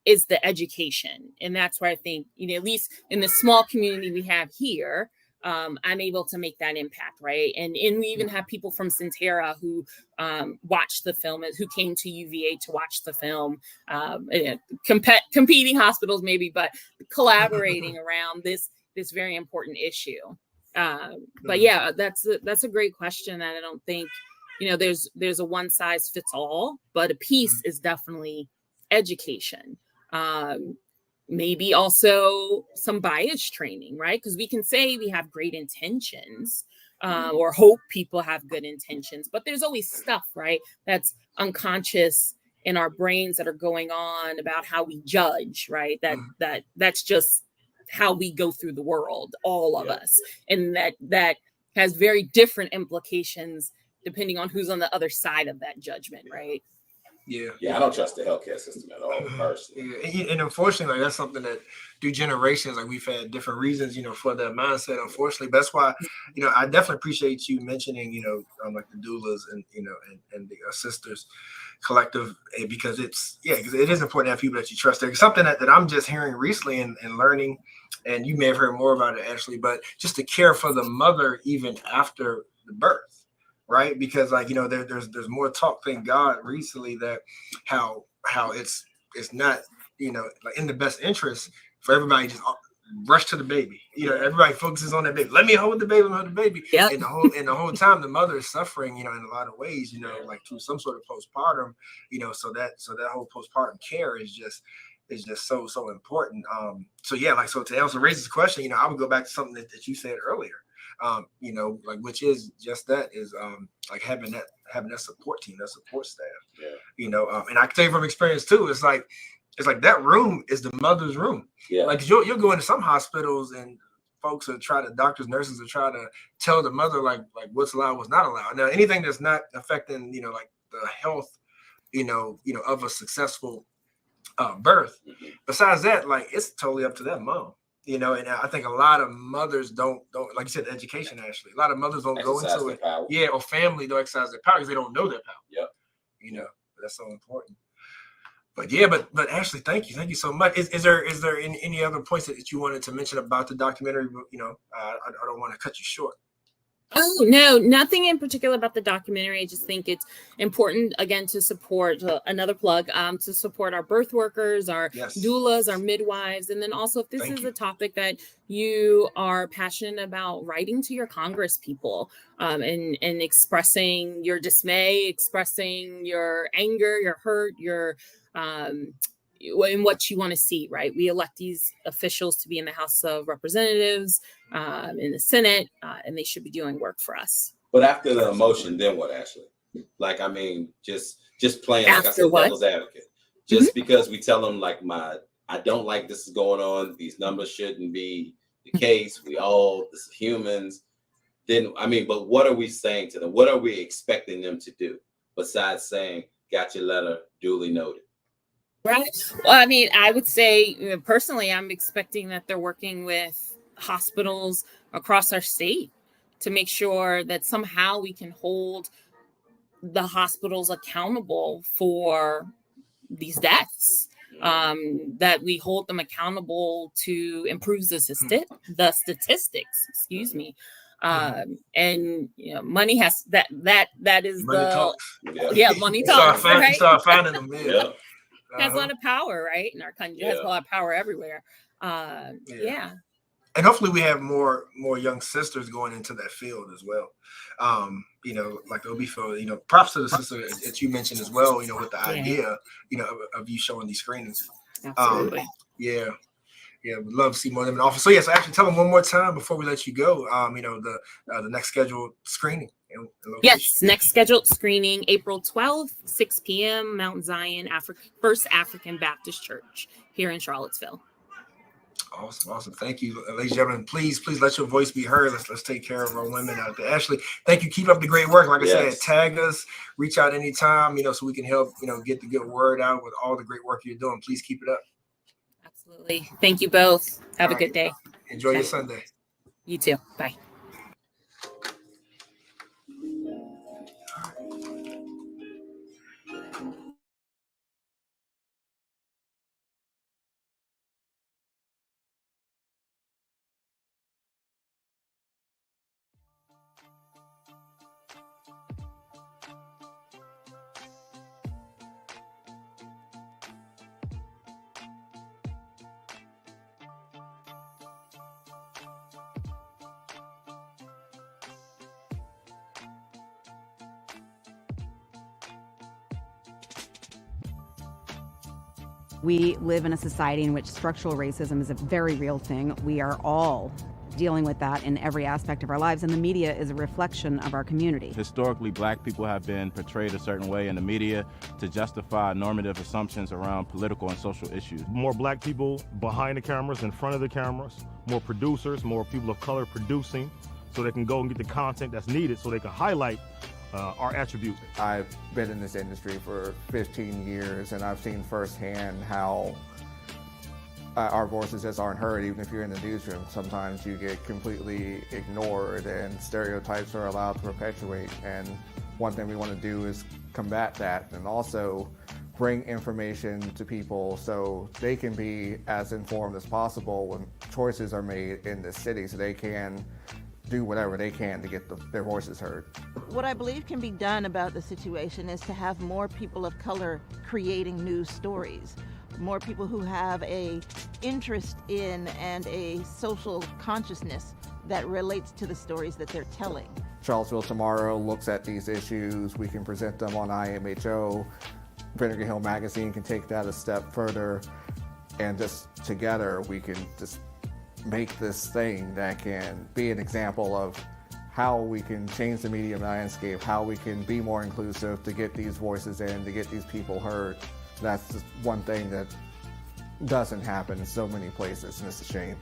is the education. And that's where I think, at least in the small community we have here, I'm able to make that impact, right? And we even have people from Centera who watched the film, who came to UVA to watch the film, competing hospitals maybe, but collaborating around this this very important issue. But yeah, that's a great question, and I don't think, you know, there's a one size fits all, but a piece is definitely education. Maybe also some bias training, right? Because we can say we have great intentions, or hope people have good intentions, but there's always stuff, right, that's unconscious in our brains that are going on about how we judge, right? That's just how we go through the world, all of us, and that has very different implications depending on who's on the other side of that judgment, right? Yeah, I don't trust the healthcare system at all, personally. Yeah, and unfortunately, like, that's something that through generations, like, we've had different reasons, you know, for that mindset. Unfortunately, but that's why, you know, I definitely appreciate you mentioning, you know, like the doulas and, you know, and the sisters collective, because because it is important to have people that you trust. There's something that I'm just hearing recently and learning, and you may have heard more about it, Ashley, but just to care for the mother even after the birth. Right, because, like, you know, there's more talk, thank God, recently, that how it's not, you know, like, in the best interest for everybody just rush to the baby. You know, everybody focuses on that baby. Let me hold the baby, Yep. And the whole time the mother is suffering, you know, in a lot of ways, you know, like through some sort of postpartum, you know, so that whole postpartum care is just so important. So to answer Raisa's question, you know, I would go back to something that you said earlier. You know, like, which is just that is like having that support team, that support staff. Yeah. You know, and I can tell you from experience too, it's like that room is the mother's room. Yeah. Like, you'll go into some hospitals and doctors, nurses are trying to tell the mother like what's allowed, what's not allowed. Now, anything that's not affecting, you know, like the health, you know, of a successful birth. Besides that, like, it's totally up to that mom. You know, and I think a lot of mothers don't like you said, education, Ashley. A lot of mothers don't go into it. Power. Yeah, or family don't exercise their power because they don't know their power. Yep. You know, that's so important. But yeah, but Ashley, thank you so much. Is there any other points that you wanted to mention about the documentary? You know, I don't want to cut you short. Oh, no, nothing in particular about the documentary. I just think it's important, again, to support, another plug, to support our birth workers, our doulas, our midwives. And then also, if this is a topic that you are passionate about, writing to your Congress people, and expressing your dismay, expressing your anger, your hurt, your in what you want to see, right? We elect these officials to be in the House of Representatives, in the Senate, and they should be doing work for us. But after the emotion, then what, Ashley? Like, I mean, just playing, like I said, devil's advocate. Just because we tell them, like, I don't like this is going on, these numbers shouldn't be the case, this is humans. Then, I mean, but what are we saying to them? What are we expecting them to do besides saying, got your letter, duly noted? Right. Well, I mean, I would say personally, I'm expecting that they're working with hospitals across our state to make sure that somehow we can hold the hospitals accountable for these deaths, that we hold them accountable to improve the statistics, excuse me. And, you know, money has that is money talks. Money talks. You start finding them. Yeah. Has a lot of power, right? In our country, it has a lot of power everywhere. Yeah. And hopefully we have more young sisters going into that field as well. You know, like OB field, you know, props to the sister that you mentioned as well, you know, with the idea, you know, of you showing these screenings. Absolutely. Yeah, would love to see more of them in office. So yes, actually tell them one more time before we let you go, you know, the next scheduled screening. Yes, next scheduled screening, April 12th, 6 p.m., Mount Zion First African Baptist Church here in Charlottesville. Awesome. Thank you, ladies and gentlemen. Please let your voice be heard. Let's take care of our women out there. Ashley, thank you. Keep up the great work. Like I said, tag us, reach out anytime, you know, so we can help, you know, get the good word out with all the great work you're doing. Please keep it up. Absolutely. Thank you both. Have a good day. Enjoy your Sunday. You too. Bye. We live in a society in which structural racism is a very real thing. We are all dealing with that in every aspect of our lives, and the media is a reflection of our community. Historically, black people have been portrayed a certain way in the media to justify normative assumptions around political and social issues. More black people behind the cameras, in front of the cameras, more producers, more people of color producing, so they can go and get the content that's needed so they can highlight our attributes. I've been in this industry for 15 years, and I've seen firsthand how our voices just aren't heard. Even if you're in the newsroom, sometimes you get completely ignored and stereotypes are allowed to perpetuate. And one thing we want to do is combat that and also bring information to people so they can be as informed as possible when choices are made in this city, so they can do whatever they can to get their voices heard. What I believe can be done about the situation is to have more people of color creating news stories. More people who have a interest in and a social consciousness that relates to the stories that they're telling. Charlottesville Tomorrow looks at these issues. We can present them on IMHO. Vinegar Hill Magazine can take that a step further, and just together we can just make this thing that can be an example of how we can change the media landscape, how we can be more inclusive to get these voices in, to get these people heard. That's just one thing that doesn't happen in so many places, and it's a shame.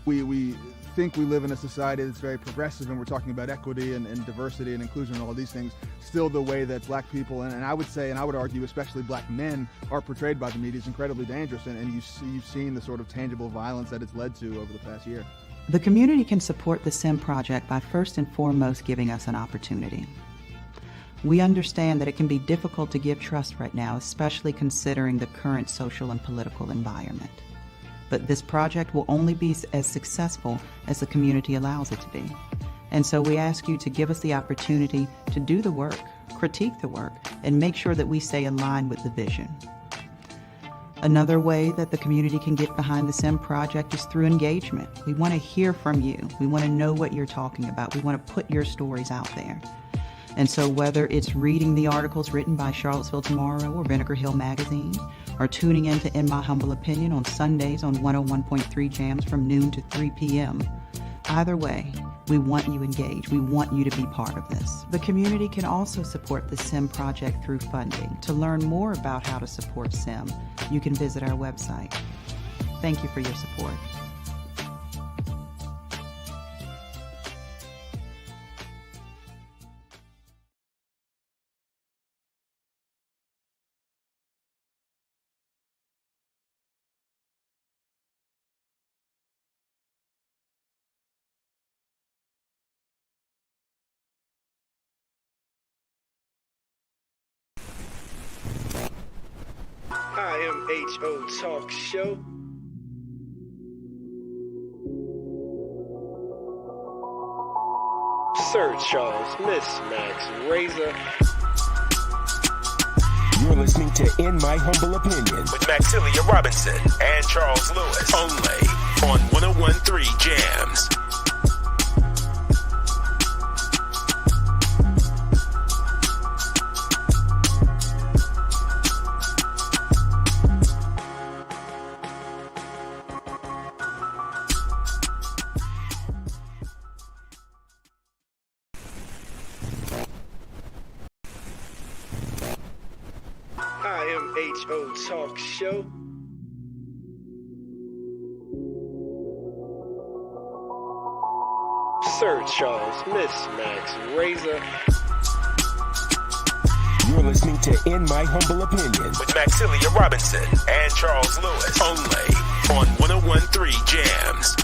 We think we live in a society that's very progressive, and we're talking about equity and diversity and inclusion and all these things. Still, the way that black people, and I would say, and I would argue, especially black men, are portrayed by the media is incredibly dangerous, and you've seen the sort of tangible violence that it's led to over the past year. The community can support the SIM project by first and foremost giving us an opportunity. We understand that it can be difficult to give trust right now, especially considering the current social and political environment. But this project will only be as successful as the community allows it to be. And so we ask you to give us the opportunity to do the work, critique the work, and make sure that we stay aligned with the vision. Another way that the community can get behind the SIM project is through engagement. We want to hear from you. We want to know what you're talking about. We want to put your stories out there. And so whether it's reading the articles written by Charlottesville Tomorrow or Vinegar Hill Magazine, or tuning in to In My Humble Opinion on Sundays on 101.3 Jams from noon to 3 p.m., either way, we want you engaged. We want you to be part of this. The community can also support the SIM project through funding. To learn more about how to support SIM, you can visit our website. Thank you for your support. IMHO Talk Show. Sir Charles, Miss Max Razor. You're listening to In My Humble Opinion with Maxilia Robinson and Charles Lewis, only on 101.3 Jams. IMHO Talk Show. Sir Charles, Miss Max Razor. You're listening to In My Humble Opinion with Maxilia Robinson and Charles Lewis, only on 101.3 Jams.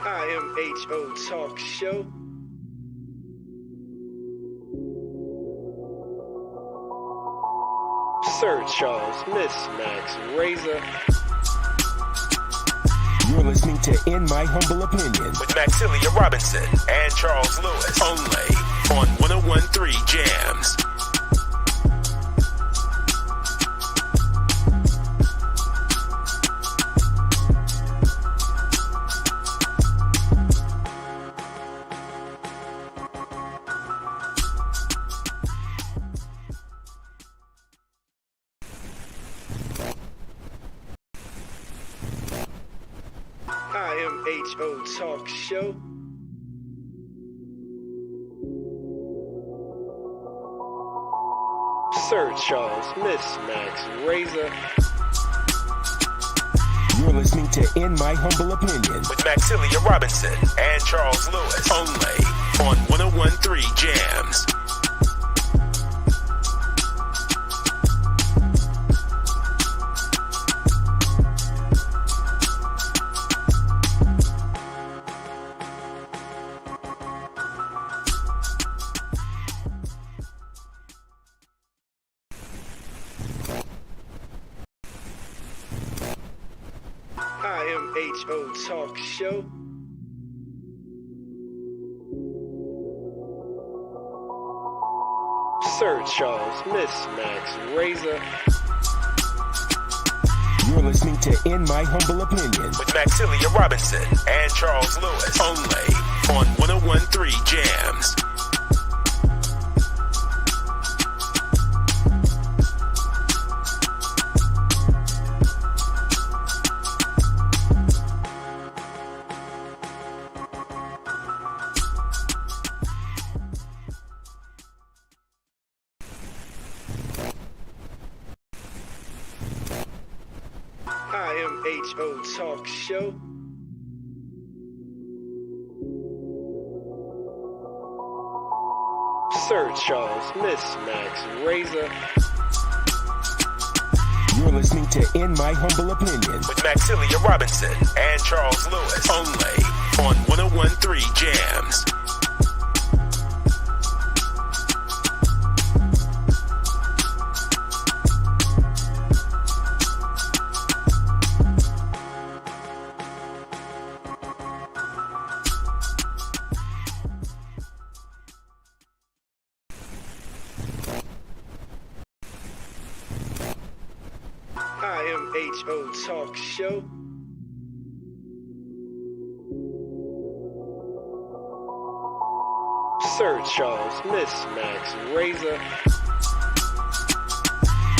IMHO Talk Show. Sir Charles, Miss Max Razor. You're listening to In My Humble Opinion with Maxilia Robinson and Charles Lewis, only on 101.3 Jams. IMHO Talk Show. Sir Charles, Miss Max Razor. You're listening to In My Humble Opinion with Maxilia Robinson and Charles Lewis, only on 101.3 Jams. IMHO Talk Show. Sir Charles, Miss Max Razor. You're listening to In My Humble Opinion with Maxilia Robinson and Charles Lewis, only on 101.3 Jams. IMHO Talk Show. Sir Charles, Miss Max Razor. You're listening to In My Humble Opinion with Maxilia Robinson and Charles Lewis, only on 101.3 Jams. IMHO Talk Show. Sir Charles, Miss Max Razor.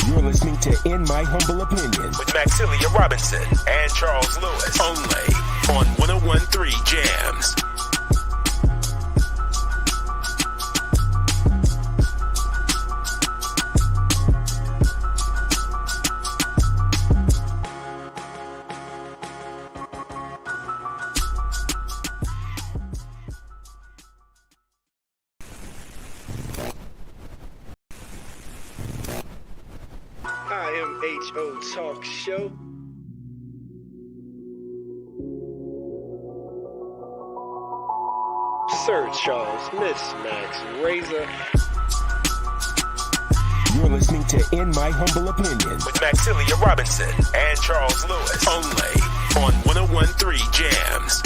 You're listening to In My Humble Opinion with Maxilia Robinson and Charles Lewis, only on 101.3 Jams. IMHO Talk Show. Sir Charles, Miss Max Razor. You're listening to In My Humble Opinion with Maxilia Robinson and Charles Lewis, only on 101.3 Jams.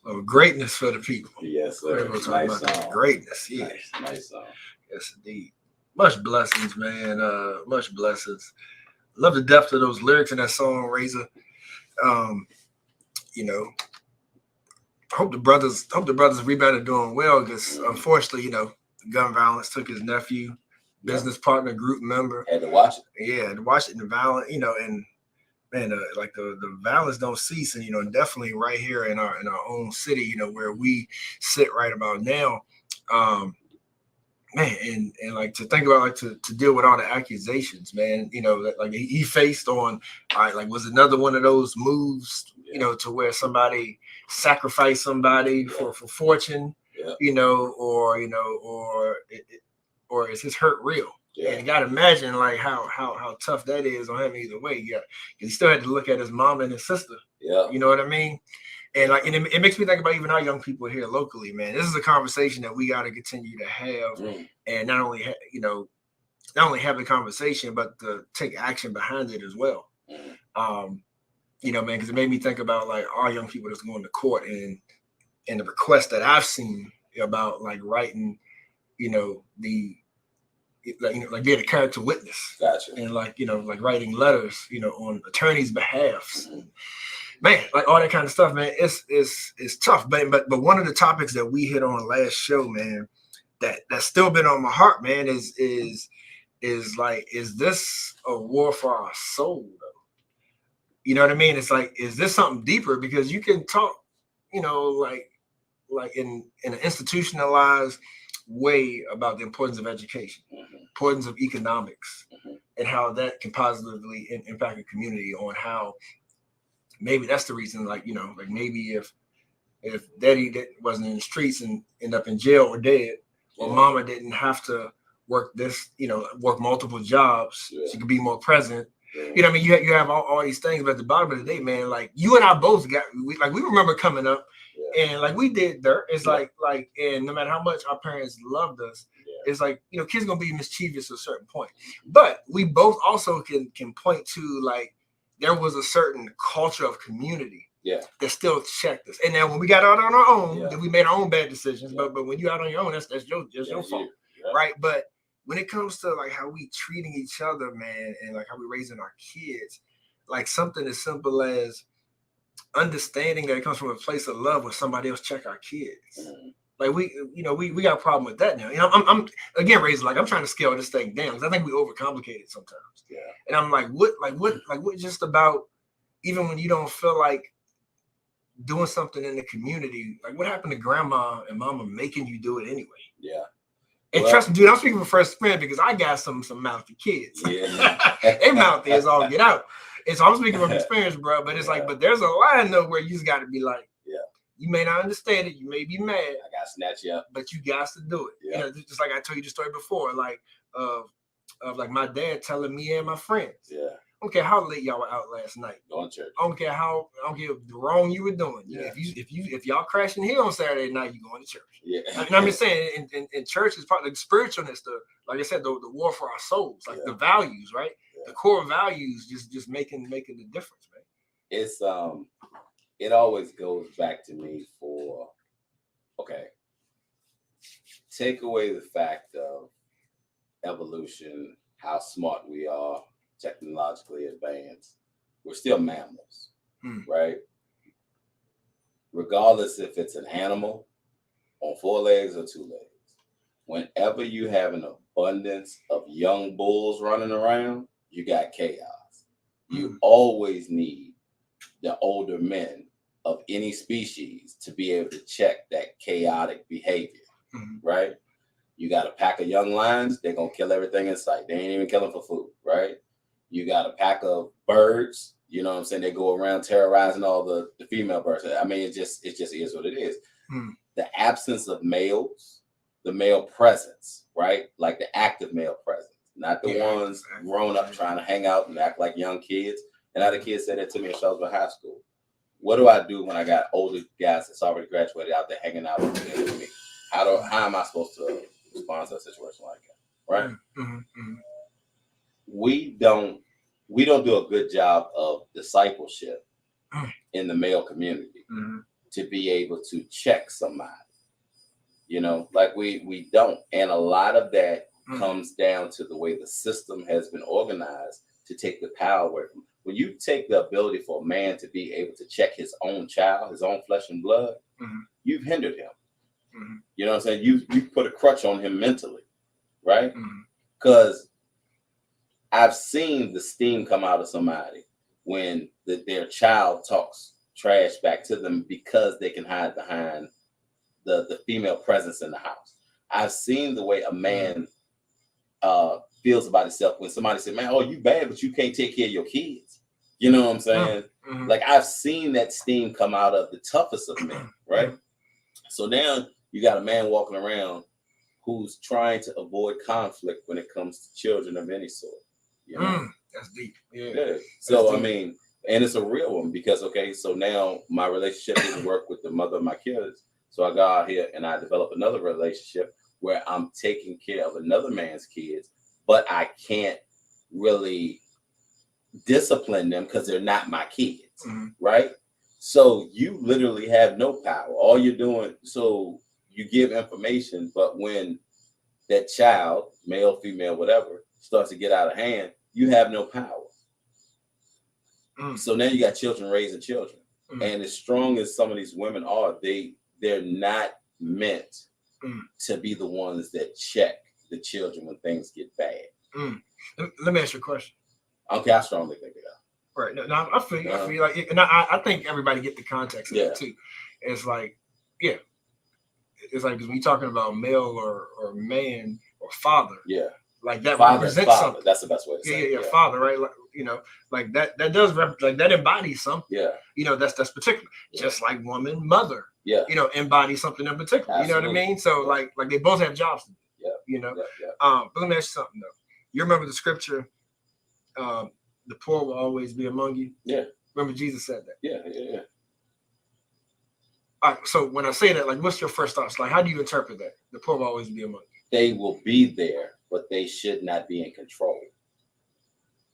Oh, greatness for the people. Yes, sir. We're talking Nice about song. greatness. Yeah. Nice song. Yes, indeed. Much blessings, man. Much blessings. Love the depth of those lyrics in that song, Razor. You know, hope the brothers rebounded doing well, because unfortunately, you know, gun violence took his nephew, business partner, group member. Had to watch it. Yeah, to watch it in the violence, you know, and man, like the violence don't cease, and you know, definitely right here in our own city, you know, where we sit right about now. man, and like to think about, like to deal with all the accusations, man, you know, that like he faced on, like was another one of those moves, you know, to where somebody sacrificed somebody for fortune, you know, or is his hurt real? Yeah. And you got to imagine like how tough that is on him either way. Yeah, he still had to look at his mom and his sister. Yeah, you know what I mean. And like, and it makes me think about even our young people here locally, man. This is a conversation that we got to continue to have, and not only have the conversation, but to take action behind it as well. You know, man, because it made me think about like our young people that's going to court and the request that I've seen about like writing, you know, like being a character witness, and like, you know, like writing letters, you know, on attorneys' behalfs. Man, like all that kind of stuff, man, it's tough. But one of the topics that we hit on last show, man, that's still been on my heart, man, is like, is this a war for our soul, though? You know what I mean? It's like, is this something deeper? Because you can talk, you know, like in an institutionalized way about the importance of education, importance of economics, and how that can positively impact a community, on how maybe that's the reason, like, you know, like maybe if daddy wasn't in the streets and end up in jail or dead, or mama didn't have to work work multiple jobs, she could be more present. You know what I mean? You have all these things, but at the bottom of the day, man, like you and I both we remember coming up, and like we did dirt. It's like, and no matter how much our parents loved us, it's like, you know, kids gonna be mischievous at a certain point. But we both also can point to like, there was a certain culture of community that still checked us. And then when we got out on our own, then we made our own bad decisions. But when you out on your own, that's your fault, right? But when it comes to like how we treating each other, man, and like how we raising our kids, like something as simple as understanding that it comes from a place of love when somebody else check our kids. Like we got a problem with that now. You know, I'm again, Razor, like I'm trying to scale this thing down because I think we overcomplicate it sometimes. Yeah. And I'm like, what just about, even when you don't feel like doing something in the community, like what happened to grandma and mama making you do it anyway? Yeah. And trust me, dude, I'm speaking from first experience because I got some mouthy kids. Yeah. They mouthy as all get out. And so I'm speaking from experience, bro. But it's like, but there's a line though where you just got to be like, you may not understand it. You may be mad. I got to snatch you up. But you got to do it. Yeah. You know, just like I told you the story before, like of like my dad telling me and my friends. Yeah. I don't care how late y'all were out last night. Going to church. I don't care the wrong you were doing. Yeah. If y'all crashing here on Saturday night, you going to church. Yeah. And I'm just saying, in church is part of the spiritualness, like I said, the war for our souls, like the values, right? Yeah. The core values just making the difference, man. It's it always goes back to me for, take away the fact of evolution, how smart we are, technologically advanced, we're still mammals, right? Regardless if it's an animal on 4 legs or 2 legs, whenever you have an abundance of young bulls running around, you got chaos. You always need the older men of any species to be able to check that chaotic behavior, right? You got a pack of young lions, they're gonna kill everything in sight. They ain't even killing for food, right? You got a pack of birds, you know what I'm saying? They go around terrorizing all the female birds. I mean, it just is what it is. The absence of males, the male presence, right? Like the active male presence, not the ones grown up trying to hang out and act like young kids. And other kids said that to me in Charlottesville High School. What do I do when I got older guys that's already graduated out there hanging out with me? How am I supposed to respond to a situation like that? Right? We don't do a good job of discipleship in the male community to be able to check somebody. You know, like we don't. And a lot of that comes down to the way the system has been organized to take the power away from. When you take the ability for a man to be able to check his own child, his own flesh and blood, you've hindered him. You know what I'm saying? You put a crutch on him mentally, right? Because I've seen the steam come out of somebody when their child talks trash back to them because they can hide behind the female presence in the house. I've seen the way a man feels about himself when somebody said, man, oh, you bad, but you can't take care of your kids. You know what I'm saying? Mm-hmm. Like, I've seen that steam come out of the toughest of men, right? So now you got a man walking around who's trying to avoid conflict when it comes to children of any sort. You know? That's deep. Yeah. So, I mean, and it's a real one because, okay, so now my relationship doesn't work with the mother of my kids. So I go out here and I develop another relationship where I'm taking care of another man's kids, but I can't really discipline them because they're not my kids, right? So you literally have no power. All you're doing, so you give information, but when that child, male, female, whatever, starts to get out of hand, you have no power. So now you got children raising children. And as strong as some of these women are, they're not meant to be the ones that check the children when things get bad. Let me ask you a question. Okay, I strongly think they are. Right. No, I feel you. I feel like, and I think everybody get the context of it too. It's like, it's like when you're talking about male or man or father. Yeah. Like that father, represents father. something. That's the best way to say it. Yeah, father, right? Like, you know, like that does like that embodies something. Yeah. You know, that's particular. Just like woman, mother. Yeah. You know, embodies something in particular. Absolutely. You know what I mean? So like they both have jobs to do. Yeah. You know. Yeah. But let me ask you something though. You remember the scripture, the poor will always be among you? Yeah. Remember Jesus said that? Yeah. All right, so when I say that, like, what's your first thoughts? Like, how do you interpret that? The poor will always be among you. They will be there, but they should not be in control.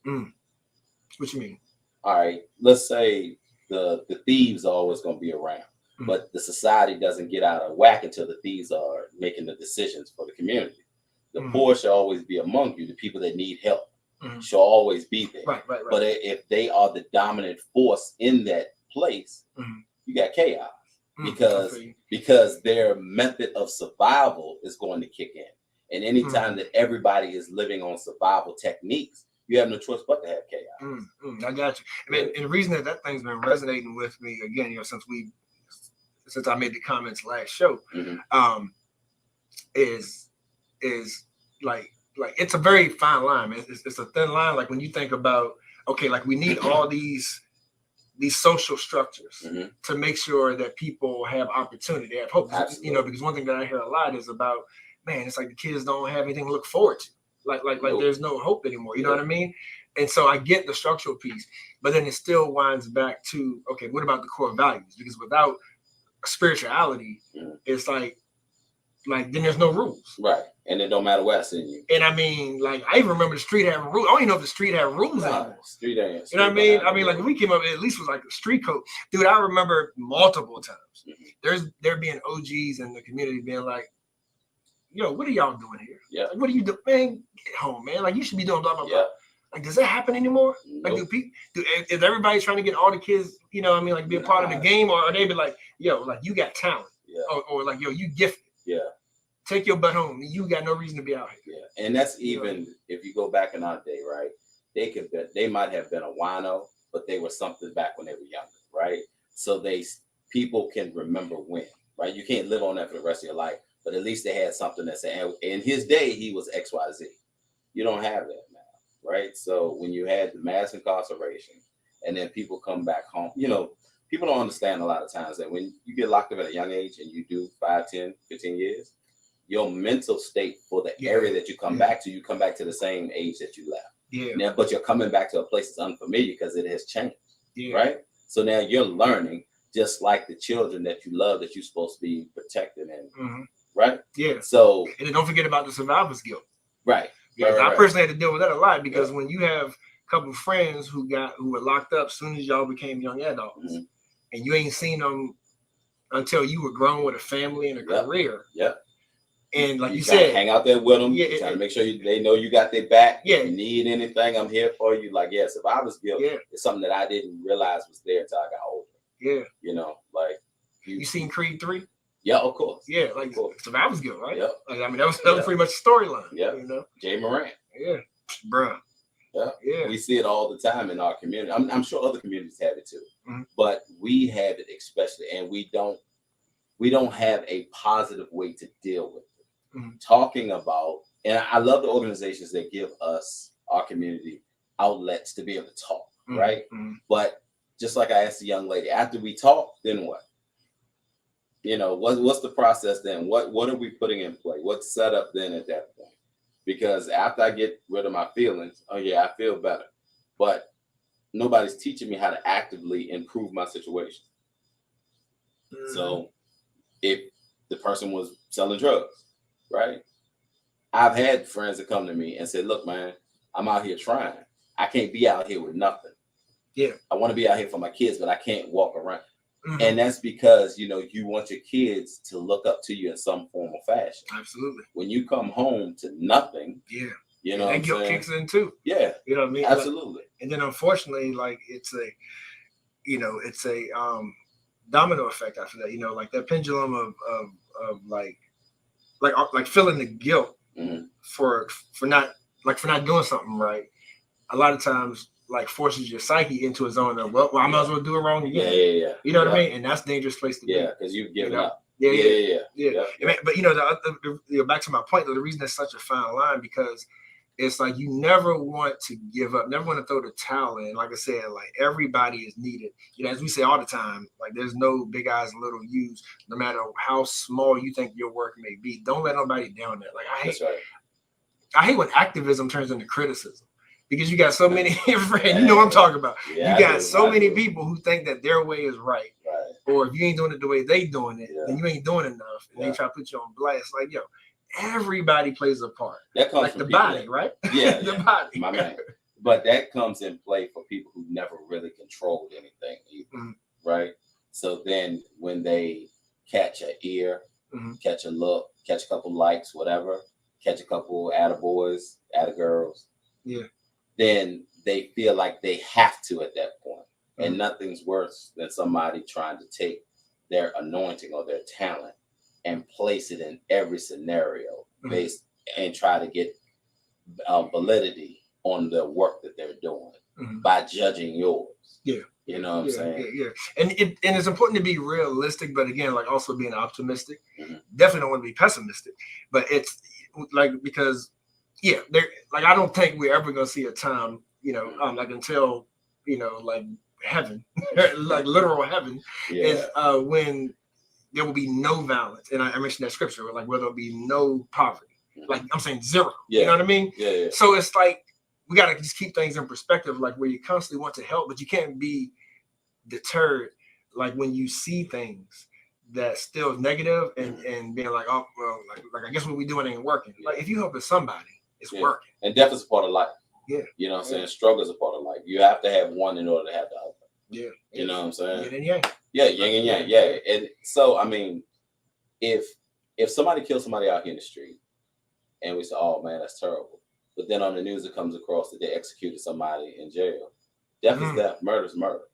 What you mean? All right, let's say the thieves are always going to be around, but the society doesn't get out of whack until the thieves are making the decisions for the community. The poor should always be among you. The people that need help should always be there. Right. But if they are the dominant force in that place, you got chaos. Because their method of survival is going to kick in. And anytime that everybody is living on survival techniques, you have no choice but to have chaos. I got you. And the reason that thing's been resonating with me again, you know, since I made the comments last show, is like it's a very fine line. It's a thin line. Like when you think about, okay, like we need all these social structures to make sure that people have opportunity, have hope. Absolutely. You know, because one thing that I hear a lot is about, man, it's like the kids don't have anything to look forward to. Like there's no hope anymore. You know what I mean? And so I get the structural piece, but then it still winds back to, okay, what about the core values? Because without spirituality, it's like then there's no rules. Right. And it don't matter where I send you. And I mean, like, I even remember the street having rules. I don't even know if the street had rules anymore. Street ain't. You know what I mean? I mean, like, when we came up, at least was like a street code. Dude, I remember multiple times. There being OGs in the community being like, yo, what are y'all doing here? Yeah. Like, what are you doing? Man, get home, man. Like, you should be doing blah, blah, blah. Like, does that happen anymore? Like, is everybody trying to get all the kids, you know what I mean, like, be a part of the game? Or are they be like, yo, like, you got talent. Or like, yo, you gifted. Yeah. Take your butt home. You got no reason to be out here. Yeah. And that's even, if you go back in our day, right? They might have been a wino, but they were something back when they were younger, right? So people can remember when, right? You can't live on that for the rest of your life, but at least they had something that said, in his day, he was XYZ. You don't have that now, right? So when you had the mass incarceration and then people come back home, you know, people don't understand a lot of times that when you get locked up at a young age and you do 5, 10, 15 years, your mental state for the area that you come back to, you come back to the same age that you left. Yeah. Now, but you're coming back to a place that's unfamiliar because it has changed. Right? So now you're learning just like the children that you love that you're supposed to be protecting and right? Yeah. So and then don't forget about the survivor's guilt. Right. Because I personally had to deal with that a lot because when you have a couple of friends who were locked up as soon as y'all became young adults and you ain't seen them until you were grown with a family and a career. And like you said, hang out there with them. Try to make sure they know you got their back. If you need anything, I'm here for you. Like, survivor's guilt is something that I didn't realize was there until I got older. You know, like you seen Creed 3? Yeah, of course. Yeah, like survivor's guilt, right? Yep. Like, I mean, that was pretty much the storyline. Yeah. You know? Jay Morant. Yeah. Bruh. Yeah. We see it all the time in our community. I'm sure other communities have it too. But we have it especially, and we don't have a positive way to deal with it. talking about, and I love the organizations that give us, our community, outlets to be able to talk, right? But just like I asked the young lady, after we talk, then what? You know, what's the process then? What are we putting in play? What's set up then at that point? Because after I get rid of my feelings, oh yeah, I feel better. But nobody's teaching me how to actively improve my situation. So if the person was selling drugs, right? I've had friends that come to me and say, look, man, I'm out here trying. I can't be out here with nothing. Yeah. I want to be out here for my kids, but I can't walk around. And that's because, you know, you want your kids to look up to you in some form or fashion. Absolutely. When you come home to nothing, yeah, you know, and guilt kicks in too. Yeah, you know what I mean. Absolutely. Like, and then unfortunately, like it's a domino effect after that. You know, like that pendulum of like feeling the guilt for not doing something right. A lot of times, like forces your psyche into a zone of well, I might as well do it wrong again. Yeah. You know what I mean? And that's a dangerous place to be. Yeah, because you've given up. Yeah. But you know, back to my point though, the reason it's such a fine line because it's like you never want to give up, never want to throw the towel in. Like I said, like everybody is needed. You know, as we say all the time, like there's no big eyes, little U's, no matter how small you think your work may be. Don't let nobody down there. Like I hate when activism turns into criticism. Because you got so many friends, you know what I'm talking about. Yeah, you got so many people who think that their way is right. Or if you ain't doing it the way they doing it, then you ain't doing enough. And they try to put you on blast. Like, yo, everybody plays a part. That comes like from the people body, right? Yeah, the body. My man. But that comes in play for people who never really controlled anything either, right? So then when they catch an ear, catch a look, catch a couple likes, whatever, catch a couple attaboys, attagirls, then they feel like they have to at that point. And nothing's worse than somebody trying to take their anointing or their talent and place it in every scenario based and try to get validity on the work that they're doing by judging yours. Yeah. You know what I'm saying? Yeah. And it's important to be realistic, but again, like also being optimistic. Definitely don't want to be pessimistic, but it's like because they're like I don't think we're ever gonna see a time, you know, like until you know, like heaven, like literal heaven, is when there will be no violence. And I mentioned that scripture, like where there'll be no poverty. Like I'm saying zero. You know what I mean? Yeah. So it's like we gotta just keep things in perspective, like where you constantly want to help, but you can't be deterred like when you see things that's still negative and being like, oh well, like I guess what we doing ain't working. Like if you helping somebody, it's working. And death is a part of life. Yeah. You know what I'm saying? Struggle is a part of life. You have to have one in order to have the other. Yeah. You know what I'm saying? Yin and yang. Yeah, yin and yang. Yeah. And so I mean, if somebody kills somebody out here in the street and we say, oh man, that's terrible. But then on the news it comes across that they executed somebody in jail. Death is death, murder is murder.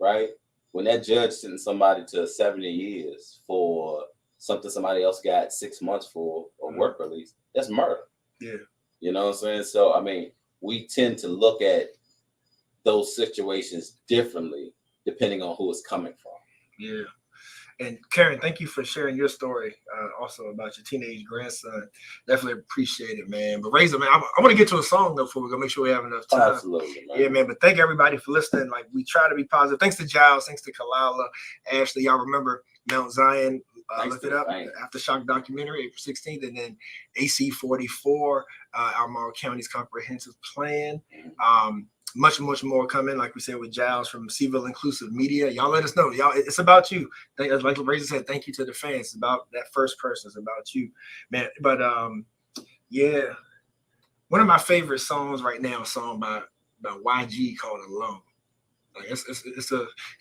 Right? When that judge sentenced somebody to 70 years for something somebody else got 6 months for or work release, that's murder. Yeah. You know what I'm saying? So, I mean, we tend to look at those situations differently depending on who it's coming from. Yeah. And Karen, thank you for sharing your story also about your teenage grandson. Definitely appreciate it, man. But Razor, man, I want to get to a song though before we're going to make sure we have enough time. Absolutely, man. Yeah, man. But thank everybody for listening. Like we try to be positive. Thanks to Giles. Thanks to Khalilah. Ashley, y'all remember Mount Zion. Look it up. Aftershock documentary, April 16th. And then AC 44, Albemarle County's comprehensive plan. Much more coming, like we said with Giles from Seville Inclusive Media. Y'all let us know. Y'all, it's about you. Like Razor said, thank you to the fans. It's about that first person. It's about you, man. But yeah, one of my favorite songs right now, a song by YG called Alone. Like it's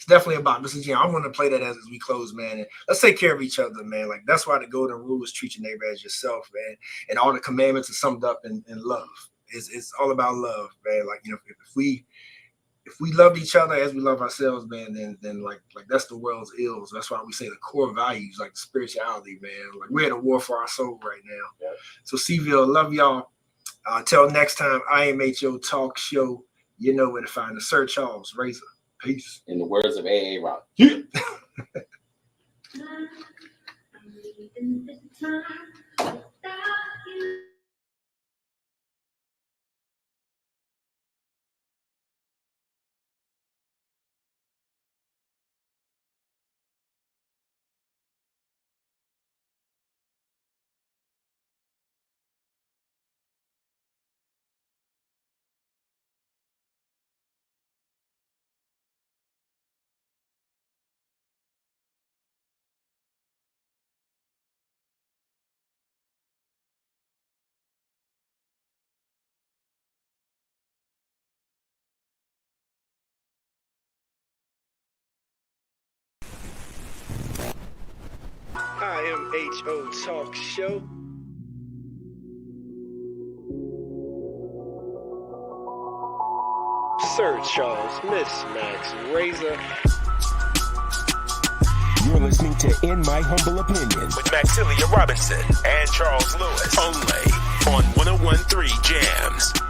definitely about Mr. G. I want to play that as we close, man. And let's take care of each other, man. Like that's why the golden rule is treat your neighbor as yourself, man. And all the commandments are summed up in love. It's all about love, man. Like, you know, if we love each other as we love ourselves, man, then like that's the world's ills. That's why we say the core values, like spirituality, man. Like we're at a war for our soul right now. Yeah. So Seville, love y'all. Till next time, IMHO Talk Show. You know where to find the Sir Charles Razor. Peace. In the words of A.A. Rock. IMHO Talk Show. Sir Charles, Miss Max Razor. You're listening to In My Humble Opinion with Maxilia Robinson and Charles Lewis. Only on 101.3 Jams.